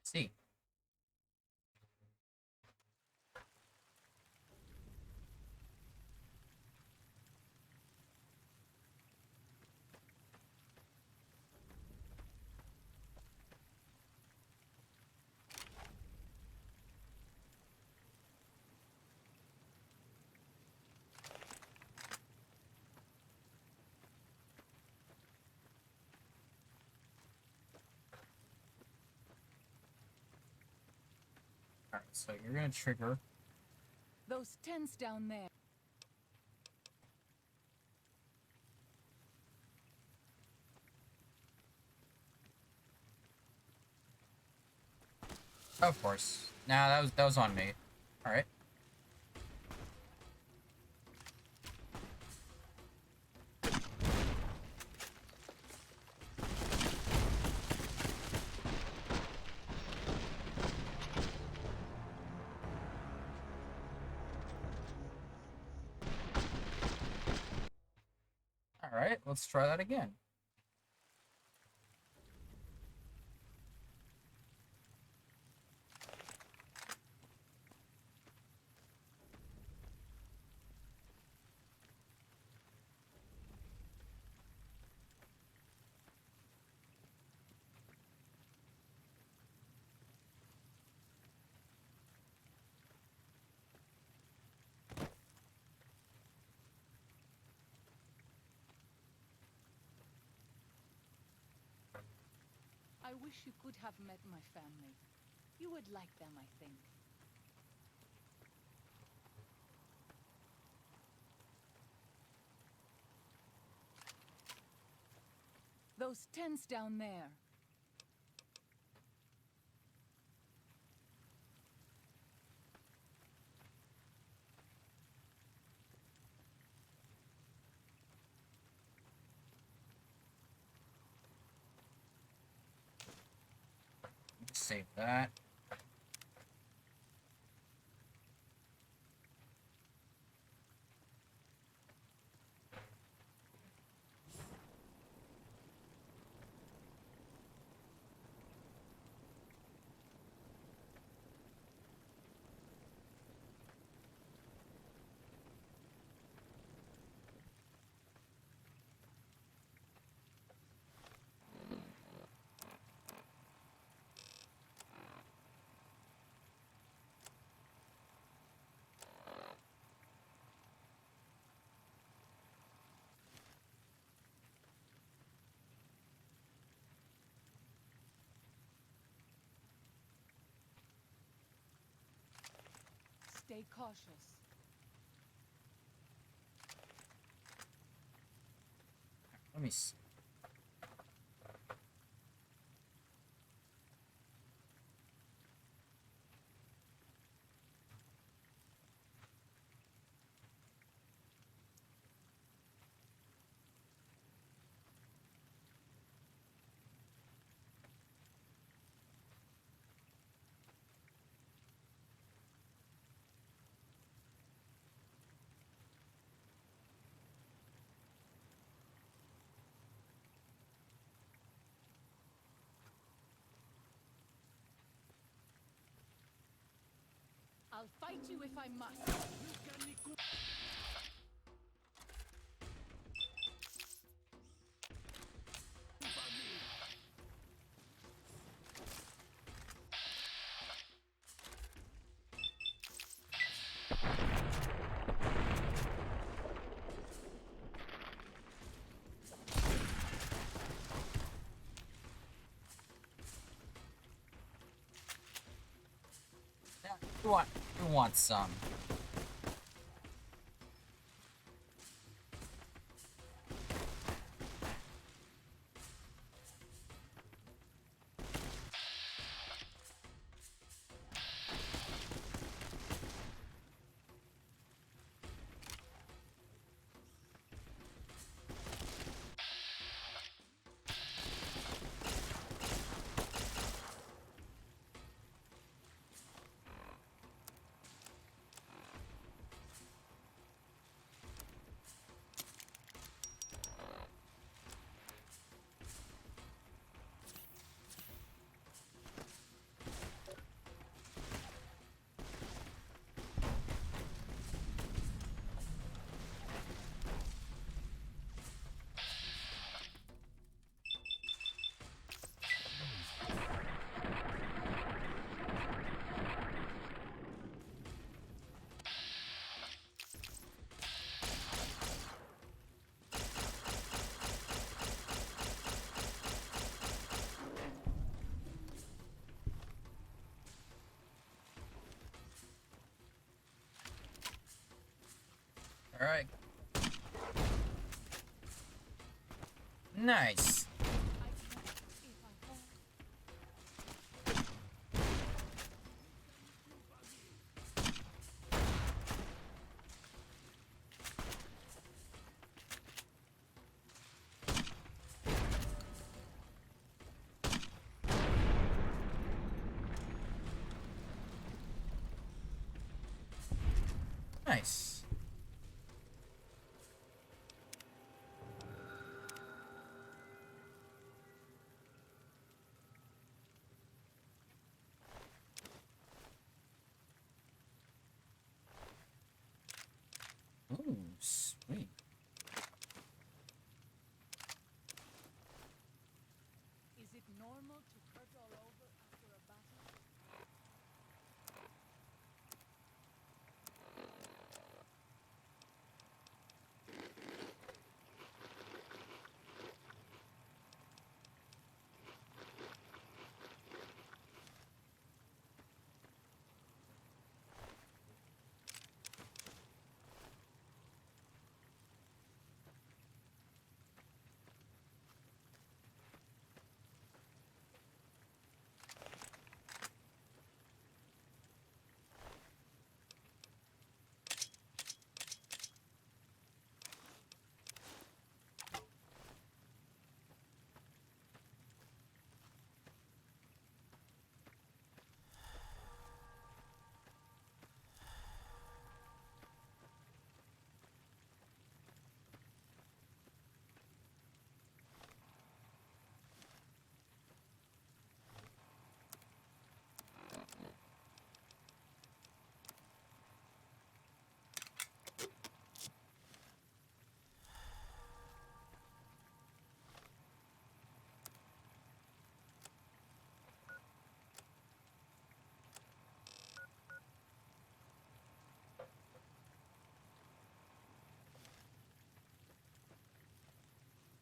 See. Alright, so you're gonna trigger. Those tents down there. Of course. Nah, that was on me. Alright. Alright, let's try that again. I wish you could have met my family. You would like them, I think. Those tents down there. Save that. Stay cautious. Let me see. I'll fight you if I must. Who wants some? All right. Nice. Nice. Ooh, sweet. Is it normal to hurt all over after a battle?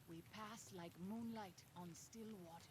We pass like moonlight on still water.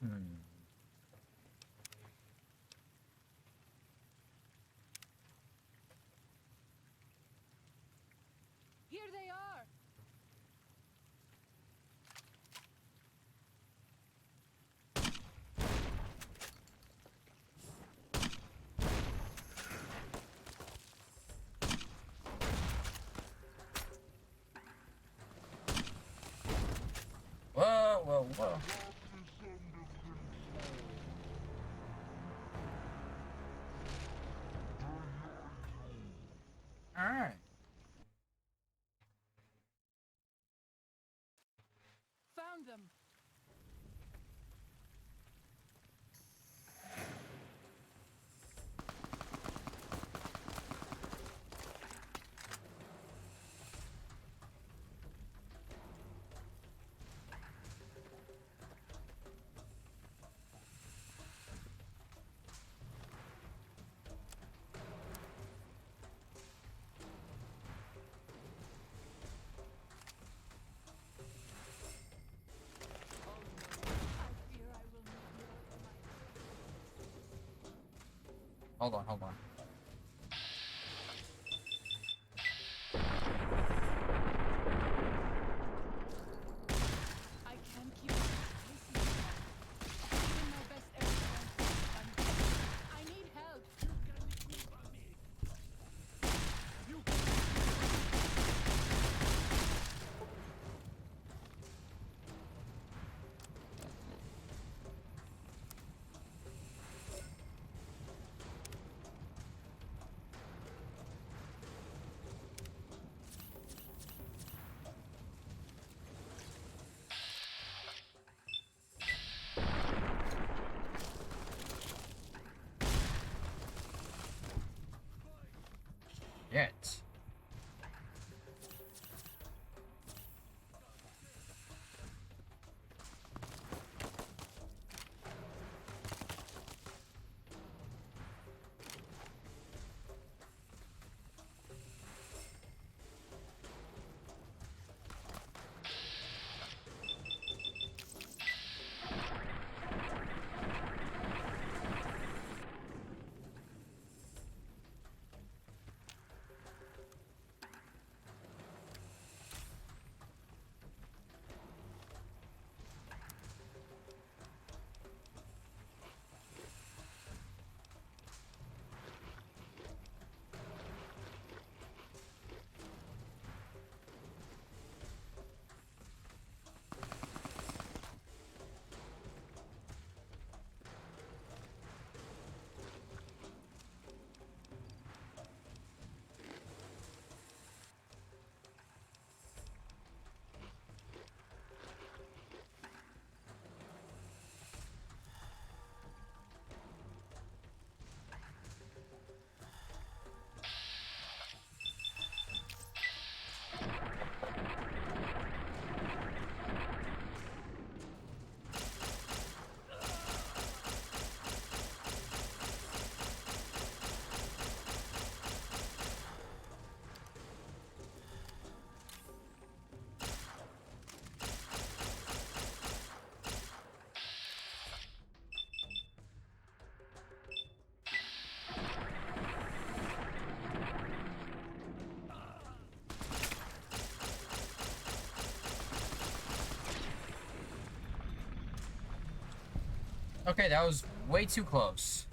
Hmm. Here they are! Whoa, whoa, whoa. Alright. Found them! Hold on, hold on. I can't keep chasing them. Giving my best effort. I'm dead. I need help. Shit. Okay, that was way too close.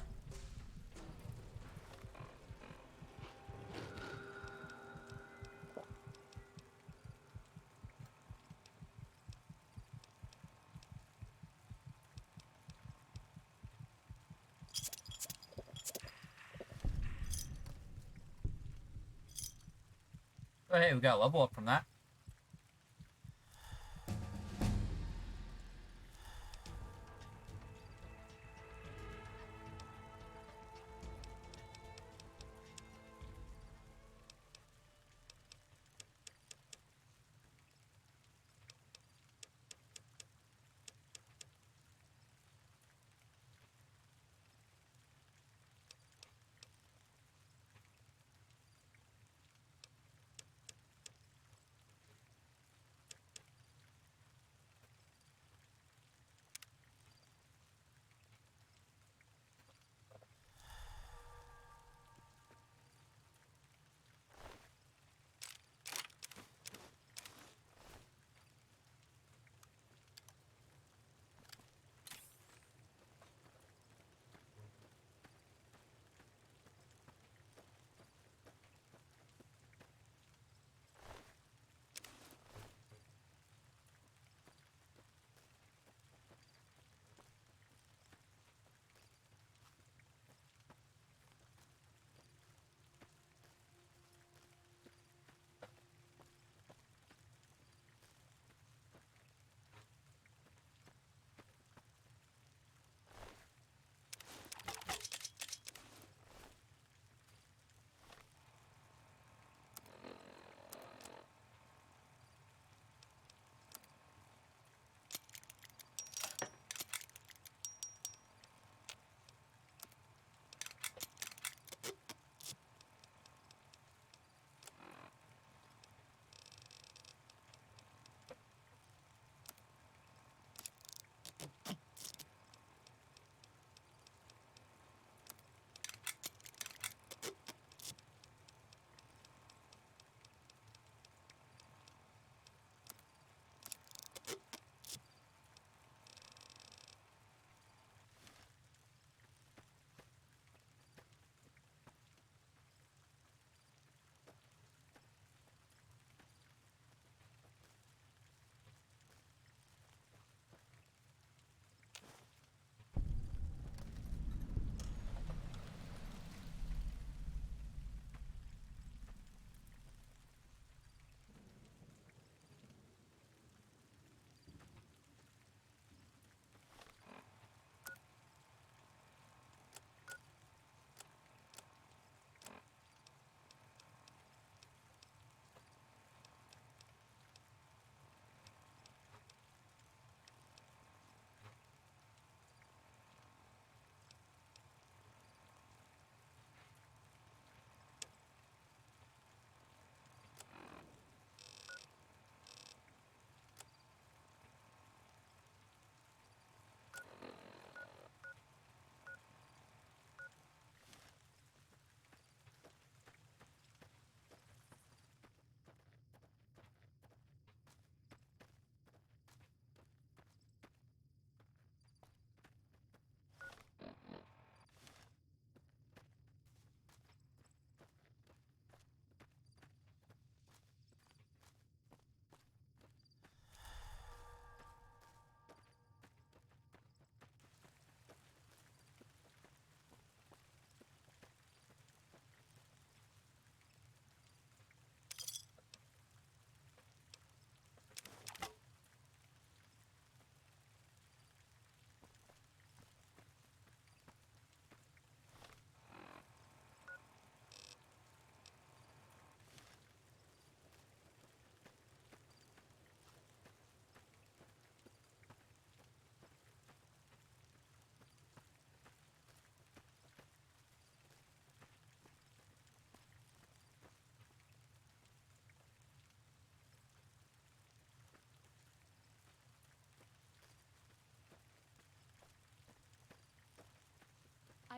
But hey, we got a level up from that.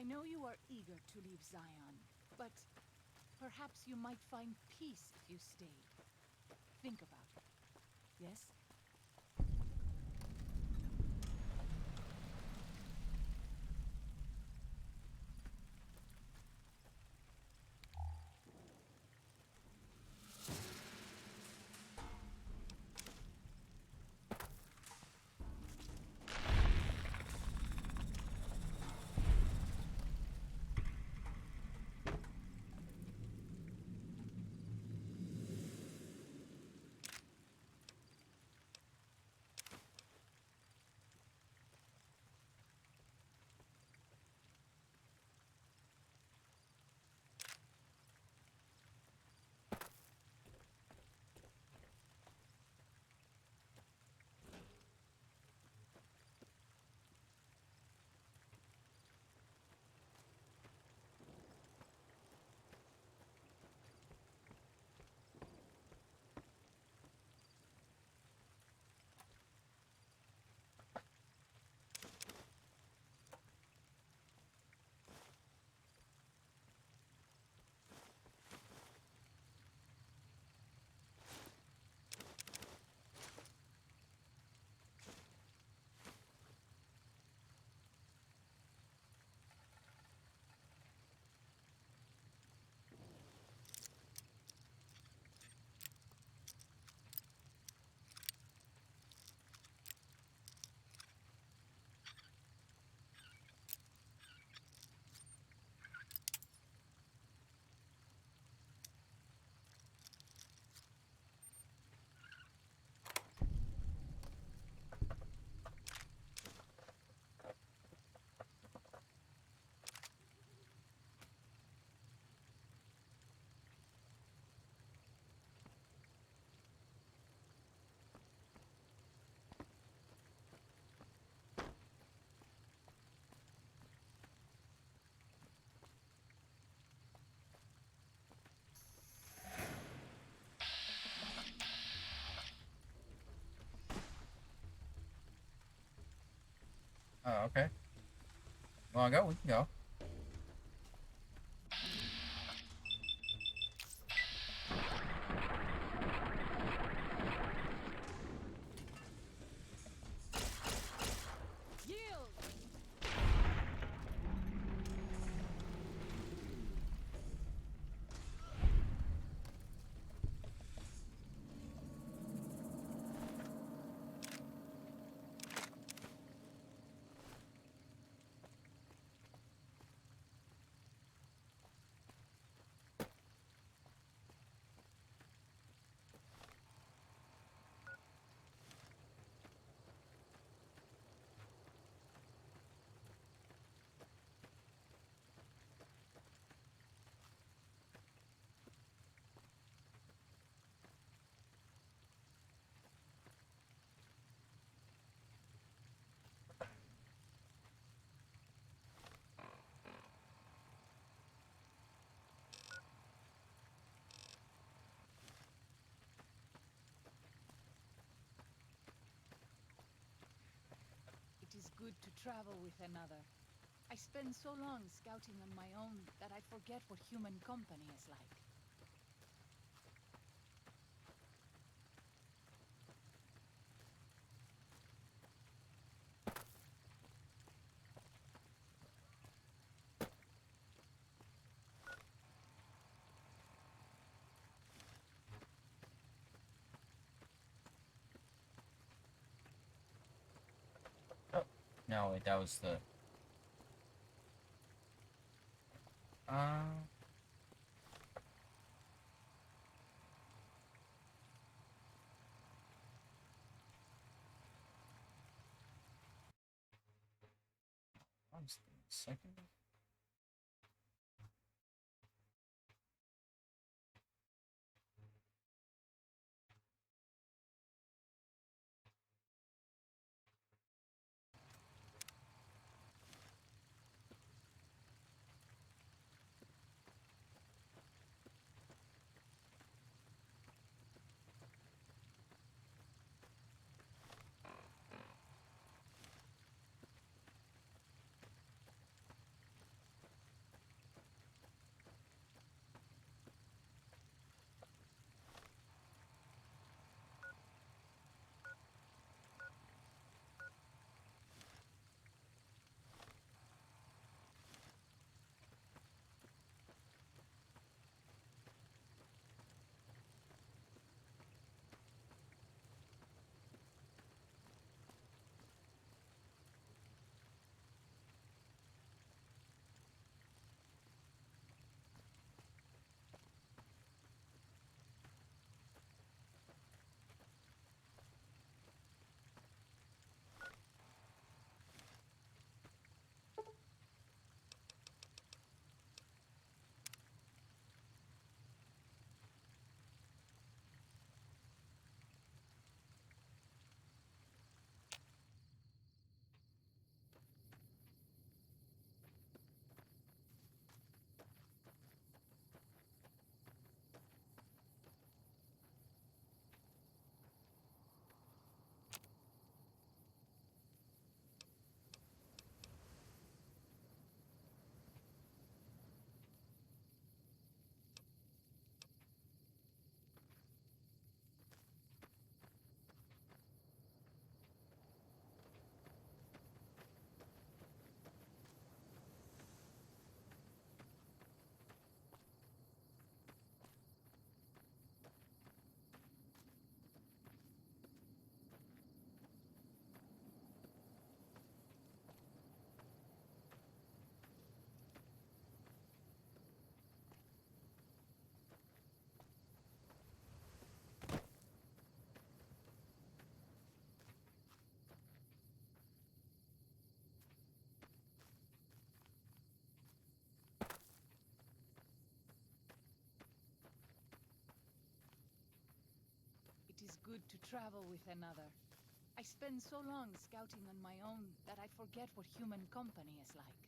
I know you are eager to leave Zion, but perhaps you might find peace if you stayed. Think about it. Yes? Oh, okay. Wanna go? We can go. Yield! It is good to travel with another. I spend so long scouting on my own that I forget what human company is like. Oh, no, wait, that was the... Uh... Just a second. good to travel with another. I spend so long scouting on my own that I forget what human company is like.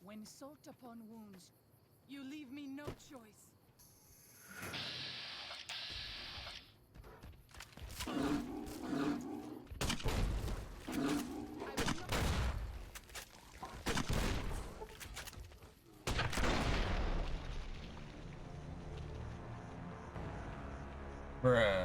When salt upon wounds, you leave me no choice. Bruh.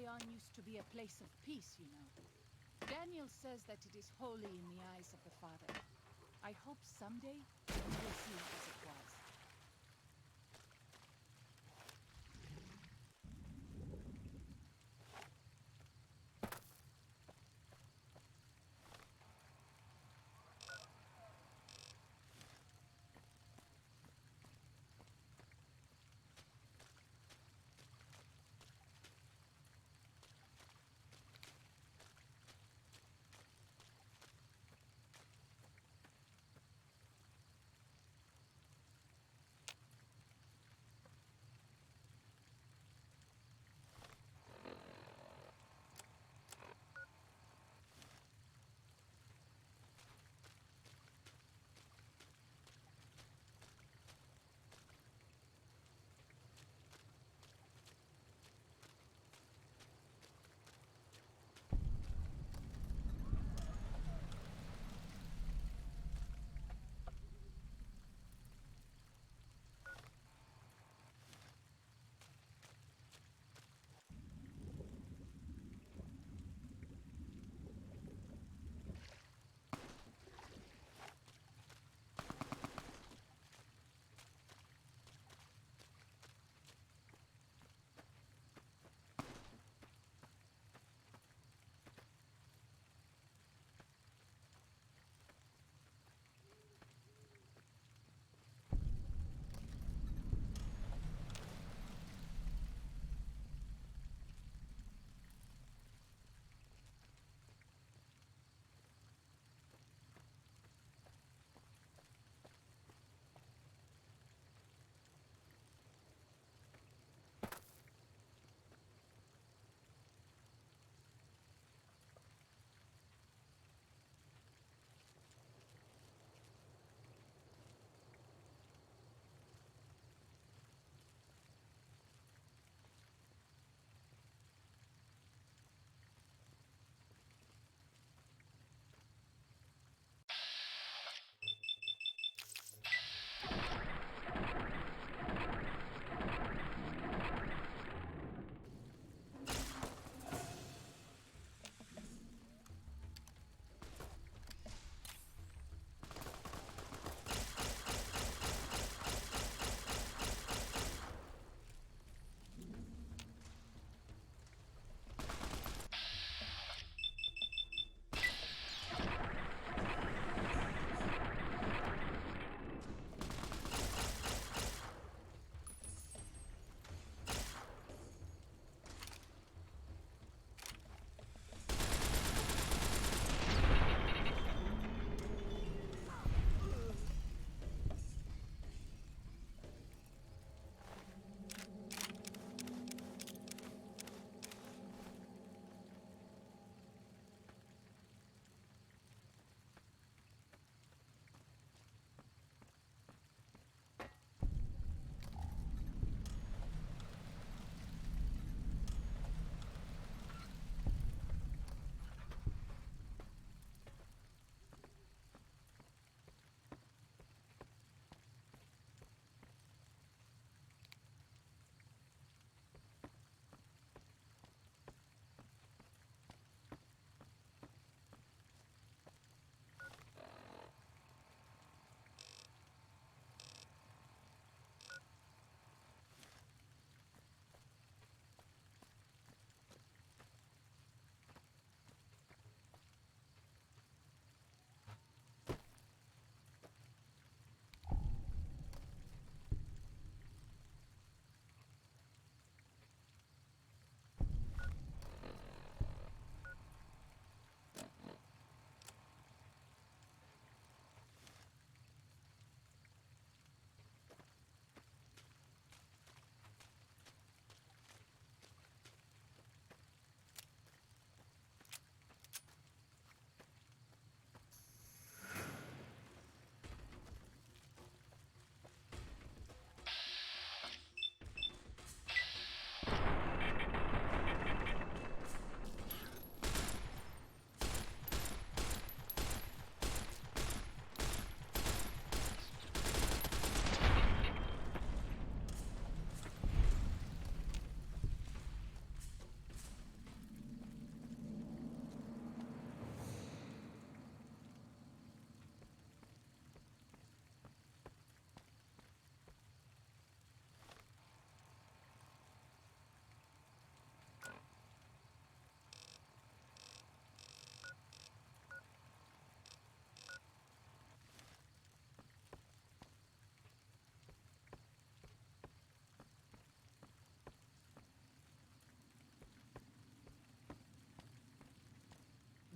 Zion used to be a place of peace, you know. Daniel says that it is holy in the eyes of the Father. I hope someday we will see it as it was.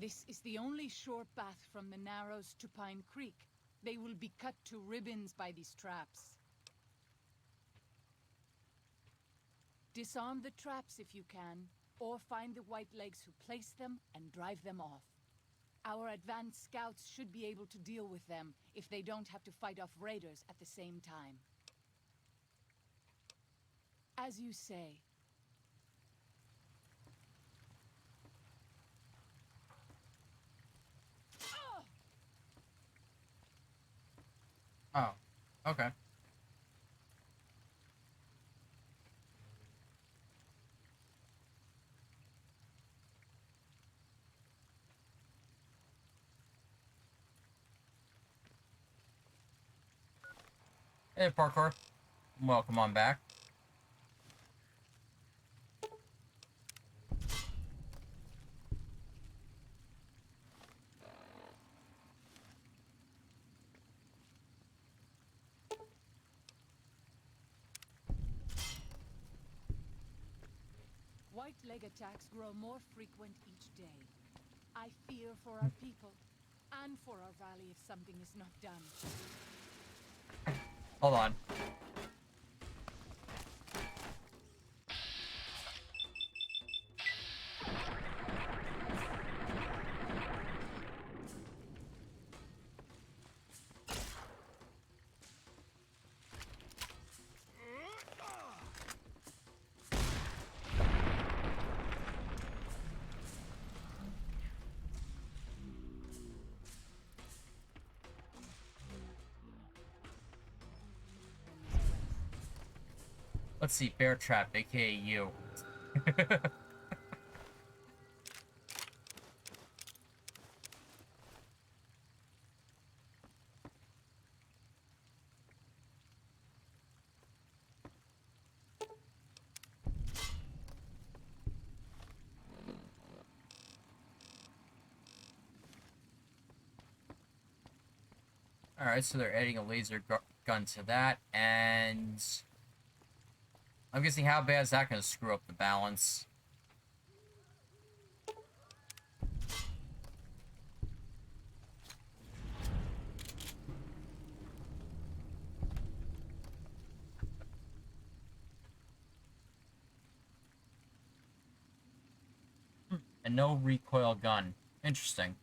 This is the only sure path from the Narrows to Pine Creek. They will be cut to ribbons by these traps. Disarm the traps if you can, or find the Whitelegs who placed them and drive them off. Our advanced scouts should be able to deal with them if they don't have to fight off raiders at the same time. As you say. Oh, okay. Hey, parkour. Welcome on back. White-leg attacks grow more frequent each day. I fear for our people, and for our valley if something is not done. Hold on. Let's see, Bear Trap, aka you. Alright, so they're adding a laser gun to that, and I'm guessing how bad is that going to screw up the balance? And no recoil gun. Interesting.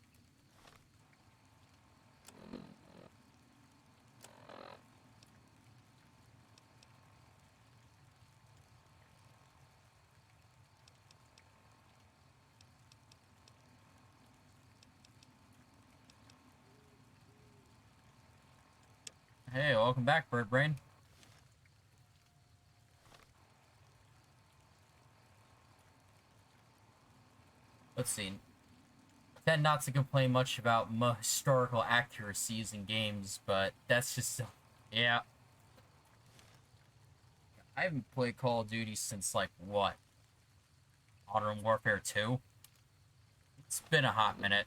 Hey, welcome back, Bird Brain. Let's see. Tend not to complain much about historical accuracies in games, but that's just... yeah. I haven't played Call of Duty since, like, what? Modern Warfare 2? It's been a hot minute.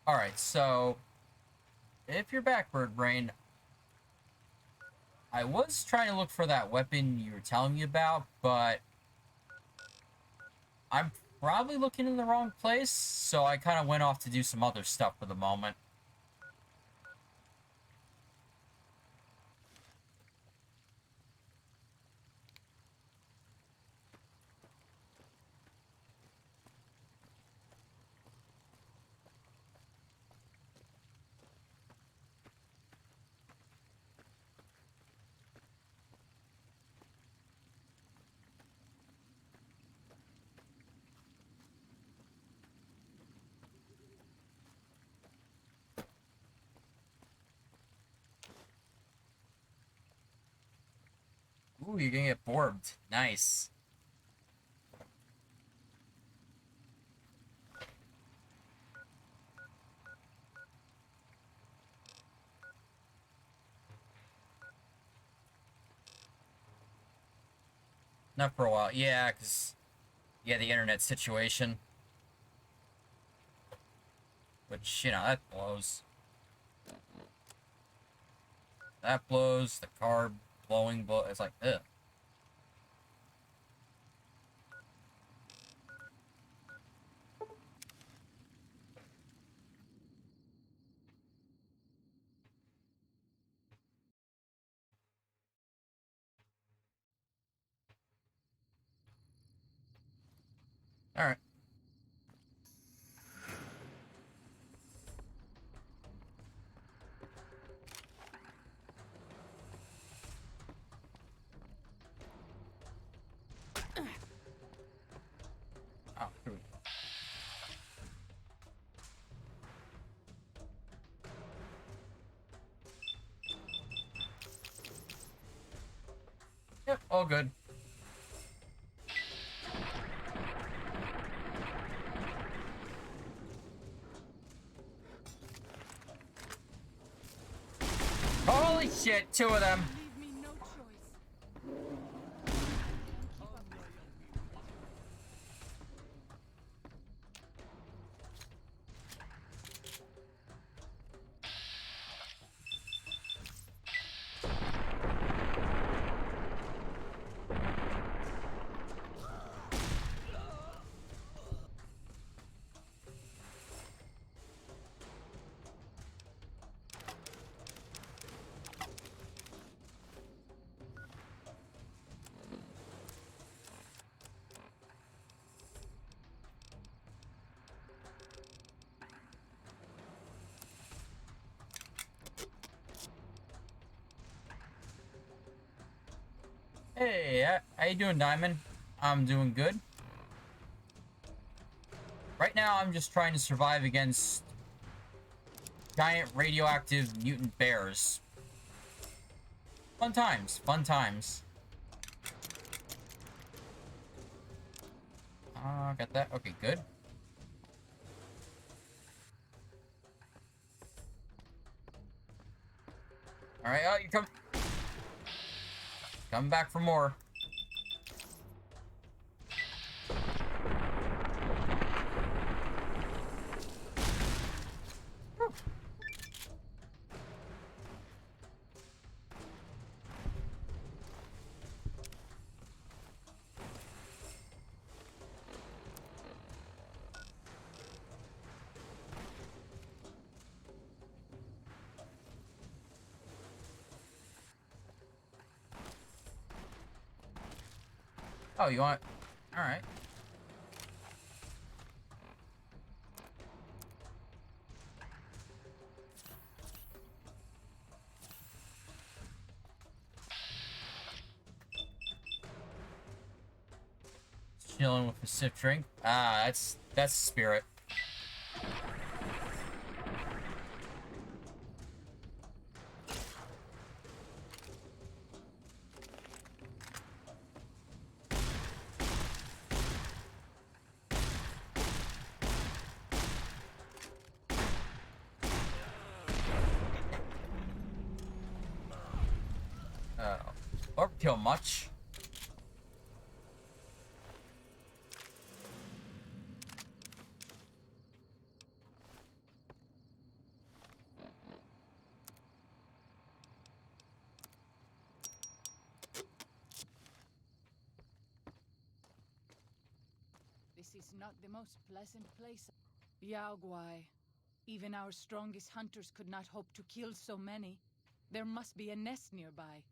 Alright, so... if you're back, Bird Brain, I was trying to look for that weapon you were telling me about, but I'm probably looking in the wrong place, so I kind of went off to do some other stuff for the moment. Ooh, you're gonna get borbed. Nice. Not for a while. Yeah, because... Yeah, the internet situation. Which, you know, that blows. That blows. The car blowing blow. It's like, ugh. Alright. Oh, here we go. Yep, all good. Holy shit, two of them. Leave me no choice. Hey, how you doing, Diamond? I'm doing good. Right now, I'm just trying to survive against giant radioactive mutant bears. Fun times, fun times. Got that. Okay, good. Alright, oh, you come back for more. Oh, you want... Alright. Chilling with the sip drink. Ah, that's spirit. Overkill much. This is not the most pleasant place. Yaoguai. Even our strongest hunters could not hope to kill so many. There must be a nest nearby.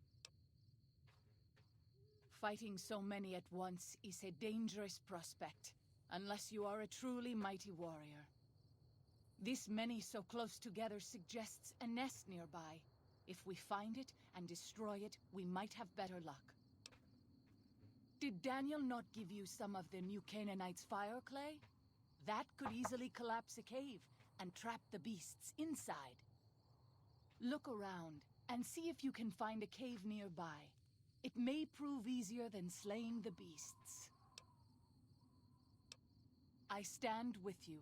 Fighting so many at once is a dangerous prospect, unless you are a truly mighty warrior. This many so close together suggests a nest nearby. If we find it and destroy it, we might have better luck. Did Daniel not give you some of the new Canaanites' fire clay? That could easily collapse a cave and trap the beasts inside. Look around and see if you can find a cave nearby. It may prove easier than slaying the beasts. I stand with you.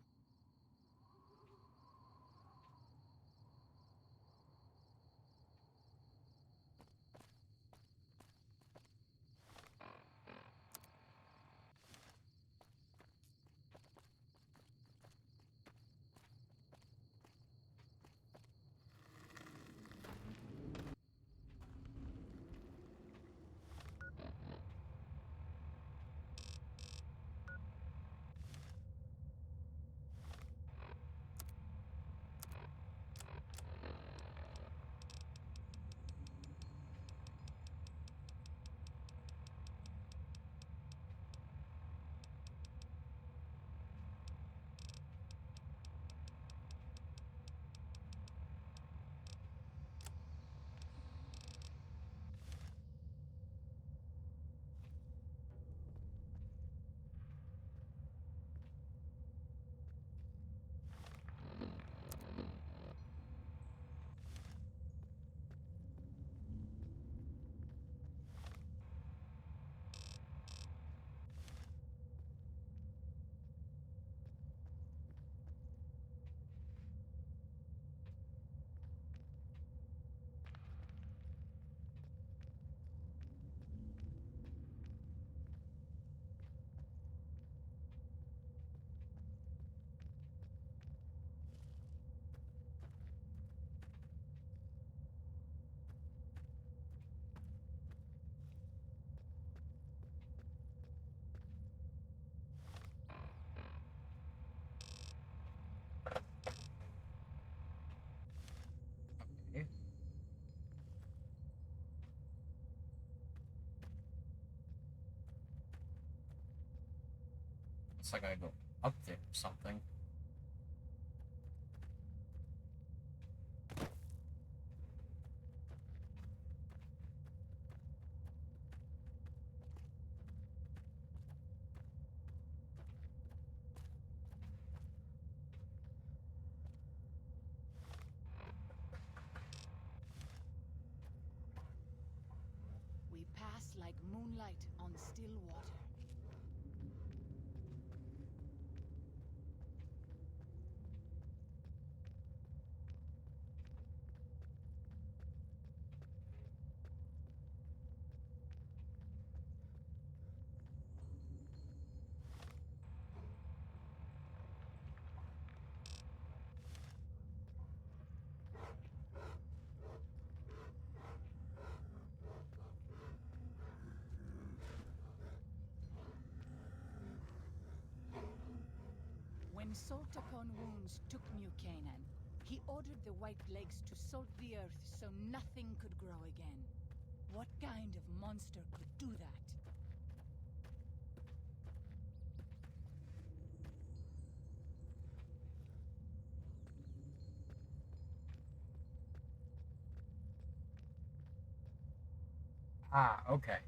Looks like I go up there or something. We pass like moonlight on still water. When Salt Upon Wounds took New Canaan, he ordered the White Legs to salt the earth so nothing could grow again. What kind of monster could do that? Ah, okay.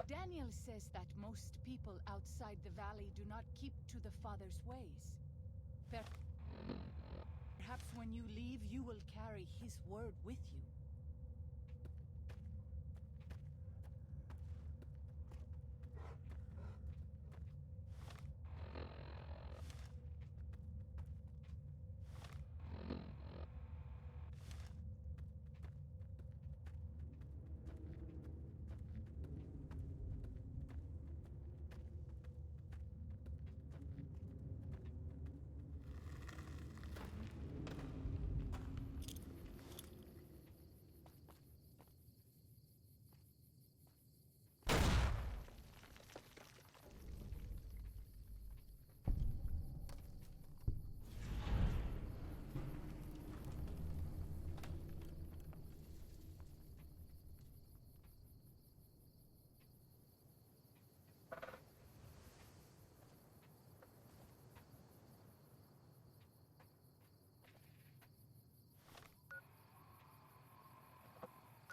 Daniel says that most people outside the valley do not keep to the Father's ways. Perhaps when you leave, you will carry his word with you.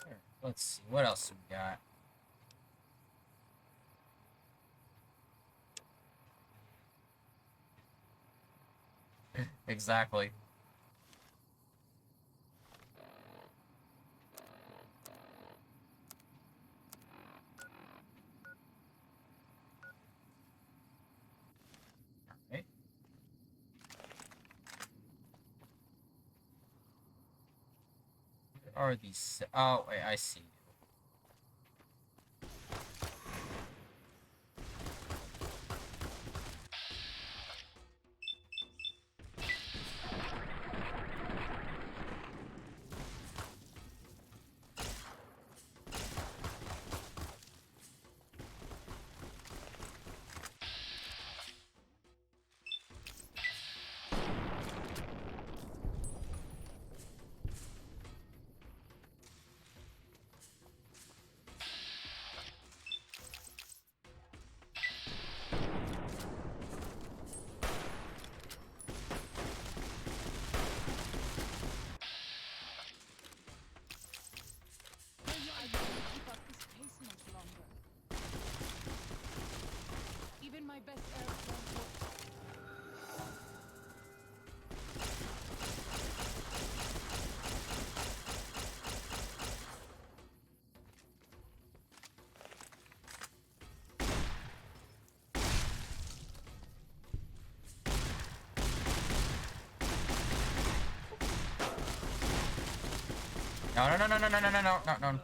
Here, let's see. What else we got? Exactly. Are these? Oh, wait, I see. I can't keep up this pace much longer. Even my best arrows won't work. No, no, no, no, no, no, no, no, no, no, no.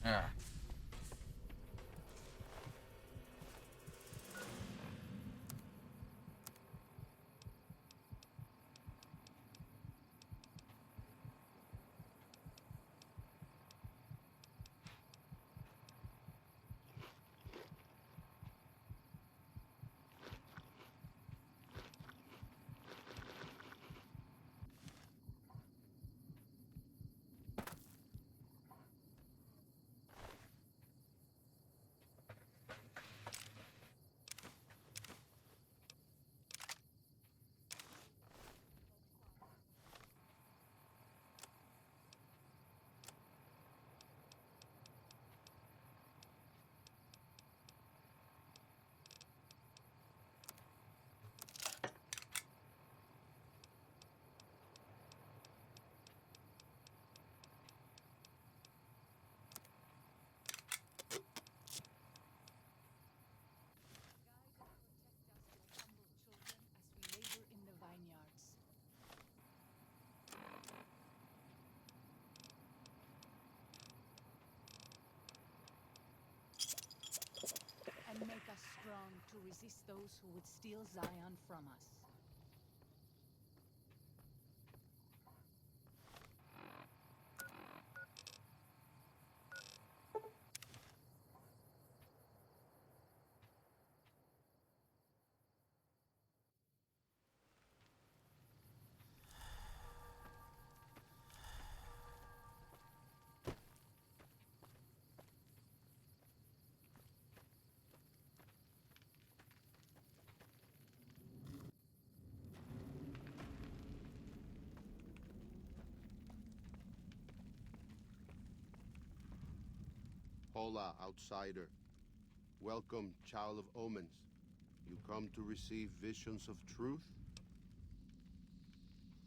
Ah. And make us strong to resist those who would steal Zion from us. Hola, outsider. Welcome, child of omens. You come to receive visions of truth?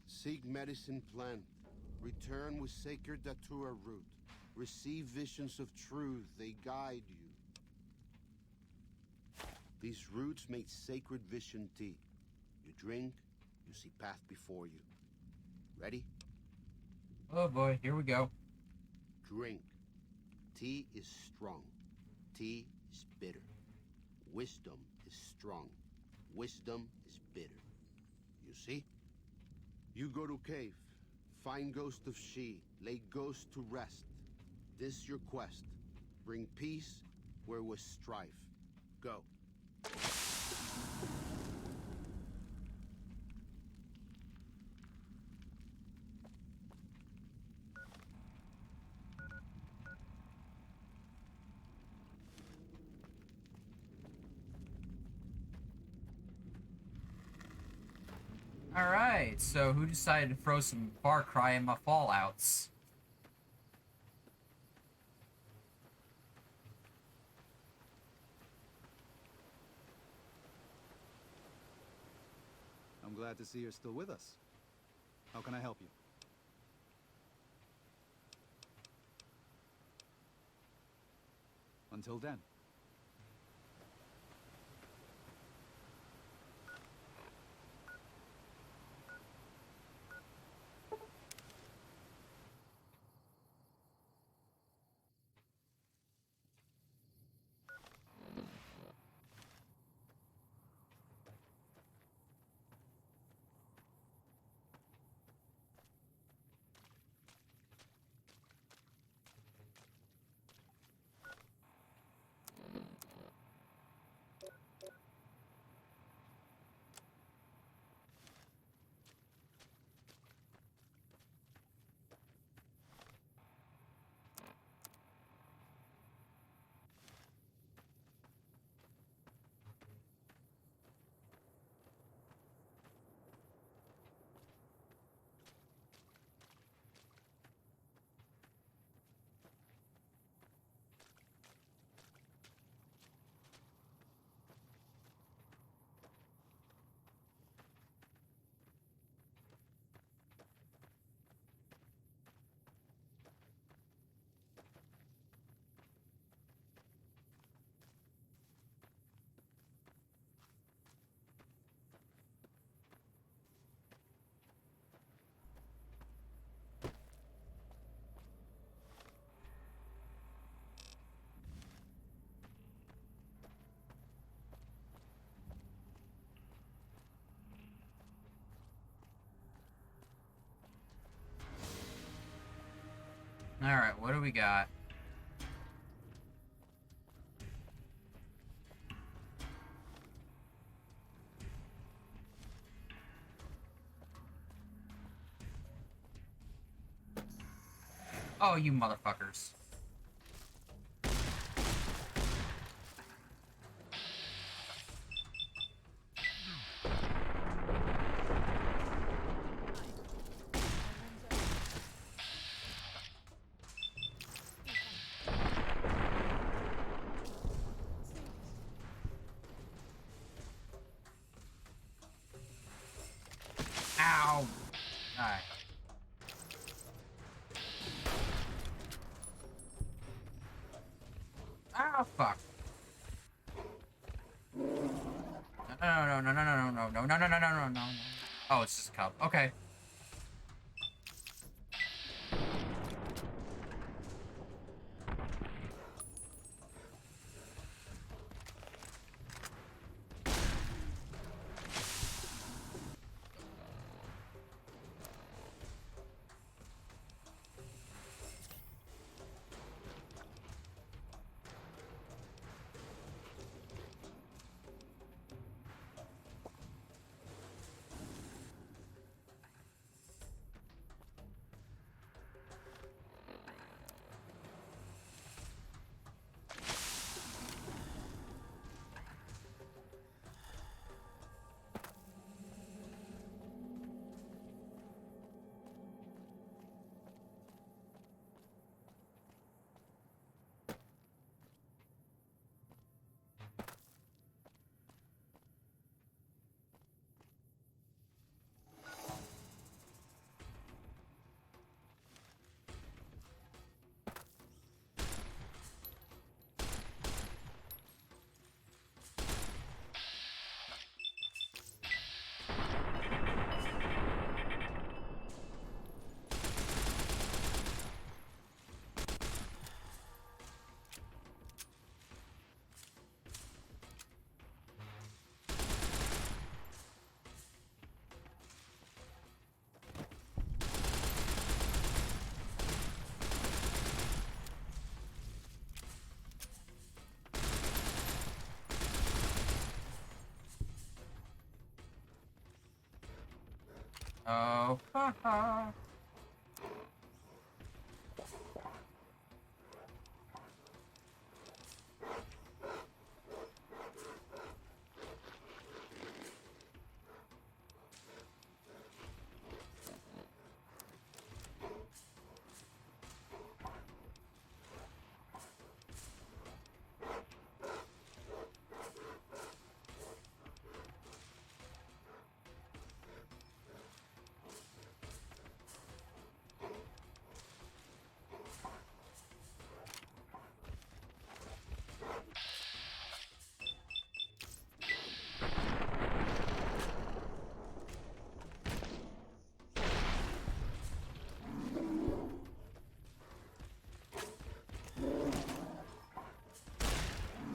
Seek medicine plant. Return with sacred datura root. Receive visions of truth, they guide you. These roots make sacred vision tea. You drink, you see path before you. Ready? Oh boy, here we go. Drink. Tea is strong. Tea is bitter. Wisdom is strong. Wisdom is bitter. You see? You go to cave. Find ghost of she. Lay ghost to rest. This your quest. Bring peace where was strife. Go. Alright, so who decided to throw some Far Cry in my Fallouts? I'm glad to see you're still with us. How can I help you? Until then. Alright, what do we got? Oh, you motherfuckers. Ow! Alright. Oh, fuck. No, no, no, no, no, no, no, no, no, no, no, no, no, no. Oh, it's just a cup. Okay. Oh, haha.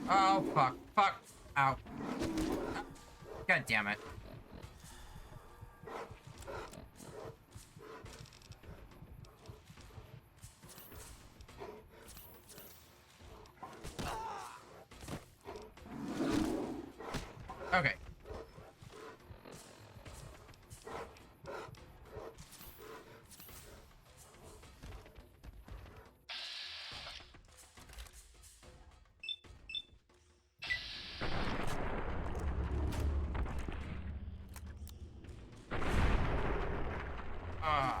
Oh, fuck. Fuck. Ow. God damn it. Okay. Ah.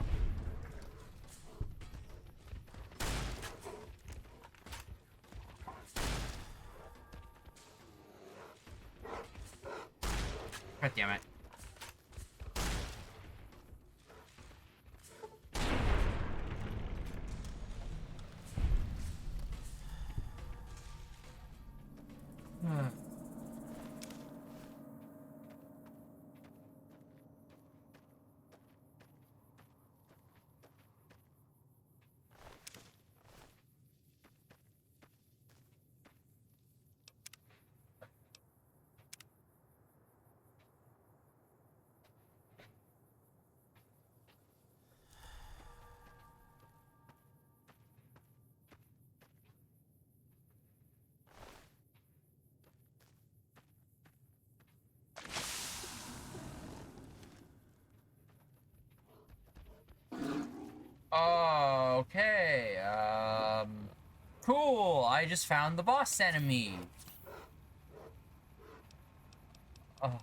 God damn it. I just found the boss enemy. Oh.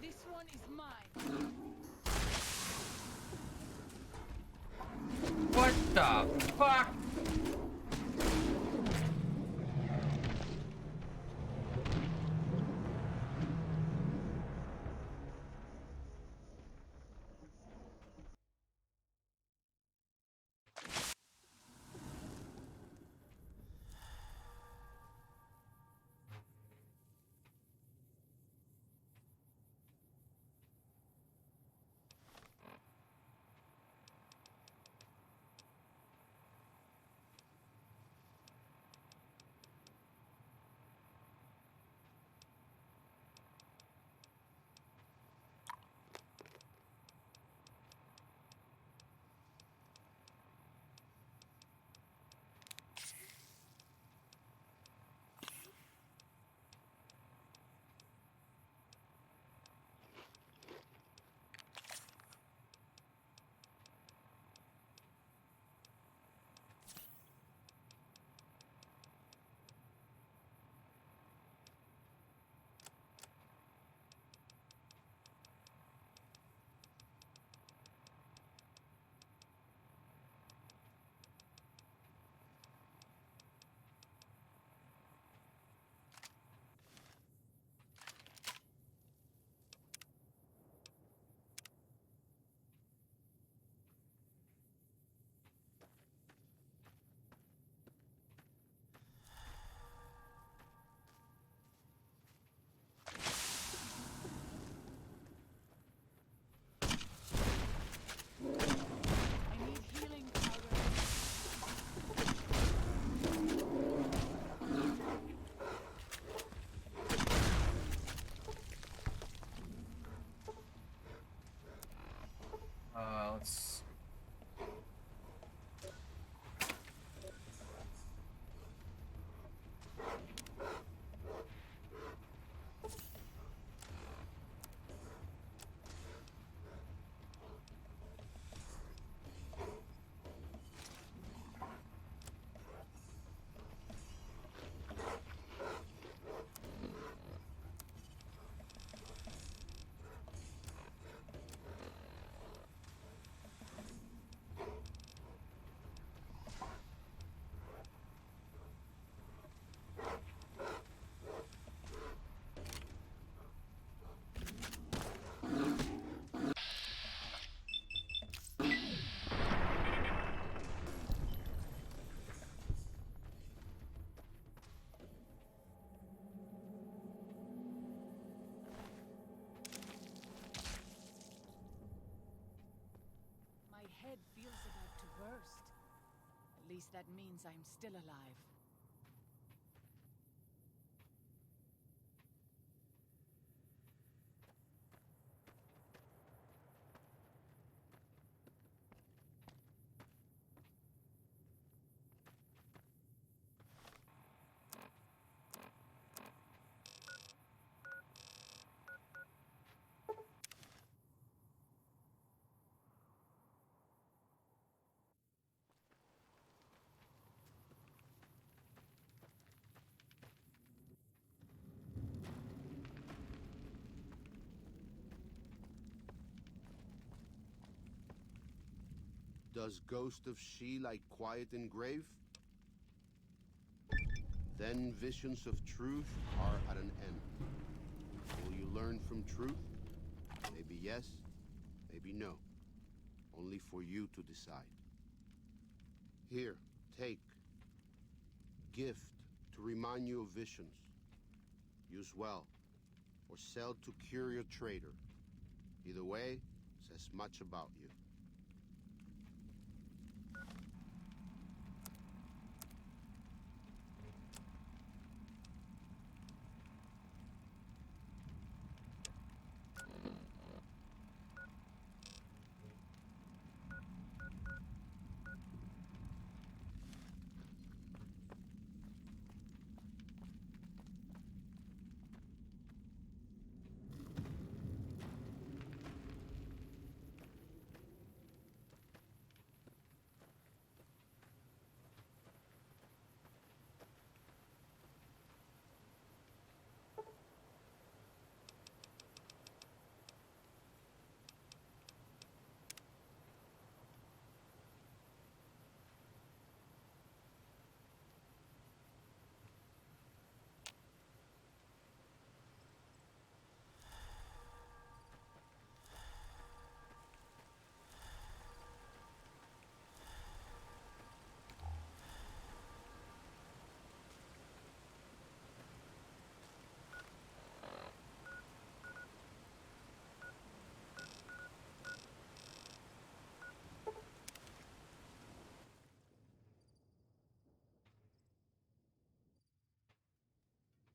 This one is mine. What the fuck? I need healing powder. Let's... My head feels about to burst. At least that means I'm still alive. Does Ghost of She like quiet and grave? Then visions of truth are at an end. Will you learn from truth? Maybe yes, maybe no. Only for you to decide. Here, take. Gift to remind you of visions. Use well, or sell to curious trader. Either way, says much about you.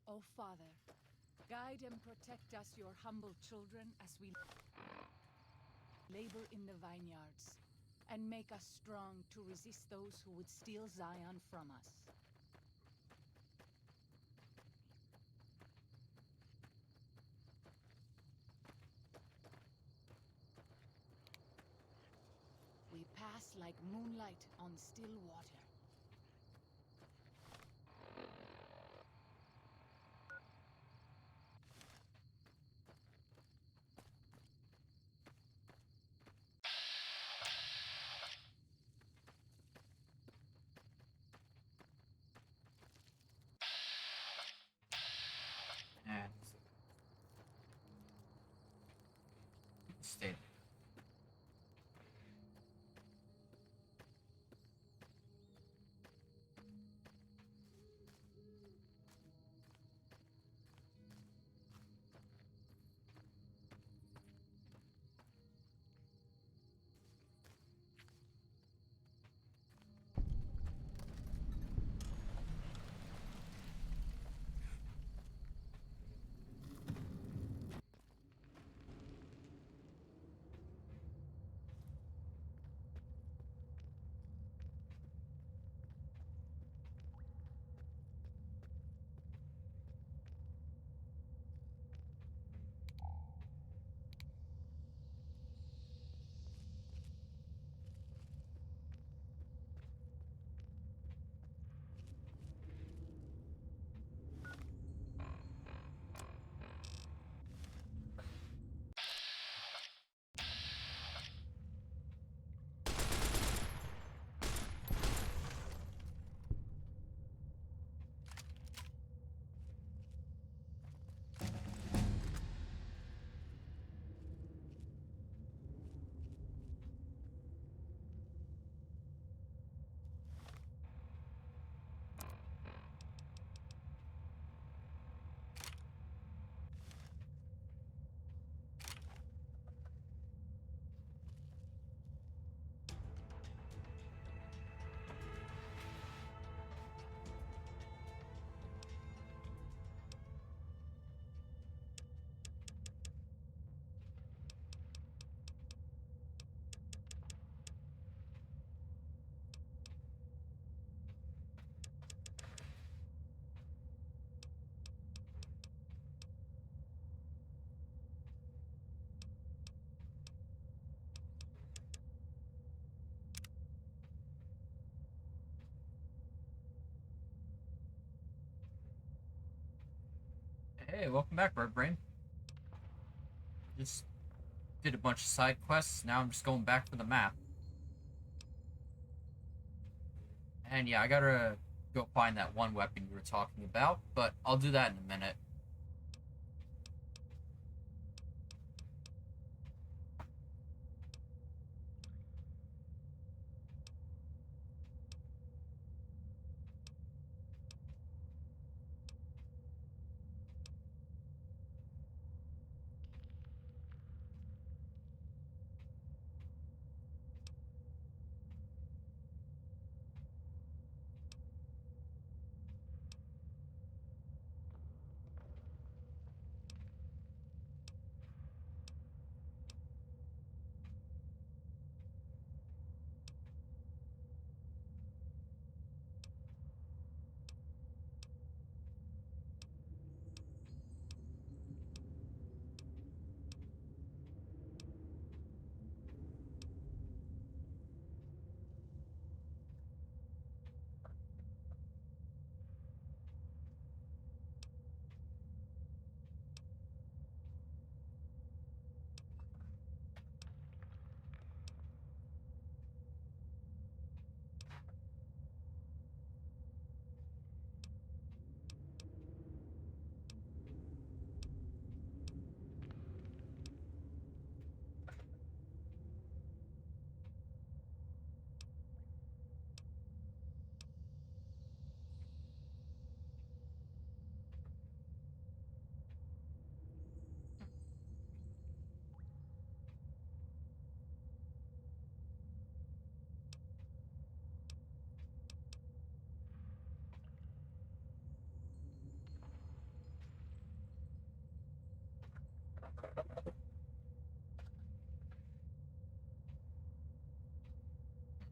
O Father, guide and protect us, your humble children, as we labor in the vineyards, and make us strong to resist those who would steal Zion from us. We pass like moonlight on still water. And stay. Hey, welcome back, Red Brain. Just did a bunch of side quests. Now I'm just going back for the map. And yeah, I gotta go find that one weapon you were talking about, but I'll do that in a minute.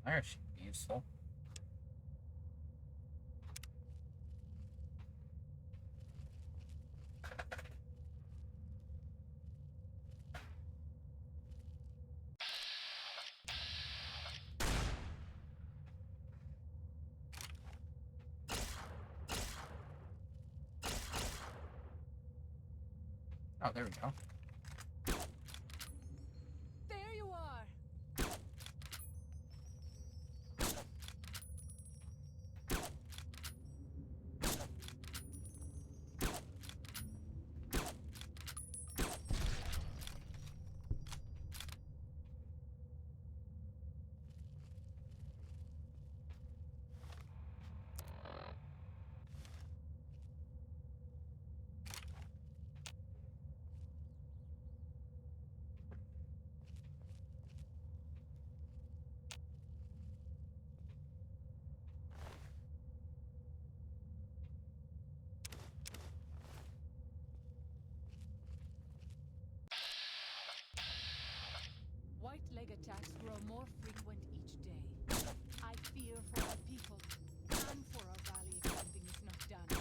That should be useful. Oh, there we go. There you are! White leg attacks grow more frequent each day. I fear for our people and for our valley if something is not done.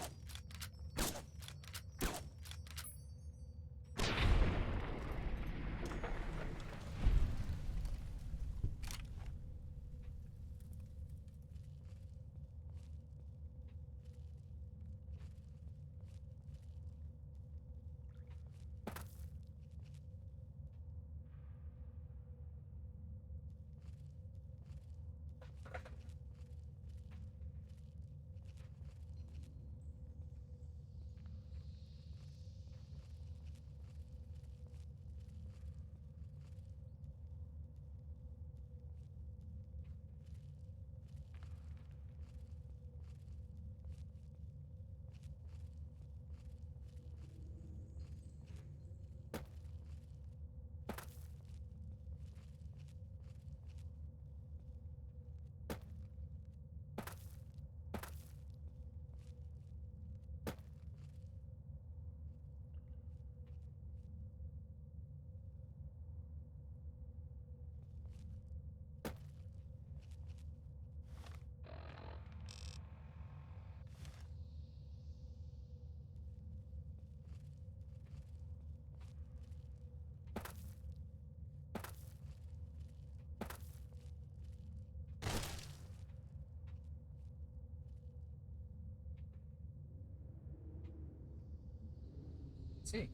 Let's see.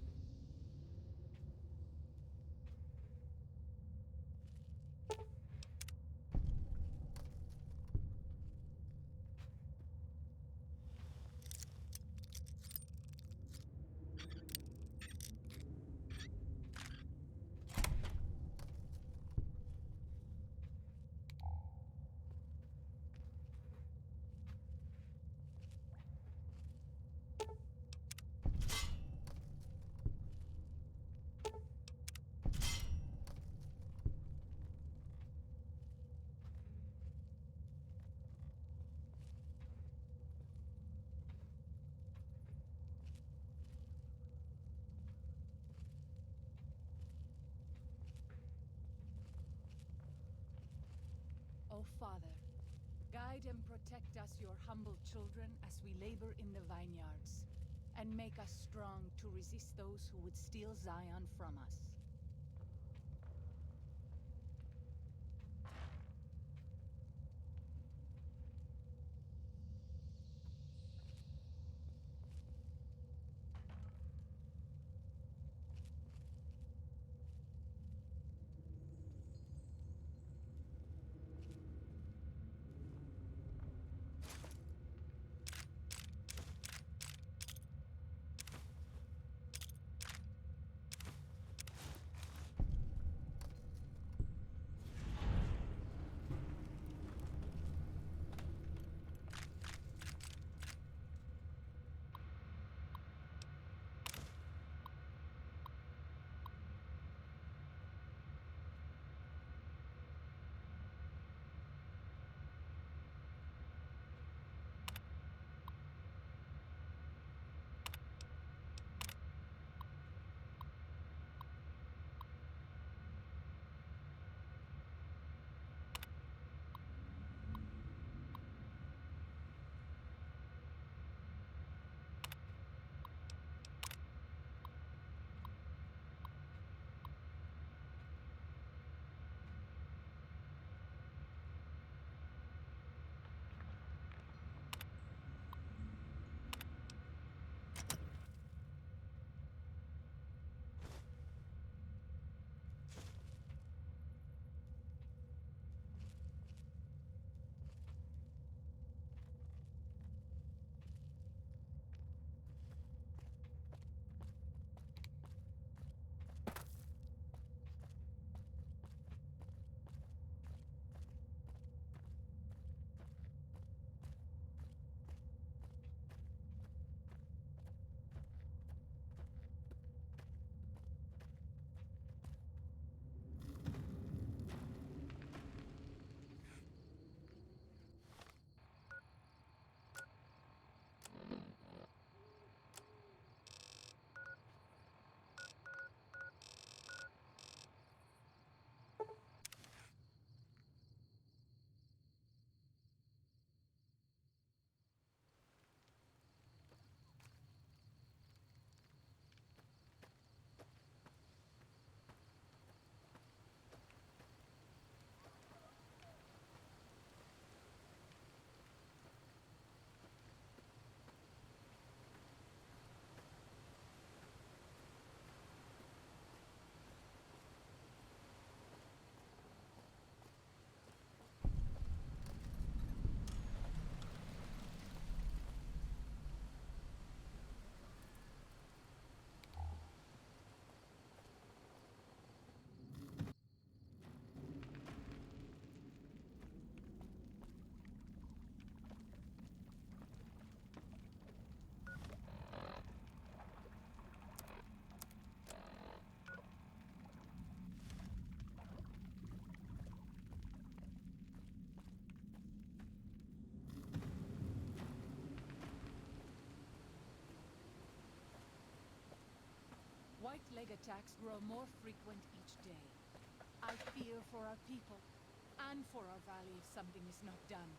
O Father, guide and protect us, your humble children, as we labor in the vineyards, and make us strong to resist those who would steal Zion from us. plague attacks grow more frequent each day. I fear for our people, and for our valley if something is not done.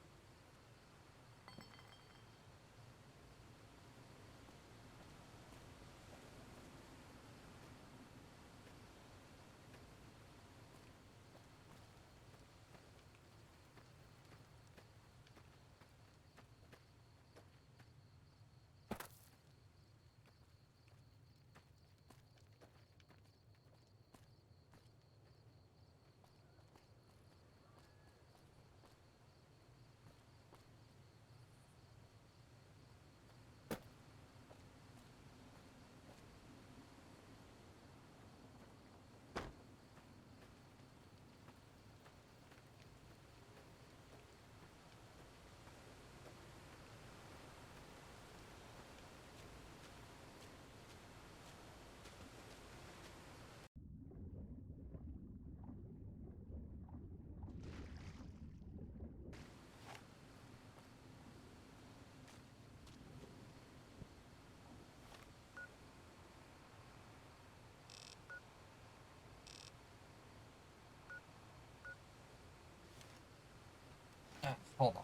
Hold on.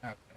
Okay.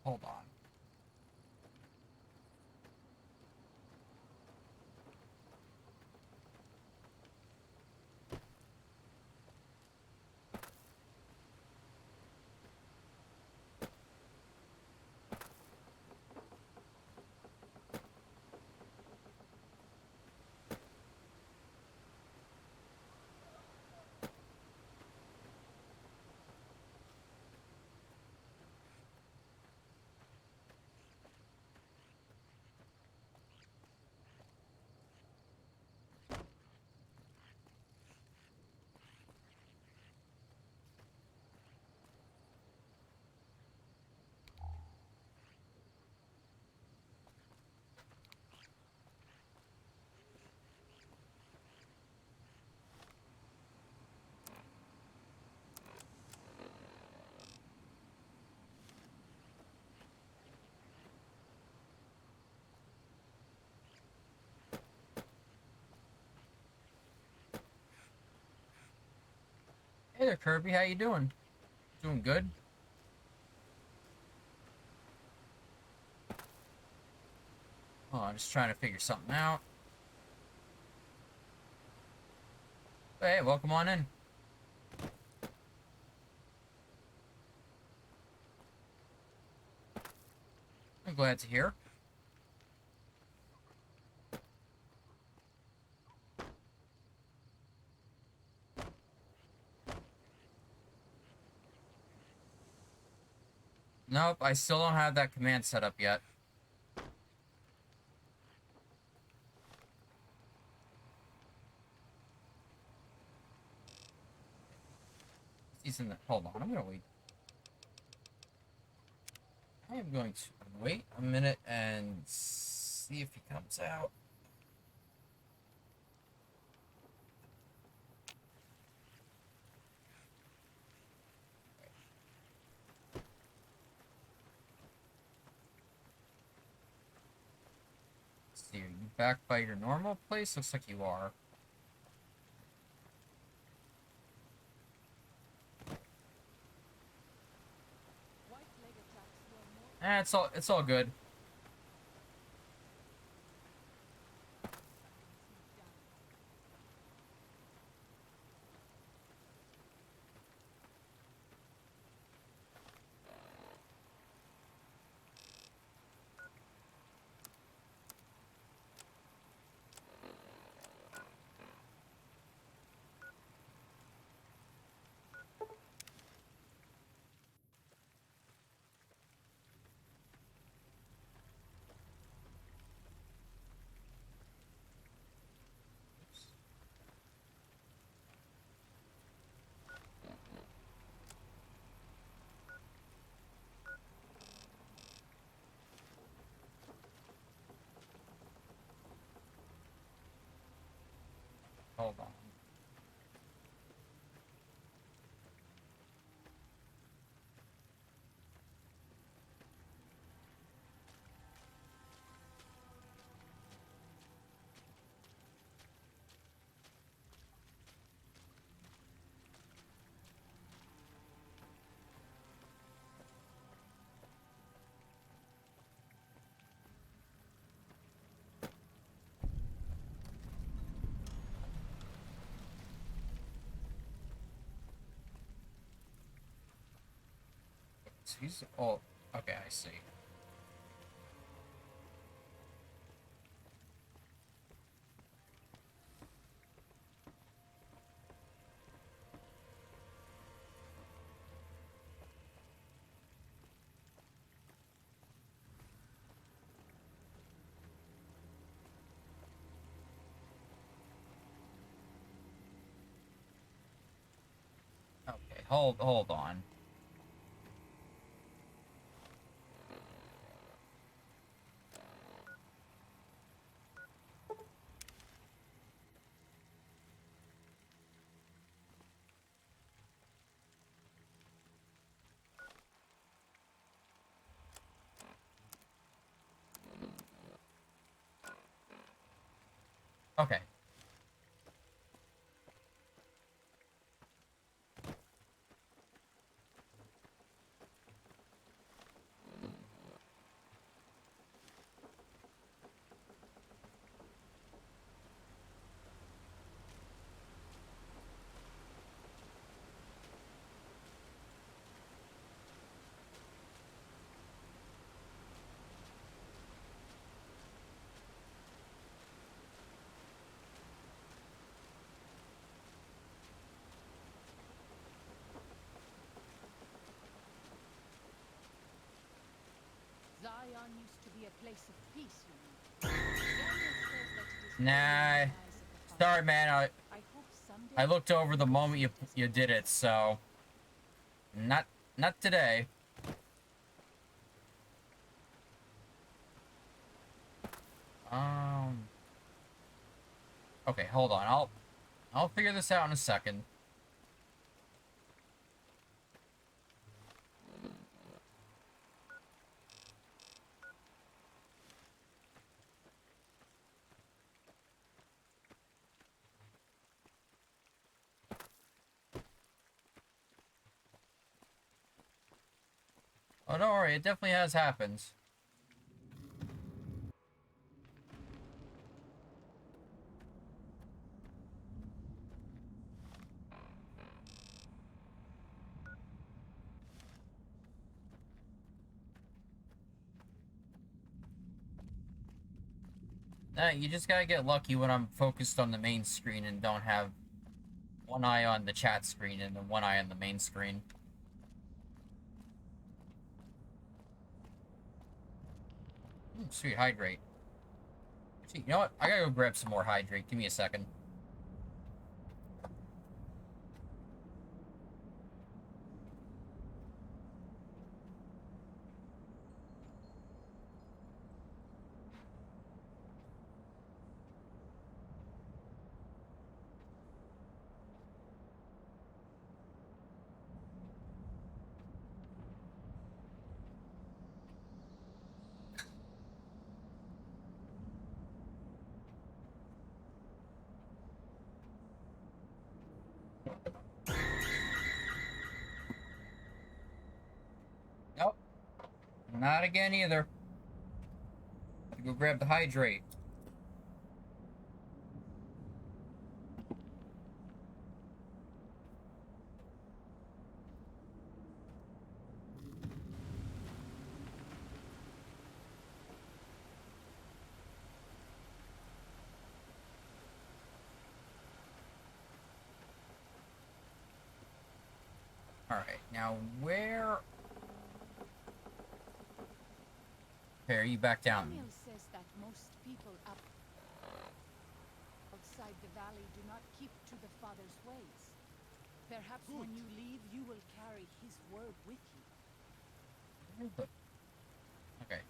Hold on. Hey there, Kirby. How you doing? Doing good? Oh, I'm just trying to figure something out. Hey, welcome on in. I'm glad to hear. Nope, I still don't have that command set up yet. He's in the. Hold on, I'm gonna wait. I am going to wait a minute and see if he comes out. Let's see, are you back by your normal place? Looks like you are. It's all good. Hold on. So he's all okay. I see. Okay, hold on. Okay. Zion used to be a place of peace, you know. Daniel says that it is Nah. holy in the eyes of the Father. Sorry, man. I hope someday I looked over the we will moment see you it as you well. did it, so not today. Um. Okay, hold on. I'll figure this out in a second. Oh, don't worry. It definitely has happened. Nah, you just gotta get lucky when I'm focused on the main screen and don't have one eye on the chat screen and then one eye on the main screen. Sweet, hydrate. Actually, you know what? I gotta go grab some more hydrate. Give me a second. not again either. Have to go grab the hydrate. Alright, now where... Okay, are you back down? Samuel says that most people outside the valley do not keep to the Father's ways. Perhaps when you leave, you will carry his word with you. Okay,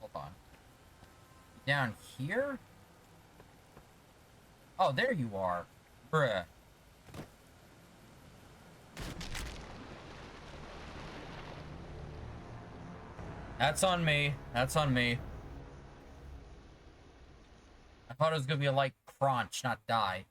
hold on. Down here? Oh, there you are. Bruh. That's on me. That's on me. I thought it was gonna be a light crunch, not die.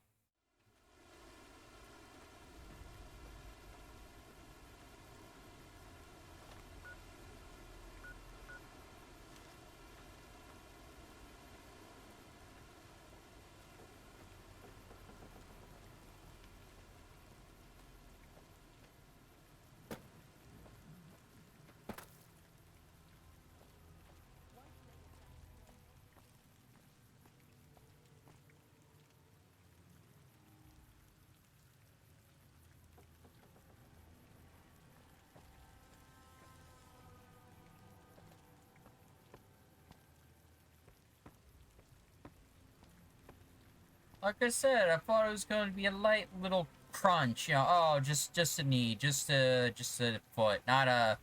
Like I said, I thought it was going to be a light little crunch. You know, oh, just a knee, just a foot, not a...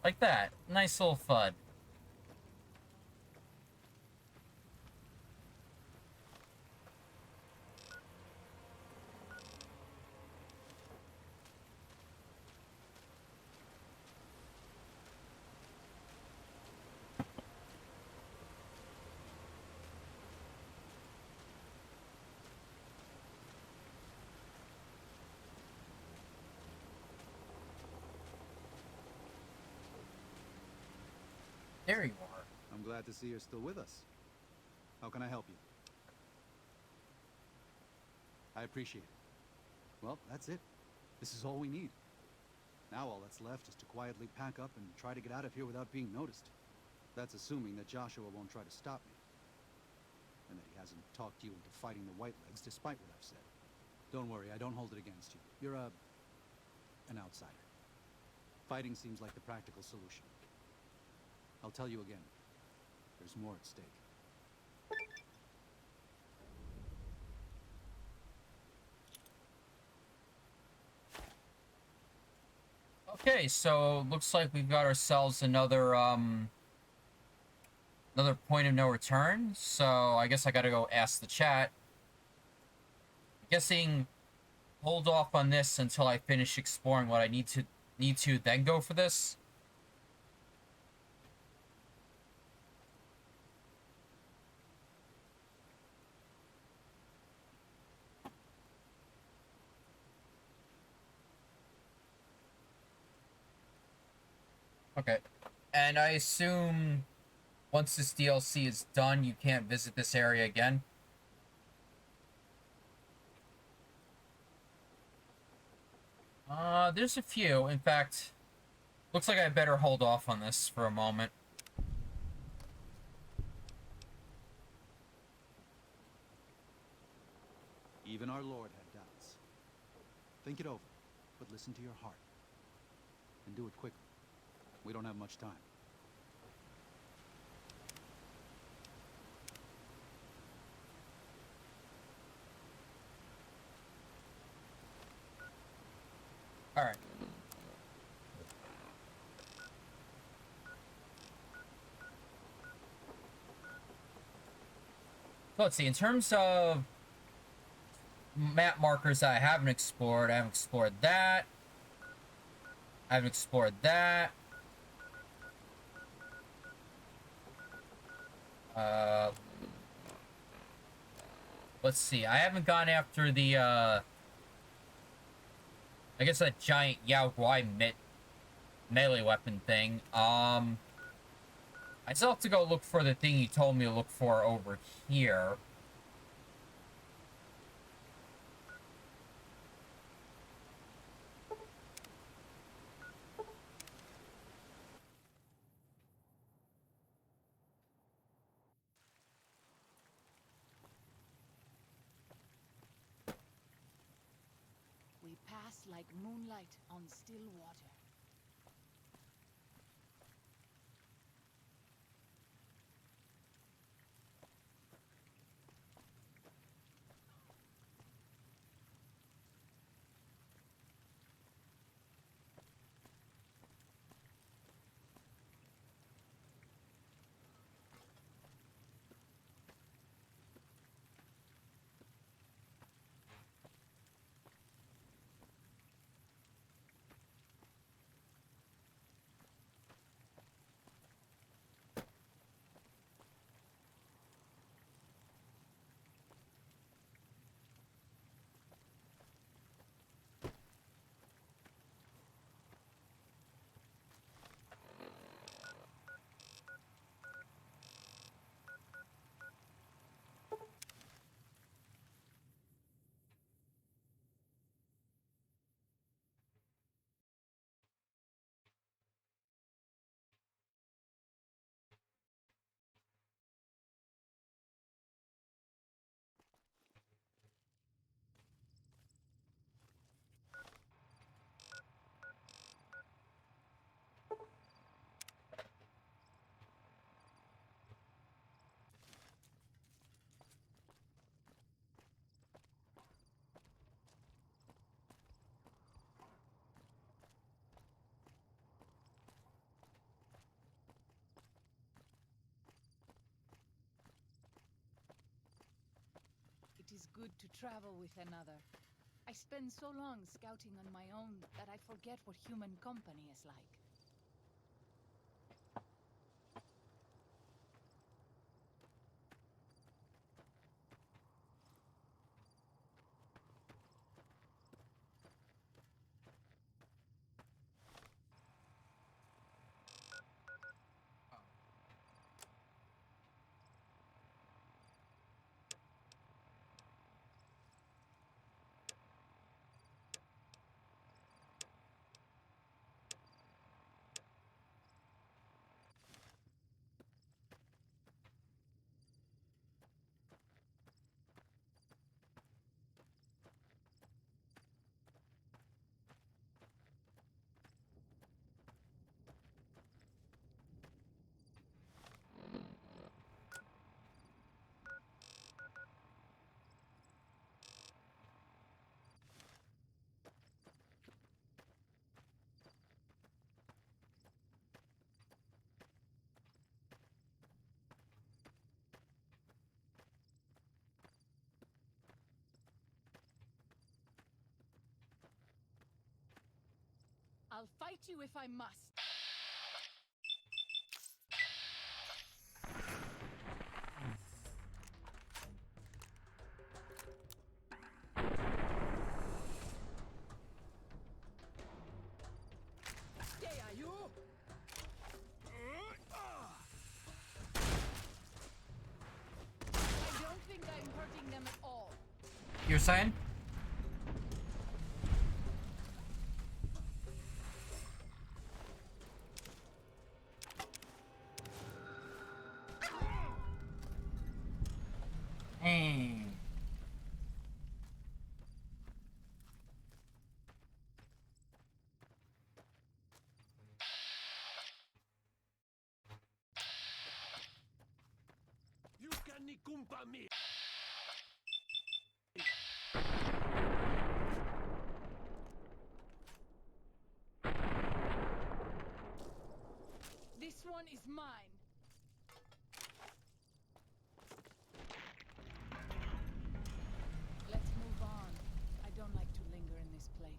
Like that. Nice little thud. There you are. I'm glad to see you're still with us. How can I help you? I appreciate it. Well, that's it. This is all we need. Now all that's left is to quietly pack up and try to get out of here without being noticed. That's assuming that Joshua won't try to stop me. And that he hasn't talked you into fighting the Whitelegs despite what I've said. Don't worry, I don't hold it against you. You're an outsider. Fighting seems like the practical solution. I'll tell you again, there's more at stake. Okay, so looks like we've got ourselves another another point of no return. So I guess I gotta go ask the chat. I'm guessing hold off on this until I finish exploring what I need to then go for this. Okay. And I assume once this DLC is done, you can't visit this area again? There's a few. In fact, looks like I better hold off on this for a moment. Even our Lord had doubts. Think it over, but listen to your heart. And do it quickly. We don't have much time. All right. So let's see. In terms of map markers I haven't explored that. I haven't explored that. Let's see. I haven't gone after the I guess that giant Yao Guai melee weapon thing. I still have to go look for the thing you told me to look for over here. We pass like moonlight on still water. It is good to travel with another. I spend so long scouting on my own that I forget what human company is like. I'll fight you if I must. Stay, are you? I don't think I'm hurting them at all. You're saying? You can ni kumpa me. This one is mine. Let's move on. I don't like to linger in this place.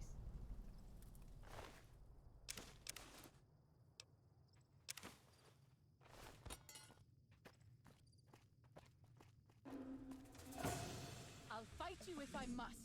I'll fight you if I must.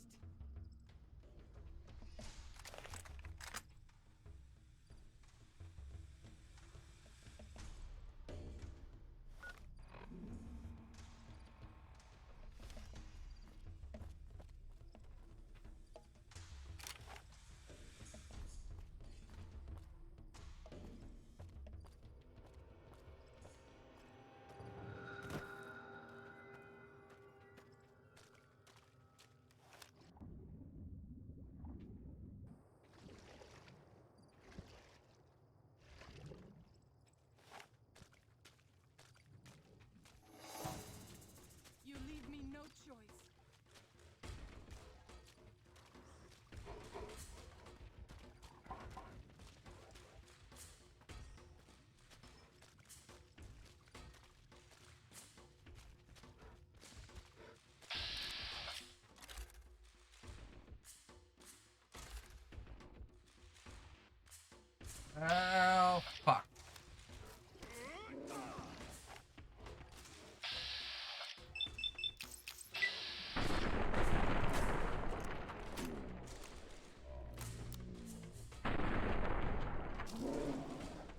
Oh, fuck.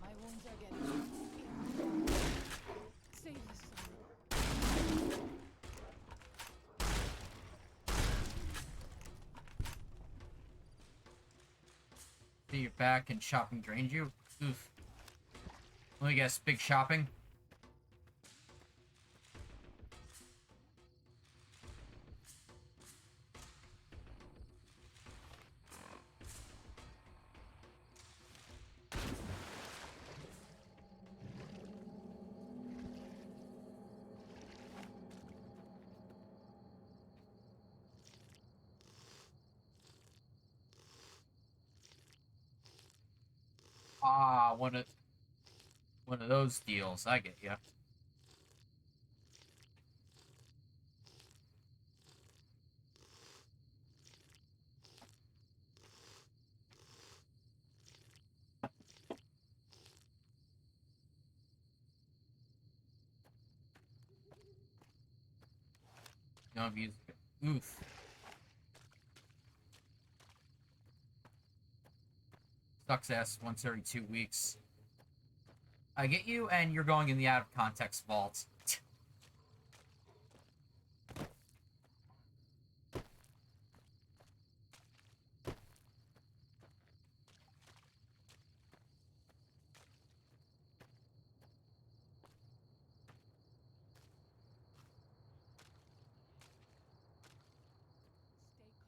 My wounds are getting... Save the soul. See, you're back and shopping drained you? Oof. Let me guess, big shopping? Ah, one of those deals. I get ya. No abuse. Oof. Sucks ass once every 2 weeks. I get you, and you're going in the out of context vault. Stay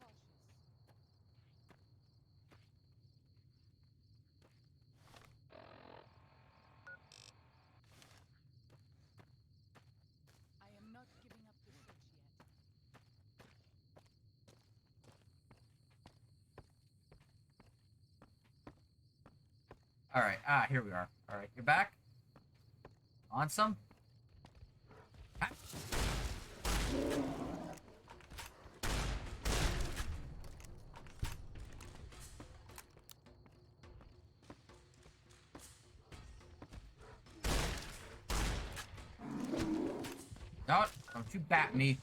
cautious. I am not giving up the search yet. Alright, here we are. Alright, you're back? On some? Ah. No, don't you bat me.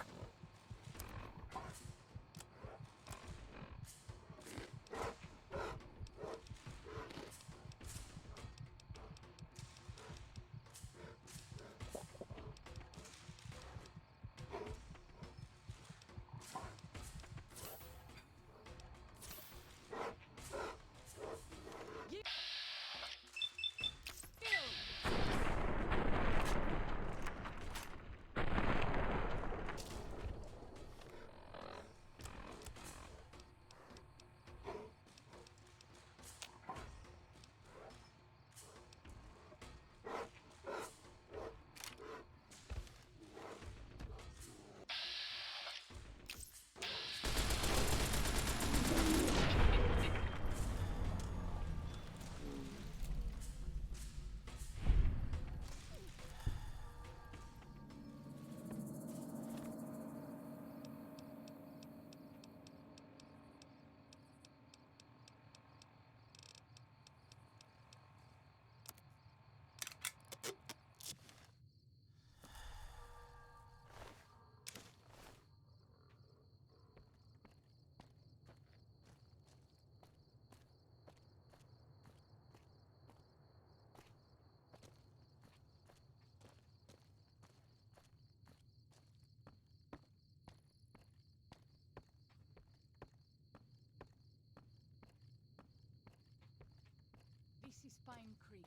This is Pine Creek,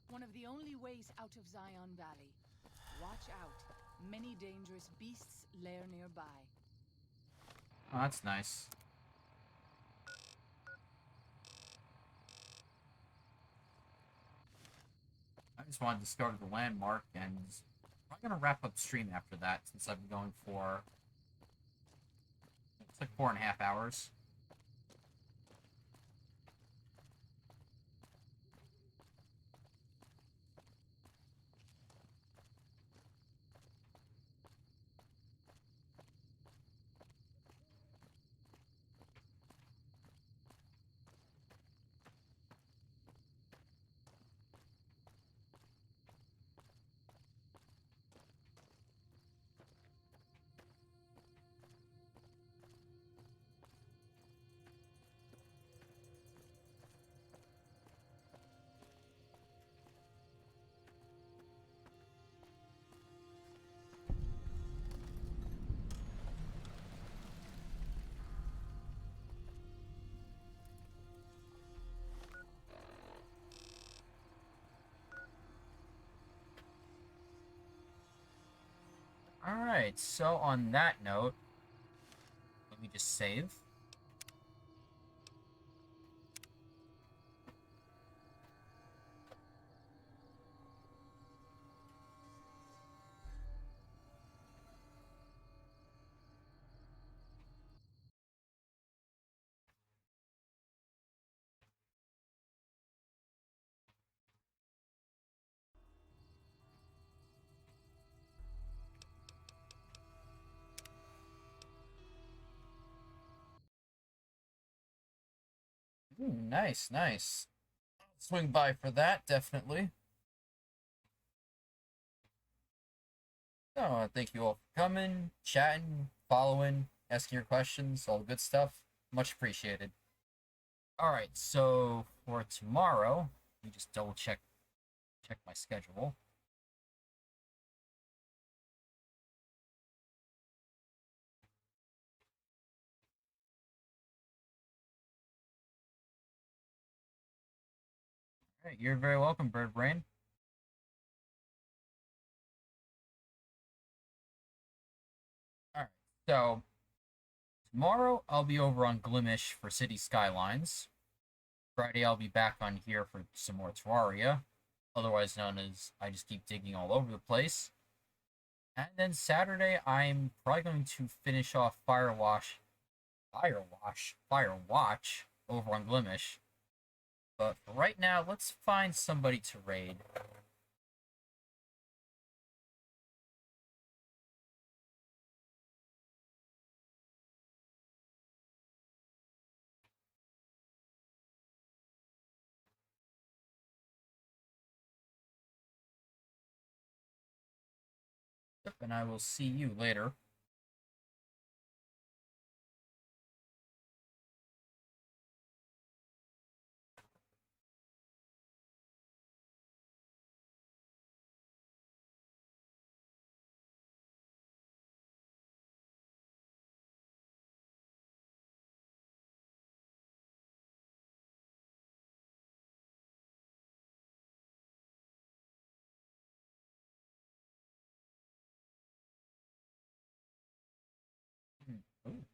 one of the only ways out of Zion Valley. Watch out. Many dangerous beasts lair nearby. Oh, that's nice. I just wanted to start at the landmark, and I'm gonna wrap up stream after that, since I've been going for... It's like 4.5 hours. Alright, so on that note, let me just save. Ooh, nice, nice. Swing by for that, definitely. So, thank you all for coming, chatting, following, asking your questions, all the good stuff. Much appreciated. Alright, so for tomorrow, let me just double check my schedule. Alright, you're very welcome, Bird Brain. Alright, so tomorrow I'll be over on Glimish for City Skylines. Friday I'll be back on here for some more Terraria, otherwise known as I just keep digging all over the place. And then Saturday I'm probably going to finish off Firewatch over on Glimish. But for right now, let's find somebody to raid. Yep, and I will see you later. Ooh.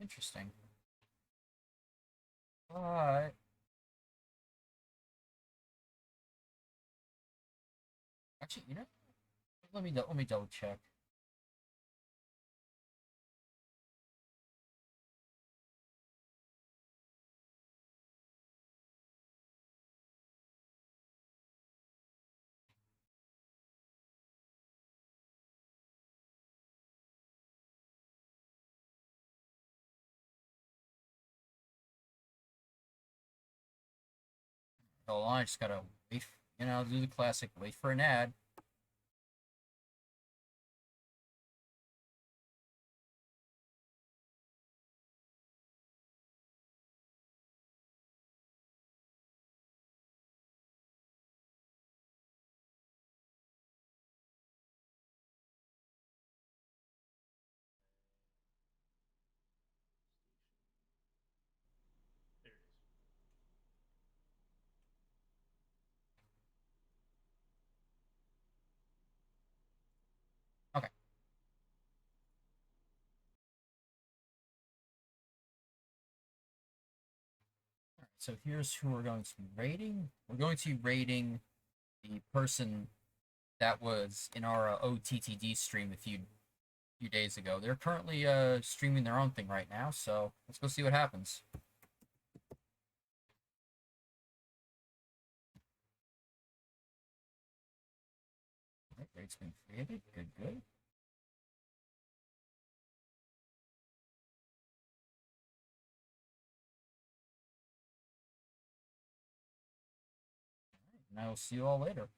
Interesting. But actually, you know, let me double check. Hold on, I just gotta wait. Do the classic wait for an ad. Okay. Alright, so here's who we're going to be rating. We're going to be rating the person that was in our OTTD stream a few days ago. They're currently streaming their own thing right now, so let's go see what happens. Alright, rate's been created. Good, good. And I will see you all later.